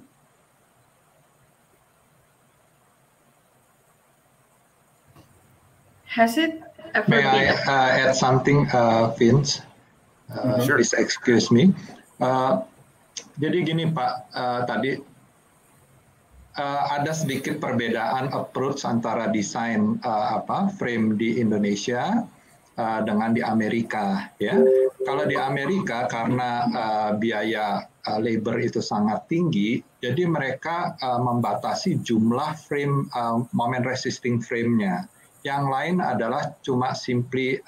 Speaker 3: Has it ever
Speaker 2: May I add something, Vince?
Speaker 4: Sure.
Speaker 2: Please excuse me. Jadi gini Pak, tadi ada sedikit perbedaan approach antara desain frame di Indonesia dengan di Amerika, ya. Kalau di Amerika karena biaya labor itu sangat tinggi, jadi mereka membatasi jumlah frame moment resisting frame-nya. Yang lain adalah cuma simply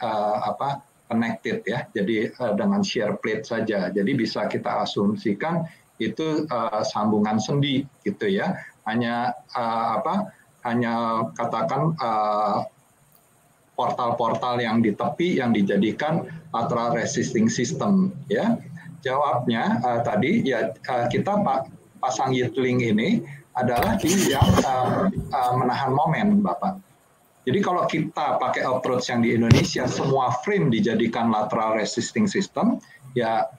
Speaker 2: connected ya, jadi dengan shear plate saja. Jadi bisa kita asumsikan itu sambungan sendi gitu ya. Hanya katakan portal-portal yang di tepi yang dijadikan lateral resisting system ya. Jawabnya tadi ya, kita pasang Yield-Link ini adalah di yang menahan momen, Bapak. Jadi kalau kita pakai approach yang di Indonesia, semua frame dijadikan lateral resisting system, ya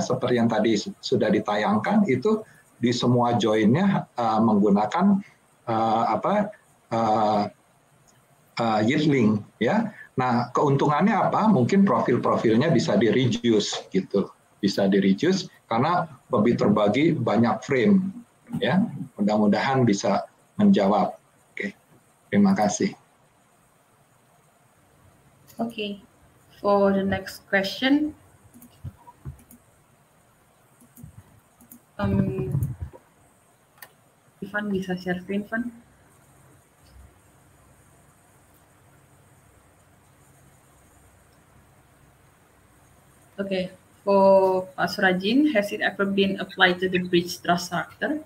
Speaker 2: seperti yang tadi sudah ditayangkan, itu di semua joinnya menggunakan Yield-Link, ya. Nah, keuntungannya apa? Mungkin profil-profilnya bisa di-reduce gitu. Bisa di-reduce karena lebih terbagi banyak frame, ya. Mudah-mudahan bisa menjawab. Oke. Terima kasih.
Speaker 3: Okay. For the next question, Ivan bisa share screen, Ivan? Okay, for Suradjin, has it ever been applied to the bridge truss structure?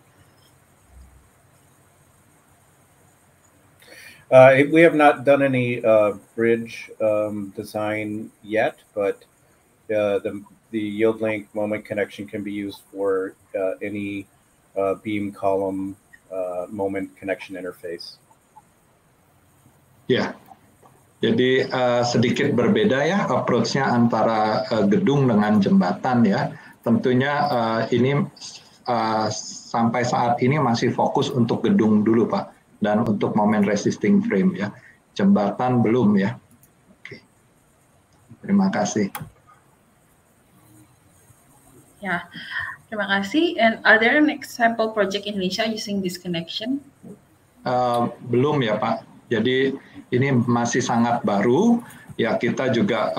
Speaker 5: We have not done any bridge design yet, but the Yield-Link moment connection can be used for any beam column moment connection interface.
Speaker 2: Ya, jadi sedikit berbeda ya approach-nya antara gedung dengan jembatan ya. Tentunya ini sampai saat ini masih fokus untuk gedung dulu Pak, dan untuk moment resisting frame ya. Jembatan belum ya. Oke. Terima kasih.
Speaker 3: Ya, terima kasih. And are there an example project in Indonesia using this connection?
Speaker 2: Belum ya Pak. Jadi ini masih sangat baru. Ya kita juga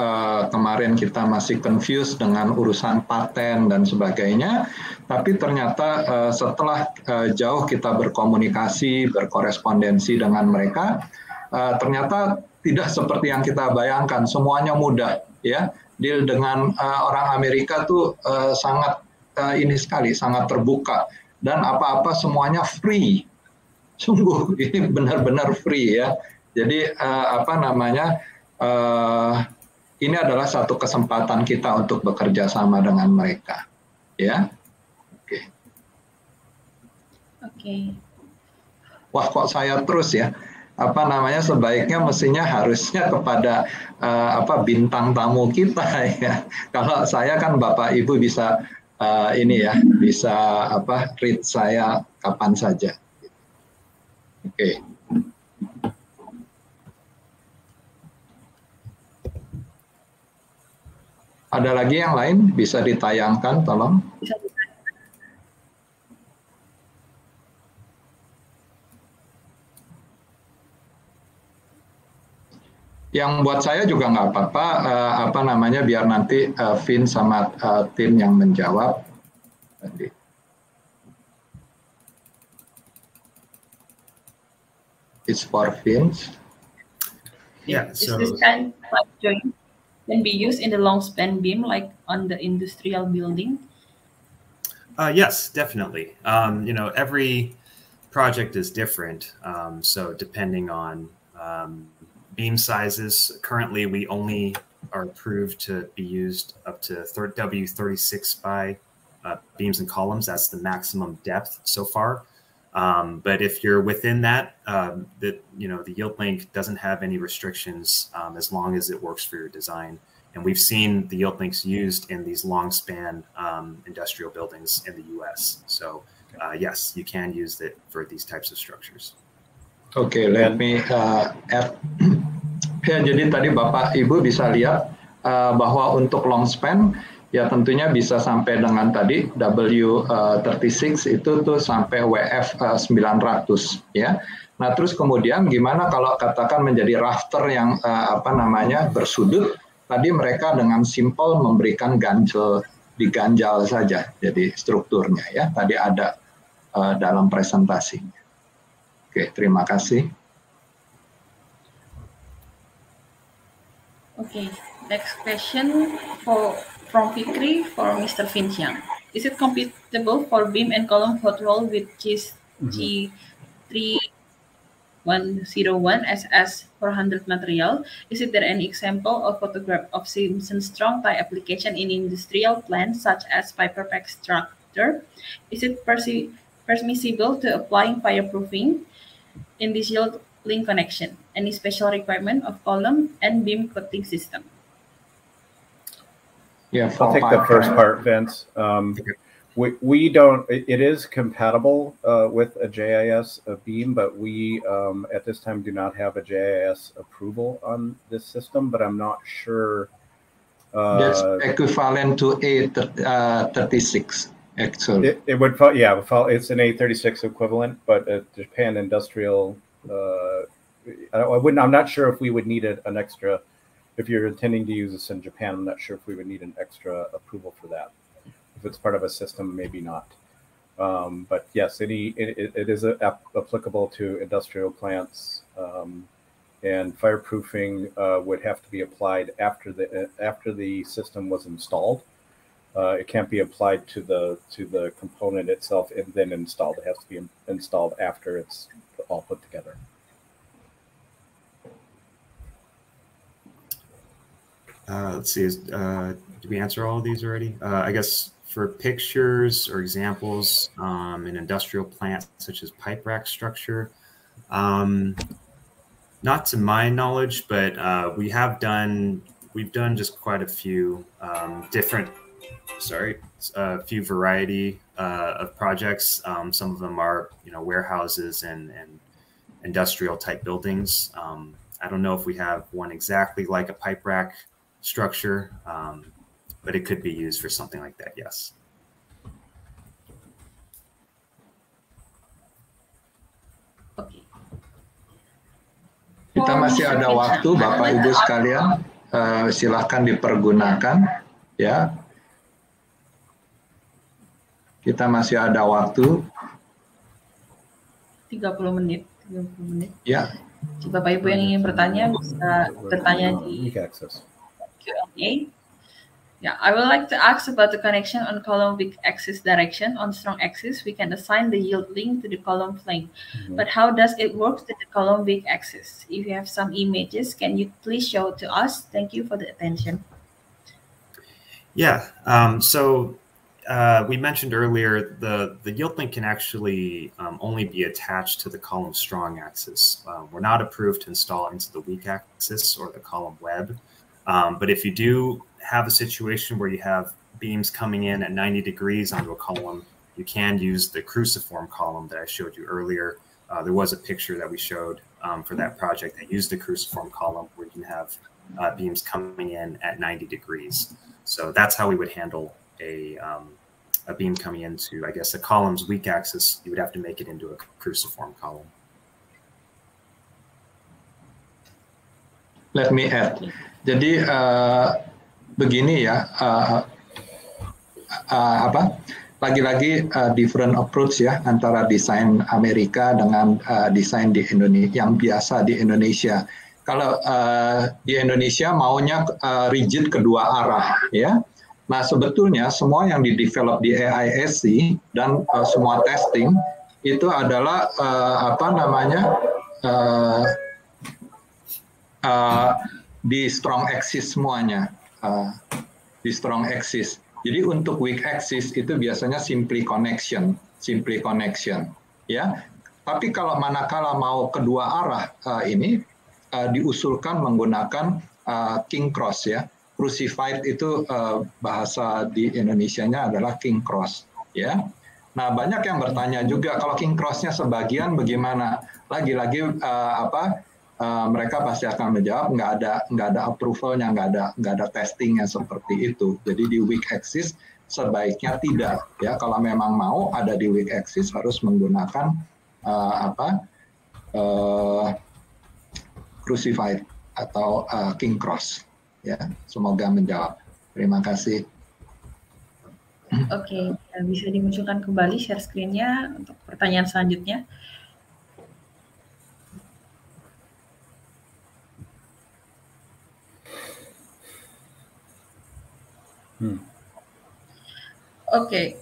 Speaker 2: kemarin kita masih confused dengan urusan paten dan sebagainya. Tapi ternyata setelah jauh kita berkomunikasi, berkorespondensi dengan mereka, ternyata tidak seperti yang kita bayangkan. Semuanya mudah ya. Deal dengan orang Amerika tuh sangat ini sekali, sangat terbuka. Dan apa-apa semuanya free. Sungguh ini benar-benar free ya. Jadi ini adalah satu kesempatan kita untuk bekerja sama dengan mereka, ya. Oke.
Speaker 3: Oke.
Speaker 2: Wah kok saya terus ya. Sebaiknya mestinya harusnya kepada bintang tamu kita ya. Kalau saya kan Bapak Ibu bisa bisa read saya kapan saja. Oke. Ada lagi yang lain bisa ditayangkan, tolong. Yang buat saya juga nggak apa-apa, biar nanti Vin sama tim yang menjawab. It's for Fins.
Speaker 3: Yeah, so is this kind of joint can be used in the long span beam, like on the industrial building?
Speaker 4: Yes, definitely. Every project is different. So depending on beam sizes, currently we only are approved to be used up to W36 by beams and columns. That's the maximum depth so far. But if you're within that, the Yield-Link doesn't have any restrictions as long as it works for your design. And we've seen the Yield-Links used in these long span industrial buildings in the US. So yes, you can use it for these types of structures.
Speaker 2: Okay, let me add. Ya, jadi tadi Bapak Ibu bisa lihat bahwa untuk long span ya tentunya bisa sampai dengan tadi W36 itu tuh sampai WF 900 ya. Nah, terus kemudian gimana kalau katakan menjadi rafter yang bersudut, tadi mereka dengan simple memberikan diganjal saja jadi strukturnya ya. Tadi ada dalam presentasinya. Oke, terima kasih.
Speaker 3: Okay, next question from Fikri for Mr. Finchiang. Is it compatible for beam and column hot roll with G3101 SS 400 material? Is there any example of photograph of Simpson Strong-Tie application in industrial plants such as paper pack structure? Is it permissible to applying fireproofing in this link connection? Any special requirement of column and beam coating system?
Speaker 2: Yeah,
Speaker 5: I'll take the first part, Vince. We don't, it is compatible with a JIS beam, but we at this time do not have a JIS approval on this system, but I'm not sure.
Speaker 2: That's equivalent to A36, actually.
Speaker 5: It would, yeah, it's an A36 equivalent, but Japan Industrial, I'm not sure if we would need an extra, if you're intending to use this in Japan, I'm not sure if we would need an extra approval for that. If it's part of a system, maybe not. But yes, it is applicable to industrial plants, and fireproofing would have to be applied after the system was installed. It can't be applied to the component itself and then installed. It has to be installed after it's all put together.
Speaker 4: Let's see, did we answer all of these already? I guess for pictures or examples in industrial plants such as pipe rack structure, not to my knowledge, but we've done just quite a few different, a few variety of projects. Some of them are, warehouses and industrial type buildings. I don't know if we have one exactly like a pipe rack structure, but it could be used for something like that, yes.
Speaker 3: Okay.
Speaker 2: Kita masih ada waktu, Bapak Ibu sekalian, silahkan dipergunakan, ya. Kita masih ada waktu.
Speaker 3: 30 menit.
Speaker 2: Ya.
Speaker 3: Jika Bapak Ibu yang ingin bertanya bisa bertanya di Q&A. Yeah, I would like to ask about the connection on column weak axis direction. On strong axis, we can assign the yield link to the column flank. But how does it work to the column weak axis? If you have some images, can you please show to us? Thank you for the attention.
Speaker 4: Yeah, we mentioned earlier the yield link can actually only be attached to the column strong axis. We're not approved to install into the weak axis or the column web. But if you do have a situation where you have beams coming in at 90 degrees onto a column, you can use the cruciform column that I showed you earlier. There was a picture that we showed for that project that used the cruciform column where you can have beams coming in at 90 degrees. So that's how we would handle a beam coming into, I guess, a column's weak axis. You would have to make it into a cruciform column.
Speaker 2: Let me add. Jadi begini ya, lagi-lagi different approach ya antara desain Amerika dengan desain di Indonesia yang biasa di Indonesia. Kalau di Indonesia maunya rigid kedua arah ya. Nah sebetulnya semua yang di-develop di AISC dan semua testing itu adalah di strong axis semuanya, di strong axis. Jadi untuk weak axis itu biasanya simply connection, ya. Tapi kalau manakala mau kedua arah ini diusulkan menggunakan king cross ya. Crucified itu bahasa di Indonesianya adalah king cross, ya. Nah banyak yang bertanya juga kalau king crossnya sebagian bagaimana? Lagi-lagi mereka pasti akan menjawab nggak ada approvalnya, nggak ada testingnya seperti itu. Jadi di weak axis sebaiknya tidak ya. Kalau memang mau ada di weak axis harus menggunakan crucified atau king cross ya. Semoga menjawab. Terima kasih.
Speaker 3: Oke, bisa dimunculkan kembali share screen-nya untuk pertanyaan selanjutnya. Oke,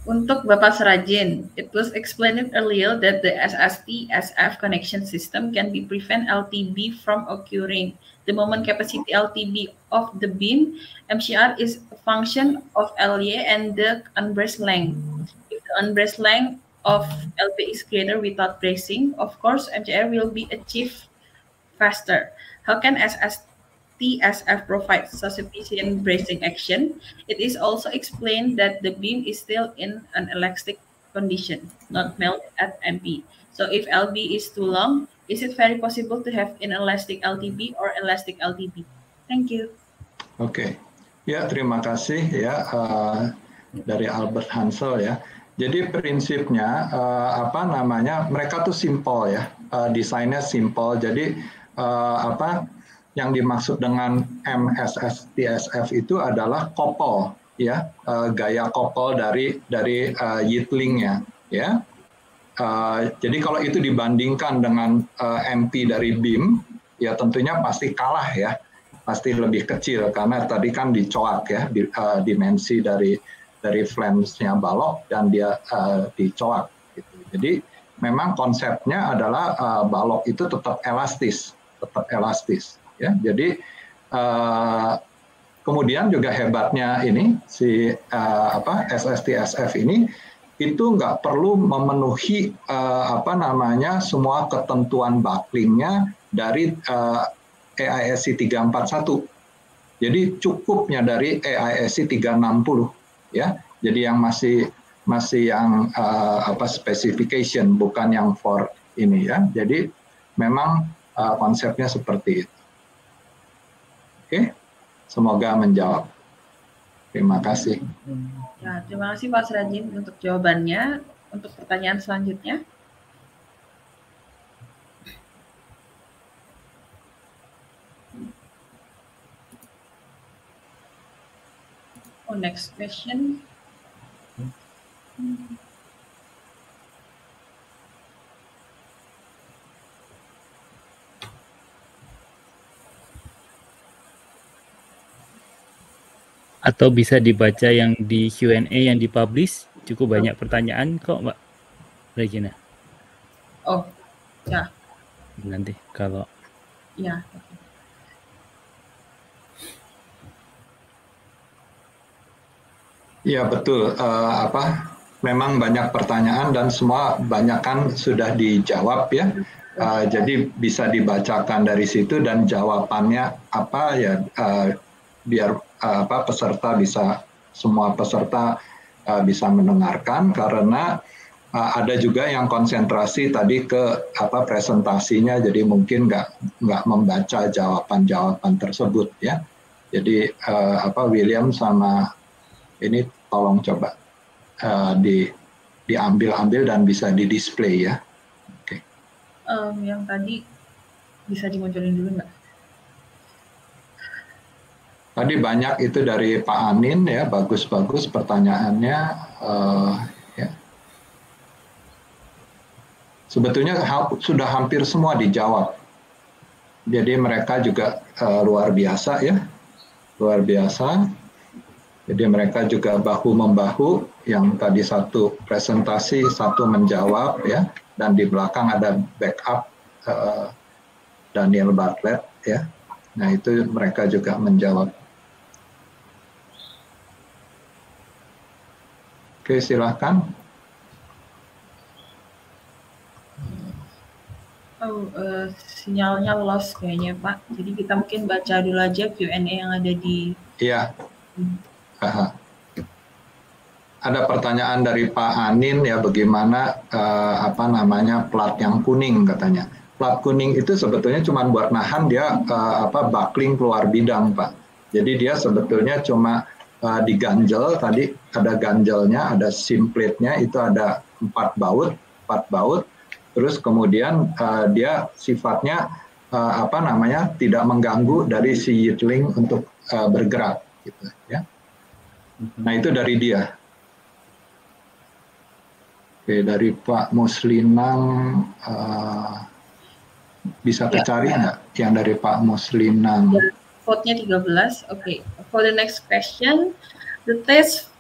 Speaker 3: untuk Bapak Suradjin, it was explained earlier that the SST-SF connection system can be prevent LTB from occurring. The moment capacity LTB of the beam MCR is a function of LY and the unbraced length. If the unbraced length of LP is greater without bracing, of course, MCR will be achieved faster. How can TSF provide sufficient bracing action? It is also explained that the beam is still in an elastic condition, not melt at MP. So if LB is too long, is it very possible to have inelastic LTB or elastic LTB? Thank you.
Speaker 2: Oke, ya terima kasih ya dari Albert Hansel ya. Jadi prinsipnya mereka tuh simple ya, desainnya simple. Jadi yang dimaksud dengan MSS TSF itu adalah couple ya, gaya couple dari Yield-Linknya ya. Jadi kalau itu dibandingkan dengan MP dari beam ya tentunya pasti kalah ya, pasti lebih kecil karena tadi kan dicoak ya, dimensi dari flange-nya balok dan dia dicoak gitu. Jadi memang konsepnya adalah balok itu tetap elastis ya. Jadi kemudian juga hebatnya ini si SSTSF ini itu nggak perlu memenuhi semua ketentuan bucklingnya dari AISC 341. Jadi cukupnya dari AISC 360 ya. Jadi yang masih yang specification bukan yang for ini ya. Jadi memang konsepnya seperti itu. Oke, semoga menjawab. Terima kasih.
Speaker 3: Ya, terima kasih Pak Suradjin untuk jawabannya. Untuk pertanyaan selanjutnya. Oh, next question.
Speaker 1: Atau bisa dibaca yang di Q&A yang dipublish, cukup banyak pertanyaan kok Mbak Regina.
Speaker 3: Oh, ya.
Speaker 1: Nanti kalau
Speaker 3: ya.
Speaker 2: Ya betul, memang banyak pertanyaan dan semua banyak kan sudah dijawab ya. Jadi bisa dibacakan dari situ dan jawabannya apa ya, biar semua peserta bisa mendengarkan, karena ada juga yang konsentrasi tadi ke presentasinya, jadi mungkin nggak membaca jawaban tersebut ya. Jadi William sama ini tolong coba diambil dan bisa di display ya. Oke.
Speaker 3: Yang tadi bisa dimunculin dulu nggak?
Speaker 2: Tadi banyak itu dari Pak Anin ya, bagus-bagus pertanyaannya. Ya. Sebetulnya sudah hampir semua dijawab. Jadi mereka juga luar biasa ya, luar biasa. Jadi mereka juga bahu-membahu, yang tadi satu presentasi, satu menjawab ya, dan di belakang ada backup Daniel Bartlett ya. Nah itu mereka juga menjawab. Oke, silakan.
Speaker 3: Sinyalnya lost kayaknya Pak. Jadi kita mungkin baca dulu aja Q&A yang ada di.
Speaker 2: Iya. Ada pertanyaan dari Pak Anin ya, bagaimana plat yang kuning katanya. Plat kuning itu sebetulnya cuma buat nahan dia buckling keluar bidang Pak. Jadi dia sebetulnya cuma diganjel, tadi ada ganjelnya, ada simplate-nya, itu ada 4 baut, terus kemudian dia sifatnya tidak mengganggu dari si Yield-Link untuk bergerak gitu ya. Nah itu dari dia. Oke, dari Pak Muslinang bisa kecari nggak yang dari Pak Muslinang?
Speaker 3: Code-nya 13. Okay. For the next question, the test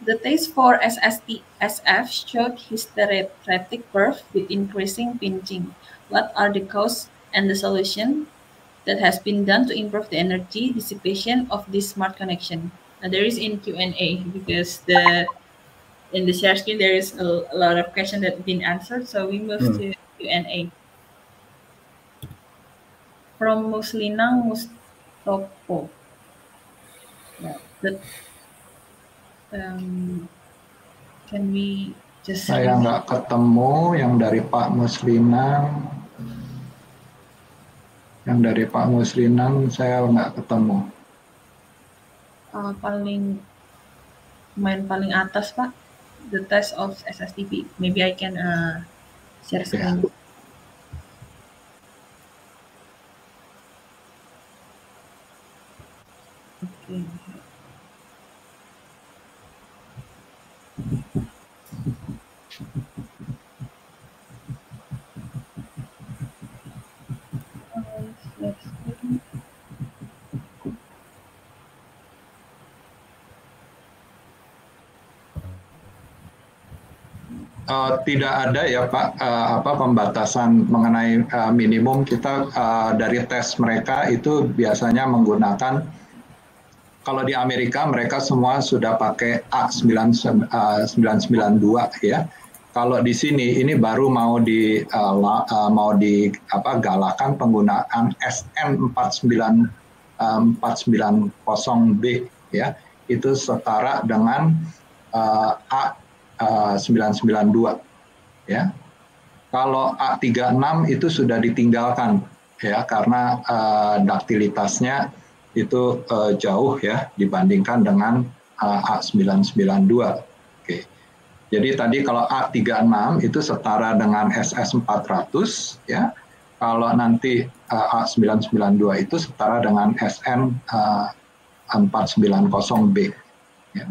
Speaker 3: for SSTSF showed hysteretic curve with increasing pinching. What are the cause and the solution that has been done to improve the energy dissipation of this smart connection? Now, there is in Q&A because the in the share screen, there is a lot of questions that have been answered. So we move to Q&A. From Muslinang Mustopo. Yeah, can we just...
Speaker 2: Saya nggak ketemu yang dari Pak Muslinang. Yang dari Pak Muslinang saya nggak ketemu.
Speaker 3: Paling atas, Pak. The test of SSTP. Maybe I can share screen. Okay.
Speaker 2: Tidak ada ya Pak pembatasan mengenai minimum. Kita dari tes mereka itu biasanya menggunakan, kalau di Amerika mereka semua sudah pakai A992 ya. Kalau di sini ini baru mau digalakan penggunaan SN490B ya. Itu setara dengan A992 ya. Kalau A36 itu sudah ditinggalkan ya, karena daktilitasnya itu jauh ya dibandingkan dengan A992. Oke. Jadi tadi kalau A36 itu setara dengan SS400 ya. Kalau nanti A992 itu setara dengan SN490B ya.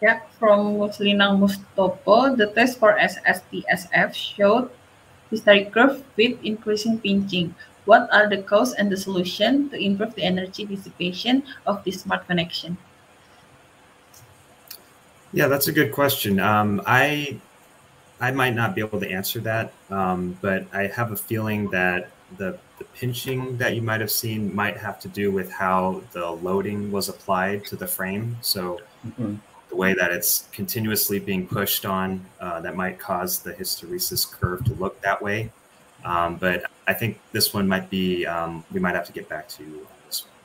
Speaker 3: Yeah, from Muslinang Mustopo, the test for SSTSF showed hysteric curve with increasing pinching. What are the cause and the solution to improve the energy dissipation of the smart connection?
Speaker 4: Yeah, that's a good question. I might not be able to answer that, but I have a feeling that the pinching that you might have seen might have to do with how the loading was applied to the frame. So the way that it's continuously being pushed on, that might cause the hysteresis curve to look that way. But I think this one might be, we might have to get back to you on this one.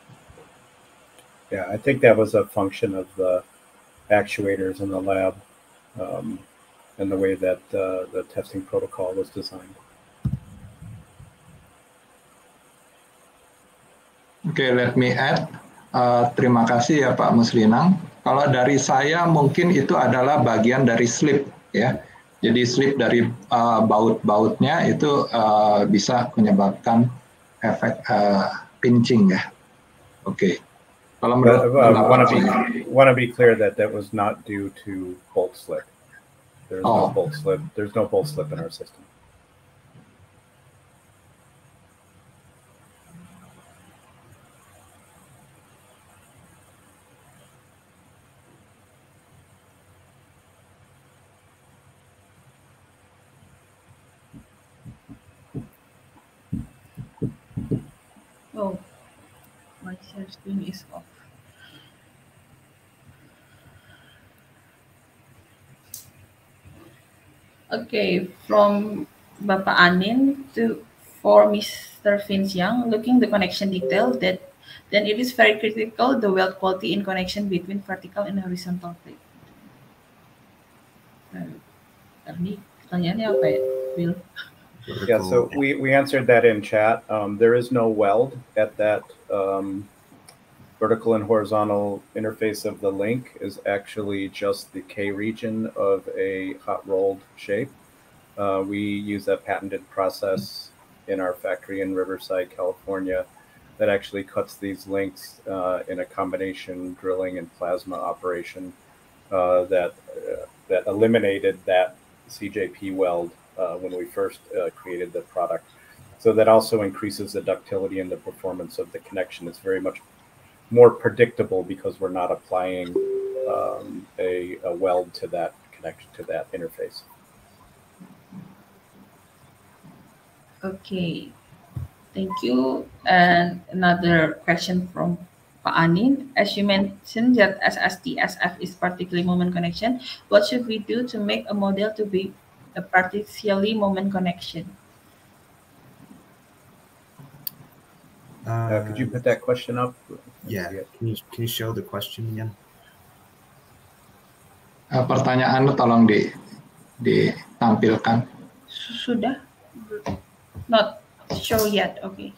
Speaker 5: Yeah, I think that was a function of the actuators in the lab and the way that the testing protocol was designed.
Speaker 2: Okay, let me add. Terima kasih ya Pak Muslinang. Kalau dari saya mungkin itu adalah bagian dari slip ya. Jadi slip dari baut-bautnya itu bisa menyebabkan efek pinching ya. Oke. Kalau menurut
Speaker 5: want to be clear that was not due to bolt slip. There's no bolt slip. There's no bolt slip in our system.
Speaker 3: Oh, my share screen is off. Okay, from Bapak Anin for Mr. Finsiang, looking the connection detail, then it is very critical the weld quality in connection between vertical and horizontal plate. Ini pertanyaannya apa ya, Will?
Speaker 5: Yeah, so we answered that in chat. There is no weld at that vertical and horizontal interface of the link is actually just the K region of a hot rolled shape. We use a patented process in our factory in Riverside, California, that actually cuts these links in a combination drilling and plasma operation that eliminated that CJP weld when we first created the product. So that also increases the ductility and the performance of the connection. It's very much more predictable because we're not applying a weld to that connection, to that interface.
Speaker 3: Okay, thank you. And another question from Pak Anin, as you mentioned that SST-SF is partially moment connection, what should we do to make a model to be a partially moment connection?
Speaker 5: Could you put that question up?
Speaker 4: Yeah, can you show the question again?
Speaker 2: Pertanyaannya tolong ditampilkan.
Speaker 3: Sudah? Not show yet, okay.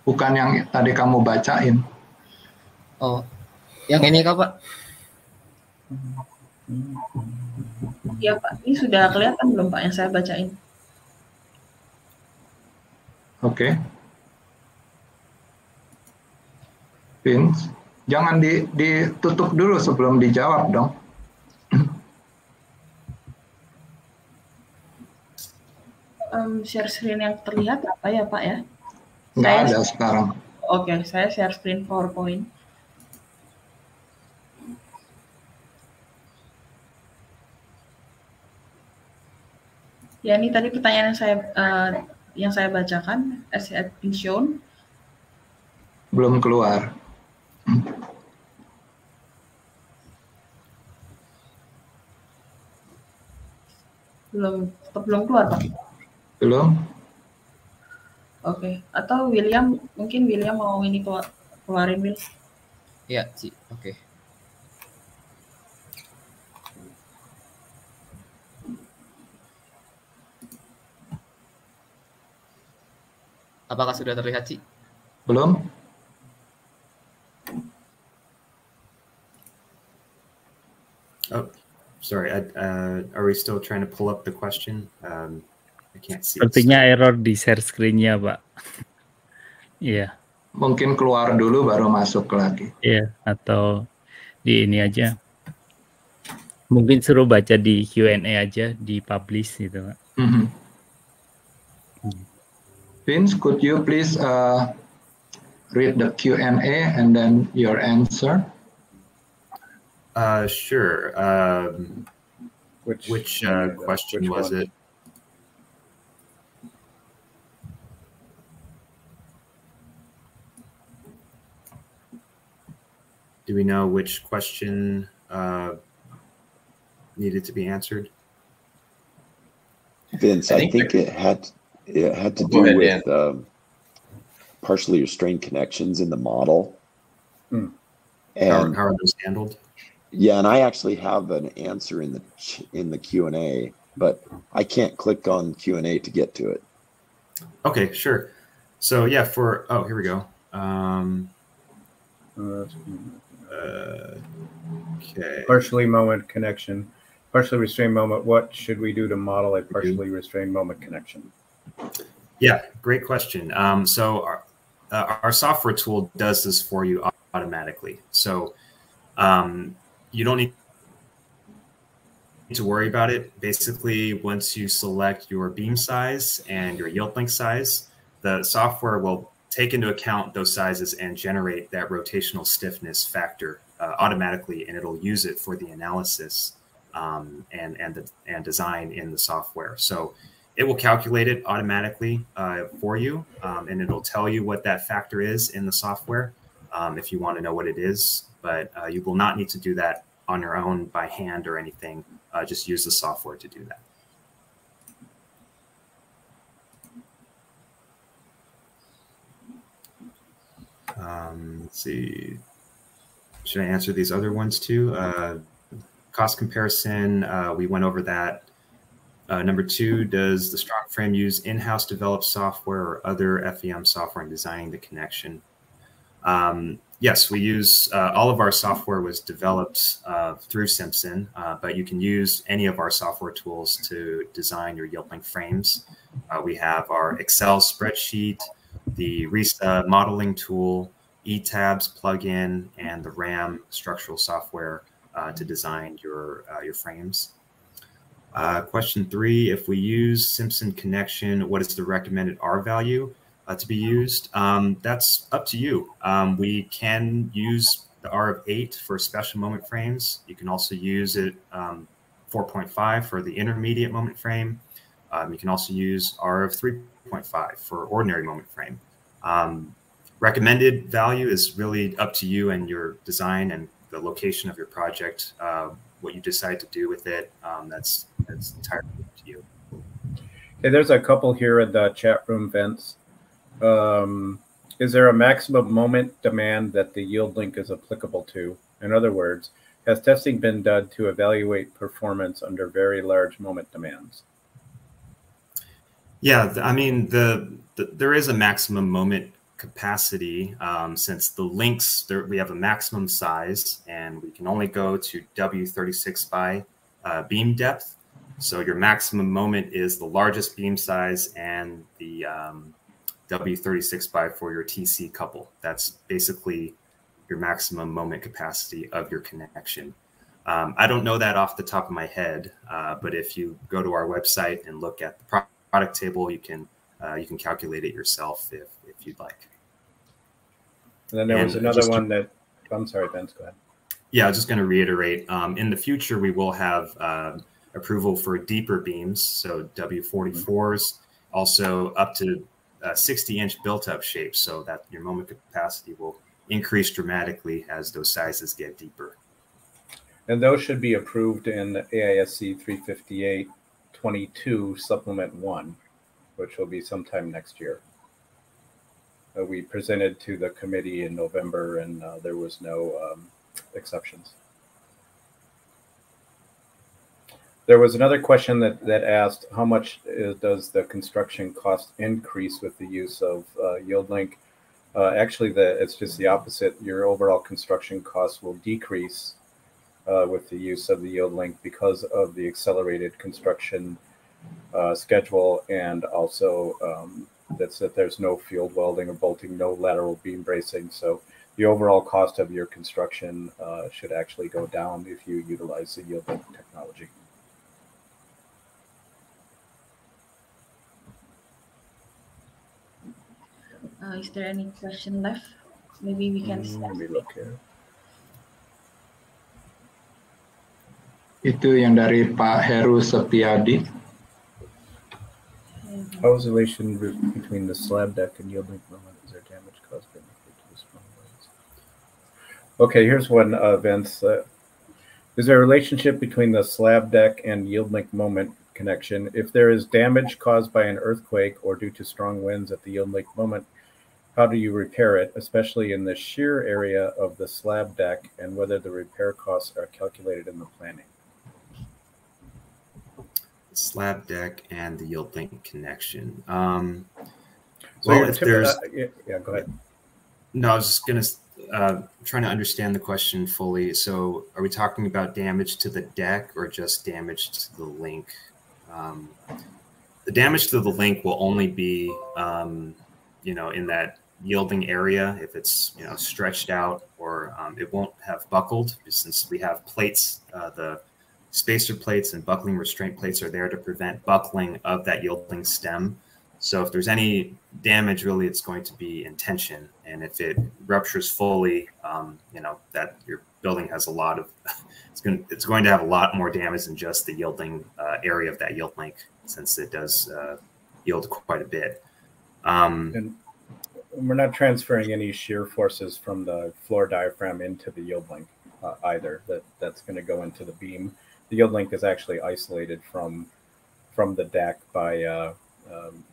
Speaker 2: Bukan yang tadi kamu bacain.
Speaker 7: Oh, yang ini kah, Pak?
Speaker 3: Ya Pak, ini sudah kelihatan belum Pak yang saya bacain?
Speaker 2: Oke. Vince, jangan ditutup dulu sebelum dijawab dong.
Speaker 3: Share screen yang terlihat apa ya Pak ya?
Speaker 2: Nggak ada sekarang.
Speaker 3: Oke, saya share screen PowerPoint. Ya, ini tadi pertanyaan yang saya bacakan, as it been shown.
Speaker 2: Belum keluar.
Speaker 3: Belum keluar, Pak?
Speaker 2: Belum.
Speaker 3: Oke, atau William, mungkin William mau ini keluarin, Will?
Speaker 7: Iya, Ci. Oke. Apakah sudah terlihat, Ci?
Speaker 2: Belum.
Speaker 4: Oh, sorry. Are we still trying to pull up the question? I can't see.
Speaker 1: Sepertinya error di share screen-nya, Pak. Iya.
Speaker 2: Mungkin keluar dulu baru masuk lagi.
Speaker 1: Iya, atau di ini aja. Mungkin suruh baca di Q&A aja, di publish gitu, Pak.
Speaker 2: Vince, could you please read the Q&A and then your answer?
Speaker 4: Sure. Which question was it? Do we know which question needed to be answered?
Speaker 8: Vince, I think it had to do with partially restrained connections in the model.
Speaker 4: And how are those handled?
Speaker 8: Yeah, and I actually have an answer in the Q&A, but I can't click on Q&A to get to it.
Speaker 4: Okay, sure. So yeah, here we go. Okay.
Speaker 5: Partially moment connection. Partially restrained moment. What should we do to model a partially restrained moment connection?
Speaker 4: Yeah, great question. So our software tool does this for you automatically. So you don't need to worry about it. Basically, once you select your beam size and your yield link size, the software will take into account those sizes and generate that rotational stiffness factor automatically, and it'll use it for the analysis and design in the software. So it will calculate it automatically for you, and it'll tell you what that factor is in the software if you want to know what it is. But you will not need to do that on your own by hand or anything. Just use the software to do that. Let's see. Should I answer these other ones too? Cost comparison, we went over that. Number 2, does the Strong-Frame use in-house developed software or other FEM software in designing the connection? Yes, we use, all of our software was developed through Simpson, but you can use any of our software tools to design your Yield-Link frames. We have our Excel spreadsheet, the RISA modeling tool, eTabs plugin, and the RAM structural software to design your frames. Question 3, if we use Simpson connection, what is the recommended R value to be used? That's up to you. We can use the R of 8 for special moment frames. You can also use it 4.5 for the intermediate moment frame. You can also use R of 3.5 for ordinary moment frame. Recommended value is really up to you and your design and the location of your project. What you decide to do with it, that's entirely up to you.
Speaker 5: Okay, there's a couple here in the chat room, Vince. Is there a maximum moment demand that the yield link is applicable to? In other words, has testing been done to evaluate performance under very large moment demands?
Speaker 4: Yeah, I mean, there is a maximum moment capacity since the links, we have a maximum size and we can only go to W36 by beam depth. So your maximum moment is the largest beam size and the W36 by for your TC couple. That's basically your maximum moment capacity of your connection. I don't know that off the top of my head, but if you go to our website and look at the product table, you can calculate it yourself if you'd like.
Speaker 5: And then there was another one that, I'm sorry, Vince, go ahead.
Speaker 4: Yeah, I was just going to reiterate, in the future, we will have approval for deeper beams, so W44s, also up to 60-inch built-up shapes, so that your moment capacity will increase dramatically as those sizes get deeper.
Speaker 5: And those should be approved in AISC 358-22 Supplement 1, which will be sometime next year. We presented to the committee in November, and there was no exceptions. There was another question that asked, how much does the construction cost increase with the use of Yield-Link? Actually, it's just the opposite. Your overall construction costs will decrease with the use of the Yield-Link because of the accelerated construction schedule, and also that there's no field welding or bolting, no lateral beam bracing. So the overall cost of your construction should actually go down if you utilize the Yield-Link technology.
Speaker 3: Is there any question left? Maybe we can start.
Speaker 5: Let me look here.
Speaker 2: Itu yang dari Pak Heru Setiadi.
Speaker 5: How is the relation between the slab deck and Yield-Link moment? Is there damage caused by the strong winds? Okay, here's one, Vince. Is there a relationship between the slab deck and Yield-Link moment connection? If there is damage caused by an earthquake or due to strong winds at the Yield-Link moment, how do you repair it, especially in the shear area of the slab deck, and whether the repair costs are calculated in the planning?
Speaker 4: Slab deck and the Yield-Link connection.
Speaker 5: Well,
Speaker 4: if there's
Speaker 5: yeah, go ahead.
Speaker 4: No, I was just gonna trying to understand the question fully. So, are we talking about damage to the deck or just damage to the link? The damage to the link will only be, in that yielding area if it's stretched out, or it won't have buckled, since we have plates. The spacer plates and buckling restraint plates are there to prevent buckling of that yielding stem. So if there's any damage, really, it's going to be in tension. And if it ruptures fully, that your building has a lot of, it's going to have a lot more damage than just the yielding area of that yield link, since it does yield quite a bit.
Speaker 5: And we're not transferring any shear forces from the floor diaphragm into the yield link either. That's going to go into the beam. The yield link is actually isolated from the deck by,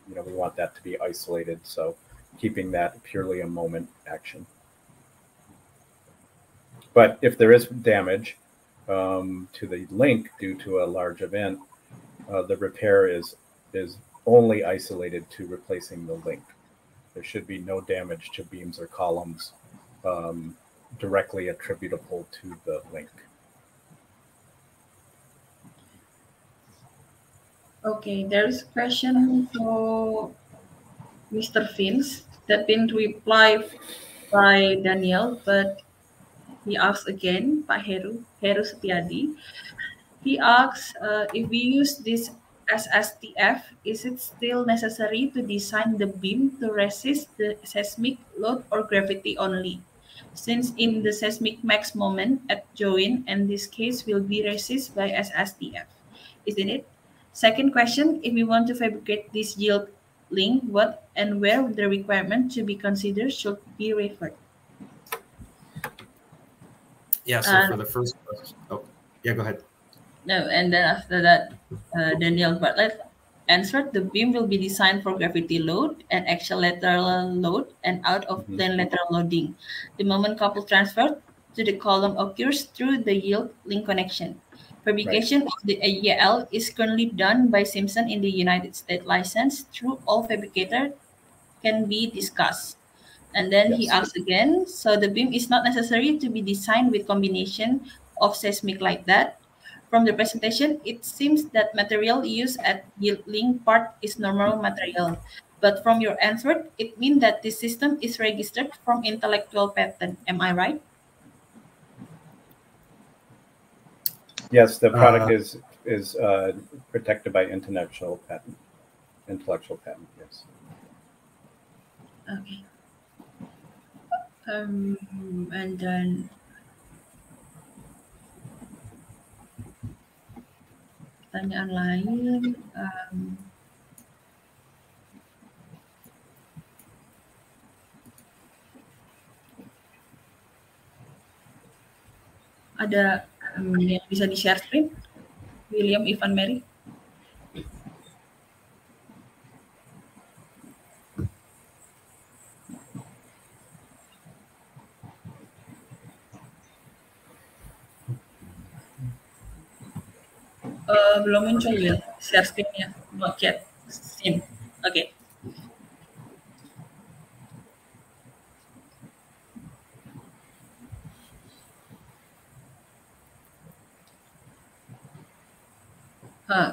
Speaker 5: we want that to be isolated. So keeping that purely a moment action. But if there is damage to the link due to a large event, the repair is only isolated to replacing the link. There should be no damage to beams or columns directly attributable to the link.
Speaker 3: Okay, there is a question for Mr. Vince that been replied by Daniel, but he asks again, Pak Heru Setiadi. He asks, if we use this as STF, is it still necessary to design the beam to resist the seismic load or gravity only? Since in the seismic max moment at joint, and this case will be resisted by STF, isn't it? Second question, if we want to fabricate this yield link what and where the requirement to be considered should be referred.
Speaker 4: Yeah, so for the first question, oh, yeah, go ahead.
Speaker 3: No, and then after that, Daniel Bartlett answered, the beam will be designed for gravity load and axial lateral load and out of plane lateral loading. The moment couple transfer to the column occurs through the yield link connection. Fabrication of the AEL is currently done by Simpson in the United States license through all fabricator can be discussed. And then he asks again, so the beam is not necessary to be designed with combination of seismic like that. From the presentation, it seems that material used at yield link part is normal material. But from your answer, it means that this system is registered from intellectual patent. Am I right?
Speaker 5: Yes, the product is protected by intellectual patent. Yes.
Speaker 3: Okay. And then pertanyaan lain. Ada yang bisa di-share screen? William, Ivan, Mary? Belum muncul ya share screen-nya, not yet seen. Oke.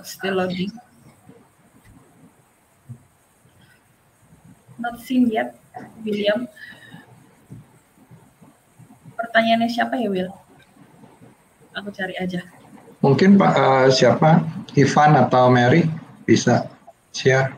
Speaker 3: Still loading. Not seen yet, William. Pertanyaannya siapa ya, Will? Aku cari aja.
Speaker 2: Mungkin Pak siapa? Ivan atau Mary bisa share.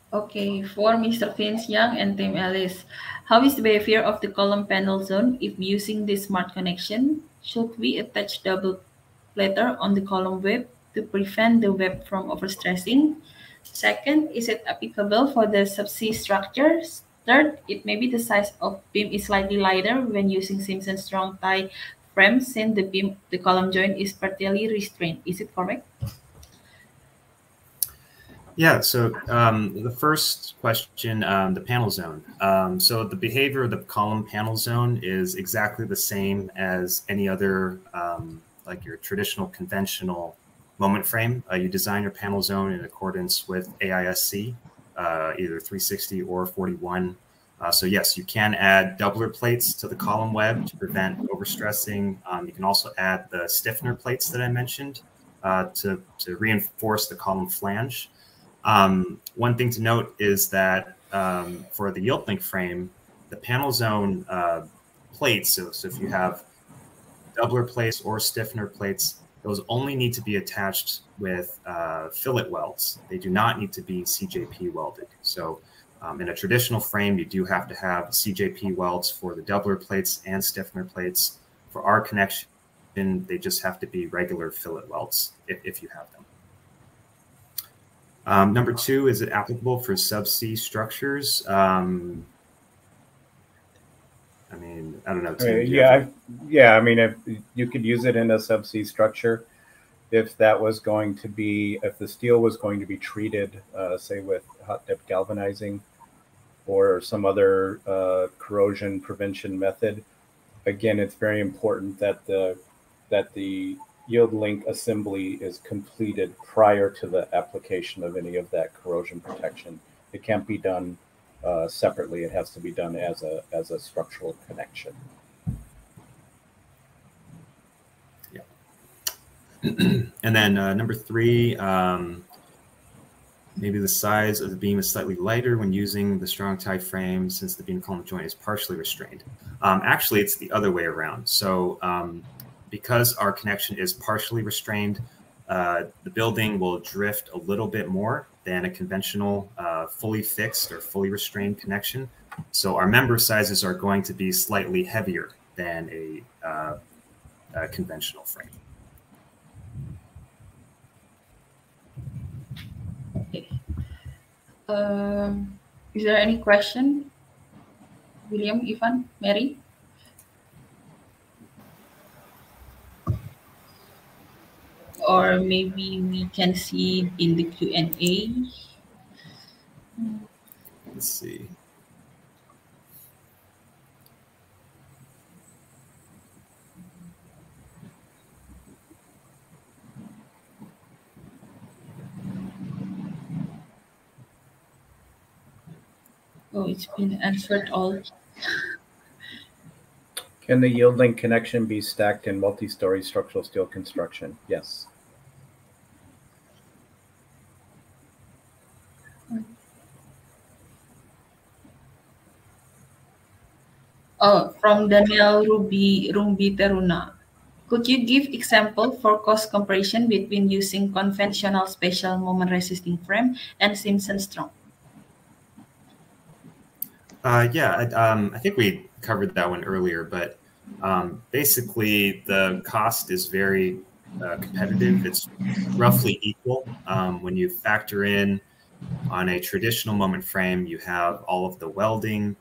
Speaker 3: Okay, for Mr. Vince Young and Tim Ellis, how is the behavior of the column panel zone if using this smart connection? Should we attach double plater on the column web to prevent the web from overstressing? Second, is it applicable for the subsea structures? Third, it may be the size of beam is slightly lighter when using Simpson Strong-Tie frame since the column joint is partially restrained. Is it correct?
Speaker 4: Yeah, so the first question, the panel zone. So the behavior of the column panel zone is exactly the same as any other, like your traditional conventional moment frame. You design your panel zone in accordance with AISC, either 360 or 41. So yes, you can add doubler plates to the column web to prevent overstressing. You can also add the stiffener plates that I mentioned to reinforce the column flange. One thing to note is that for the Yield-Link frame, the panel zone plates, so if you have doubler plates or stiffener plates, those only need to be attached with fillet welds. They do not need to be CJP welded. So in a traditional frame, you do have to have CJP welds for the doubler plates and stiffener plates. For our connection, they just have to be regular fillet welds if you have them. Number two, is it applicable for subsea structures? I mean, I don't know. Tim,
Speaker 5: yeah. I mean, if you could use it in a subsea structure, if that was going to be, if the steel was going to be treated, say with hot dip galvanizing or some other corrosion prevention method. Again, it's very important that the Yield-Link assembly is completed prior to the application of any of that corrosion protection. It can't be done separately. It has to be done as a structural connection.
Speaker 4: Yeah. And then number three, maybe the size of the beam is slightly lighter when using the Strong-Tie frame since the beam column joint is partially restrained. Actually, it's the other way around. So because our connection is partially restrained, the building will drift a little bit more than a conventional fully fixed or fully restrained connection. So our member sizes are going to be slightly heavier than a conventional frame.
Speaker 3: Okay. Is there any question? William, Ivan, Mary? Or maybe we can see in the Q&A.
Speaker 4: Let's see.
Speaker 3: Oh, it's been answered all.
Speaker 5: Can the yield link connection be stacked in multi-story structural steel construction? Yes.
Speaker 3: Oh, from Daniel Rumbi Teruna. Could you give example for cost comparison between using conventional special moment resisting frame and Simpson Strong?
Speaker 4: Yeah, I think we covered that one earlier, but basically the cost is very competitive. It's roughly equal. When you factor in on a traditional moment frame, you have all of the welding,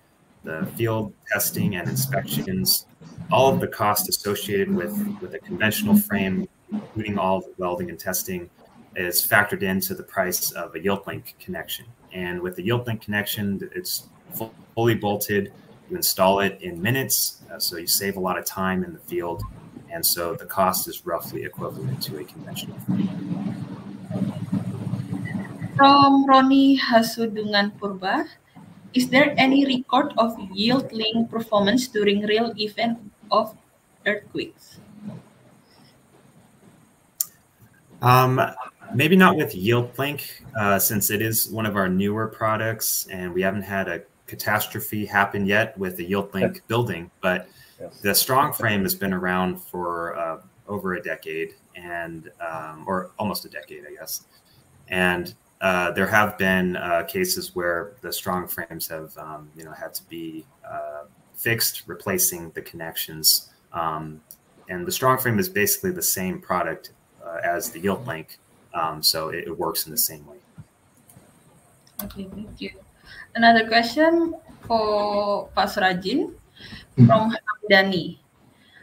Speaker 4: the field testing and inspections, all of the cost associated with a conventional frame, including all of the welding and testing, is factored into the price of a Yield-Link connection. And with the Yield-Link connection, it's fully bolted. You install it in minutes, so you save a lot of time in the field. And so the cost is roughly equivalent to a conventional frame.
Speaker 3: From Roni Hasudungan Purba, is there any record of Yield-Link performance during real event of earthquakes?
Speaker 4: Maybe not with Yield-Link, since it is one of our newer products and we haven't had a catastrophe happen yet with the Yield-Link building, but the Strong frame has been around for over a decade and or almost a decade, I guess. And there have been cases where the Strong frames have had to be fixed, replacing the connections. And the Strong frame is basically the same product as the Yield-Link, so it works in the same way.
Speaker 3: Okay, thank you. Another question for Pak Suradjin from Hamdani.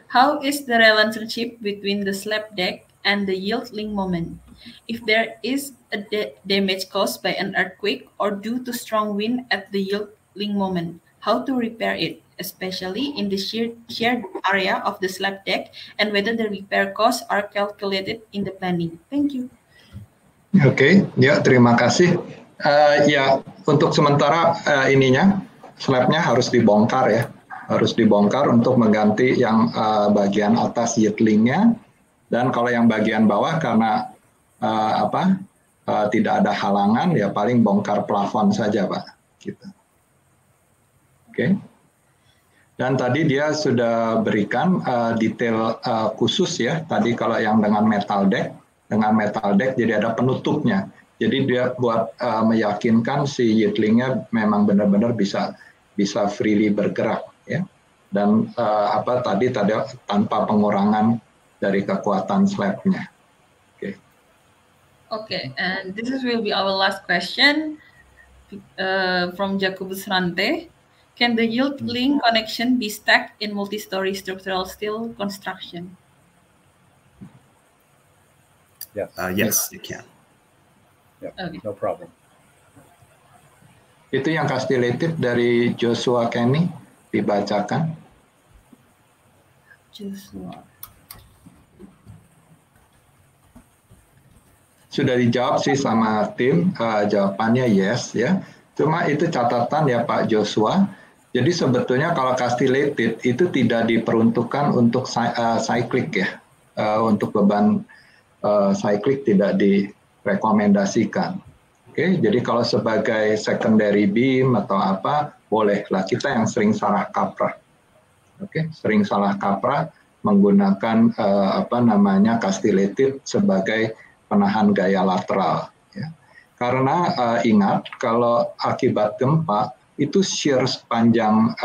Speaker 3: How is the relationship between the slab deck and the Yield-Link moment? If there is a damage caused by an earthquake or due to strong wind at the Yield-Link moment, how to repair it, especially in the shared area of the slab deck, and whether the repair costs are calculated in the planning? Thank you.
Speaker 2: Oke, ya terima kasih. Ya untuk sementara slabnya harus dibongkar ya, harus dibongkar untuk mengganti yang bagian atas Yield-Linknya, dan kalau yang bagian bawah karena tidak ada halangan ya paling bongkar plafon saja Pak. Gitu. Oke. Dan tadi dia sudah berikan detail khusus ya. Tadi kalau yang dengan metal deck jadi ada penutupnya. Jadi dia buat meyakinkan si Yield-Linknya memang benar-benar bisa freely bergerak ya. Dan tadi tanpa pengurangan dari kekuatan slabnya. Oke.
Speaker 3: Okay, and this will be our last question from Jacobus Rante. Can the Yield-Link connection be stacked in multi-story structural steel construction?
Speaker 5: Yes.
Speaker 4: Yes, it can.
Speaker 5: Yeah,
Speaker 3: okay.
Speaker 5: No problem.
Speaker 2: Itu yang castellated dari Joshua Kenny dibacakan.
Speaker 3: Joshua.
Speaker 2: Sudah dijawab sih sama tim, jawabannya yes ya. Cuma itu catatan ya Pak Joshua. Jadi sebetulnya kalau castellated itu tidak diperuntukkan untuk cyclic ya. Untuk beban cyclic tidak direkomendasikan. Oke, jadi kalau sebagai secondary beam atau apa, bolehlah. Kita yang sering salah kaprah. Oke, sering salah kaprah menggunakan castellated sebagai penahan gaya lateral. Ya. Karena ingat kalau akibat gempa itu shear sepanjang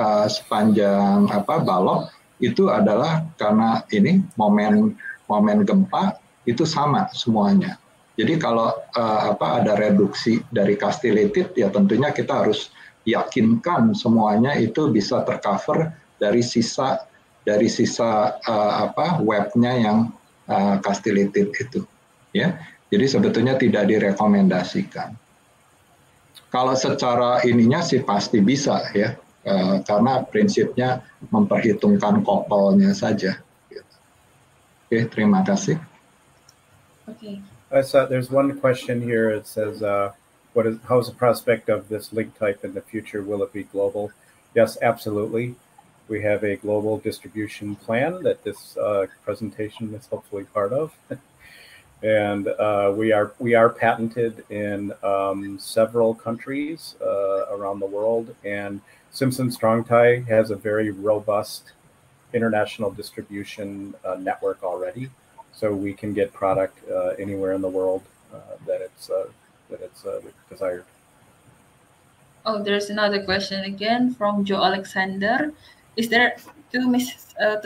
Speaker 2: balok itu adalah karena ini momen gempa itu sama semuanya. Jadi kalau ada reduksi dari castellated, ya tentunya kita harus yakinkan semuanya itu bisa tercover dari sisa webnya yang castellated itu, ya. Jadi sebetulnya tidak direkomendasikan. Kalau secara ininya sih pasti bisa, ya, karena prinsipnya memperhitungkan couple-nya saja. Oke, terima kasih.
Speaker 3: Okay.
Speaker 5: So there's one question here. It says, how's the prospect of this link type in the future? Will it be global? Yes, absolutely. We have a global distribution plan that this presentation is hopefully part of. And we are patented in several countries around the world. And Simpson Strong-Tie has a very robust international distribution network already. So we can get product anywhere in the world that it's desired.
Speaker 3: Oh, there's another question again from Joe Alexander. Is there two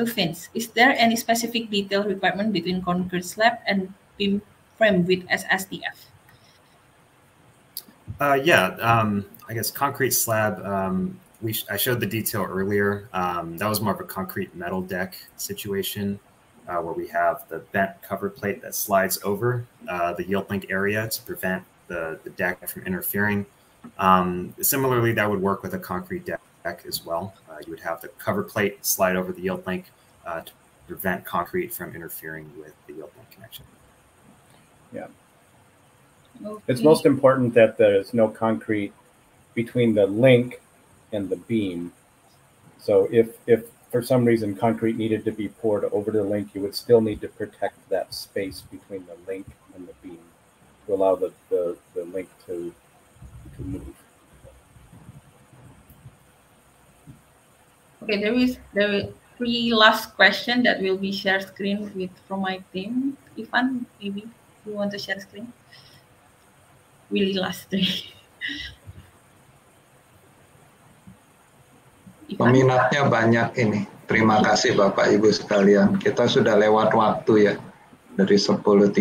Speaker 3: fins? Is there any specific detail requirement between concrete slab and beam frame with SSTF?
Speaker 4: I guess concrete slab. I showed the detail earlier. That was more of a concrete metal deck situation. Where we have the bent cover plate that slides over the yield link area to prevent the deck from interfering. Similarly, that would work with a concrete deck as well. You would have the cover plate slide over the yield link to prevent concrete from interfering with the yield link connection.
Speaker 5: Yeah.
Speaker 3: Okay.
Speaker 5: It's most important that there's no concrete between the link and the beam. So if for some reason concrete needed to be poured over the link, you would still need to protect that space between the link and the beam to allow the link to move.
Speaker 3: Okay, there is three last question that will be share screen from my team. Ivan, maybe you want to share screen? Really last three.
Speaker 2: Peminatnya banyak ini. Terima kasih Bapak Ibu sekalian. Kita sudah lewat waktu ya, dari 10.30.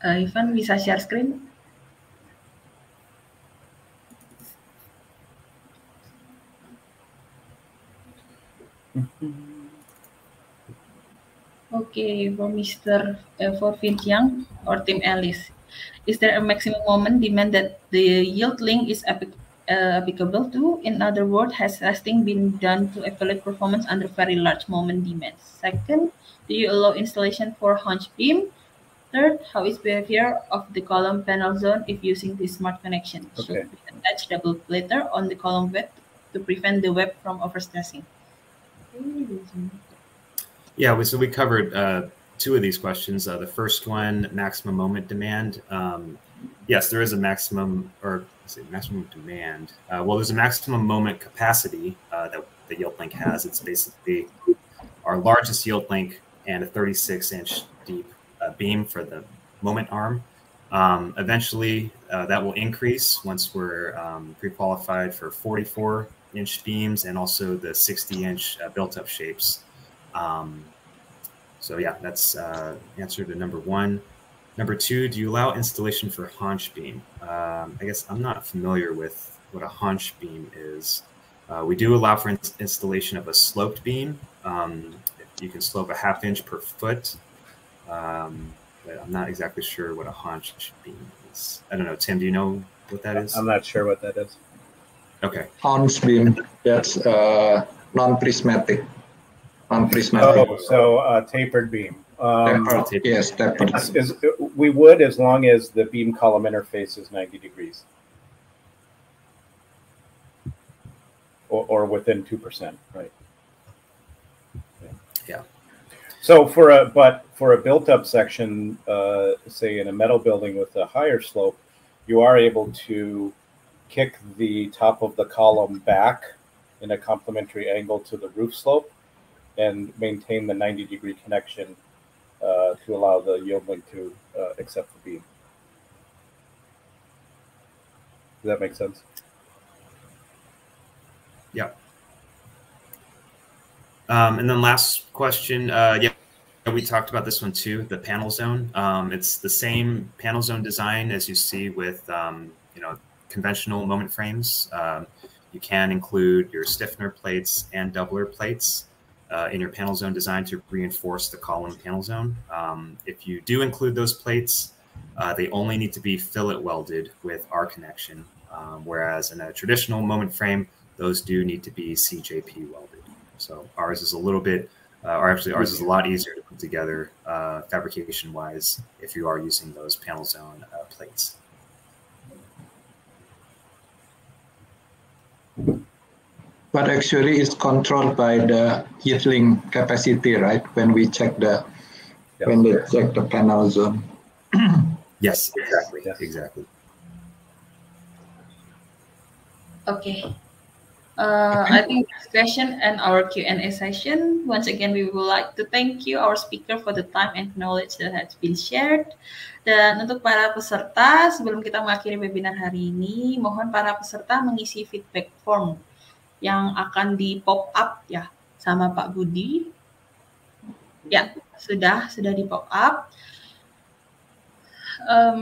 Speaker 3: Ivan bisa share screen? Okay, for Vince Young or Team Ellis, is there a maximum moment demand that the yield link is applicable to? In other words, has testing been done to evaluate performance under very large moment demands? Second, do you allow installation for hunch beam? Third, how is behavior of the column panel zone if using the smart connection?
Speaker 5: Okay.
Speaker 3: Should we attach double plater on the column web to prevent the web from overstressing?
Speaker 4: Yeah, so we covered two of these questions. The first one, maximum moment demand. Yes, there is a maximum demand. Well, there's a maximum moment capacity that the yield link has. It's basically our largest yield link and a 36-inch deep beam for the moment arm. Eventually, that will increase once we're pre-qualified for 44-inch beams and also the 60-inch built-up shapes. So yeah, that's answer to number one. Number two, do you allow installation for haunch beam? I guess I'm not familiar with what a haunch beam is. We do allow for installation of a sloped beam. You can slope a 1/2 inch per foot. But I'm not exactly sure what a haunch beam is. I don't know. Tim, do you know what that is?
Speaker 5: I'm not sure what that is.
Speaker 4: Okay.
Speaker 2: Haunch beam, that's non-prismatic.
Speaker 5: Oh, so tapered beam.
Speaker 2: Yes, tapered.
Speaker 5: We would, as long as the beam column interface is 90 degrees. Or within 2%, right?
Speaker 4: Yeah.
Speaker 5: So for a built-up section, say in a metal building with a higher slope, you are able to kick the top of the column back in a complementary angle to the roof slope and maintain the 90-degree connection to allow the yield link to accept the beam. Does that make sense?
Speaker 4: Yeah. And then last question. Yeah, we talked about this one too, the panel zone. It's the same panel zone design as you see with, conventional moment frames. You can include your stiffener plates and doubler plates in your panel zone design to reinforce the column panel zone. If you do include those plates, they only need to be fillet welded with R connection, whereas in a traditional moment frame, those do need to be CJP welded. So ours is a little bit, ours is a lot easier to put together fabrication-wise if you are using those panel zone plates.
Speaker 2: But actually it's controlled by the Yield-Link capacity, right? When we check when they check the panel zone.
Speaker 4: Yes, exactly. Yes. Exactly.
Speaker 3: Okay. I think this question and our Q&A session. Once again, we would like to thank you, our speaker, for the time and knowledge that has been shared. Dan untuk para peserta, sebelum kita mengakhiri webinar hari ini, mohon para peserta mengisi feedback form yang akan di pop up ya sama Pak Budi. Ya, sudah di pop up.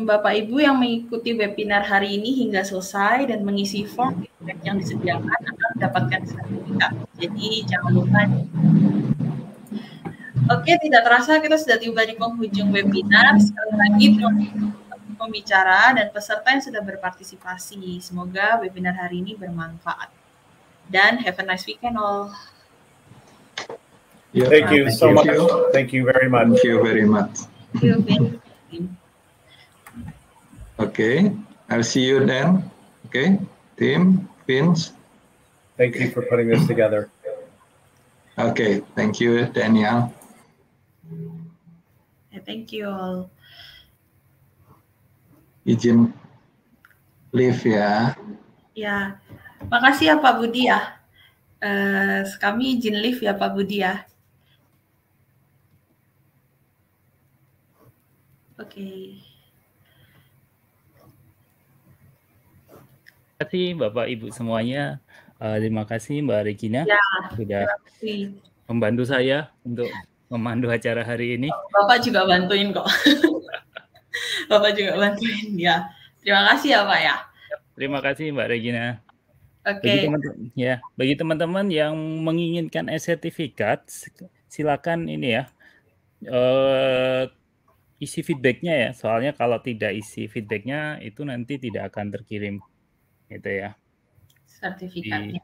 Speaker 3: Bapak Ibu yang mengikuti webinar hari ini hingga selesai dan mengisi form feedback yang disediakan akan mendapatkan sertifikat. Jadi jangan lupa. Oke, tidak terasa kita sudah tiba di penghujung webinar. Sekali lagi terima kasih pembicara dan peserta yang sudah berpartisipasi. Semoga webinar hari ini bermanfaat. Dan have a nice weekend all.
Speaker 2: Yeah,
Speaker 5: thank you so much. Thank you very much.
Speaker 2: Thank you very much.
Speaker 3: Thank you, Vin.
Speaker 2: Okay, I'll see you then. Okay, Tim, Vince.
Speaker 5: Thank you for putting this together.
Speaker 2: Okay, thank you, Daniel.
Speaker 3: Thank you all.
Speaker 2: Izin live ya.
Speaker 3: Ya, makasih ya Pak Budi ya. Kami izin live ya Pak Budi ya. Oke.
Speaker 1: Terima kasih Bapak Ibu semuanya. Terima kasih Mbak Regina sudah membantu saya untuk memandu acara hari ini.
Speaker 3: Bapak juga bantuin kok. Bapak juga bantuin ya. Terima kasih ya Pak ya.
Speaker 1: Terima kasih Mbak Regina.
Speaker 3: Oke.
Speaker 1: Bagi teman-teman yang menginginkan e-sertifikat, silakan ini ya. Isi feedbacknya ya. Soalnya kalau tidak isi feedbacknya itu nanti tidak akan terkirim. Gitu ya.
Speaker 3: Sertifikatnya.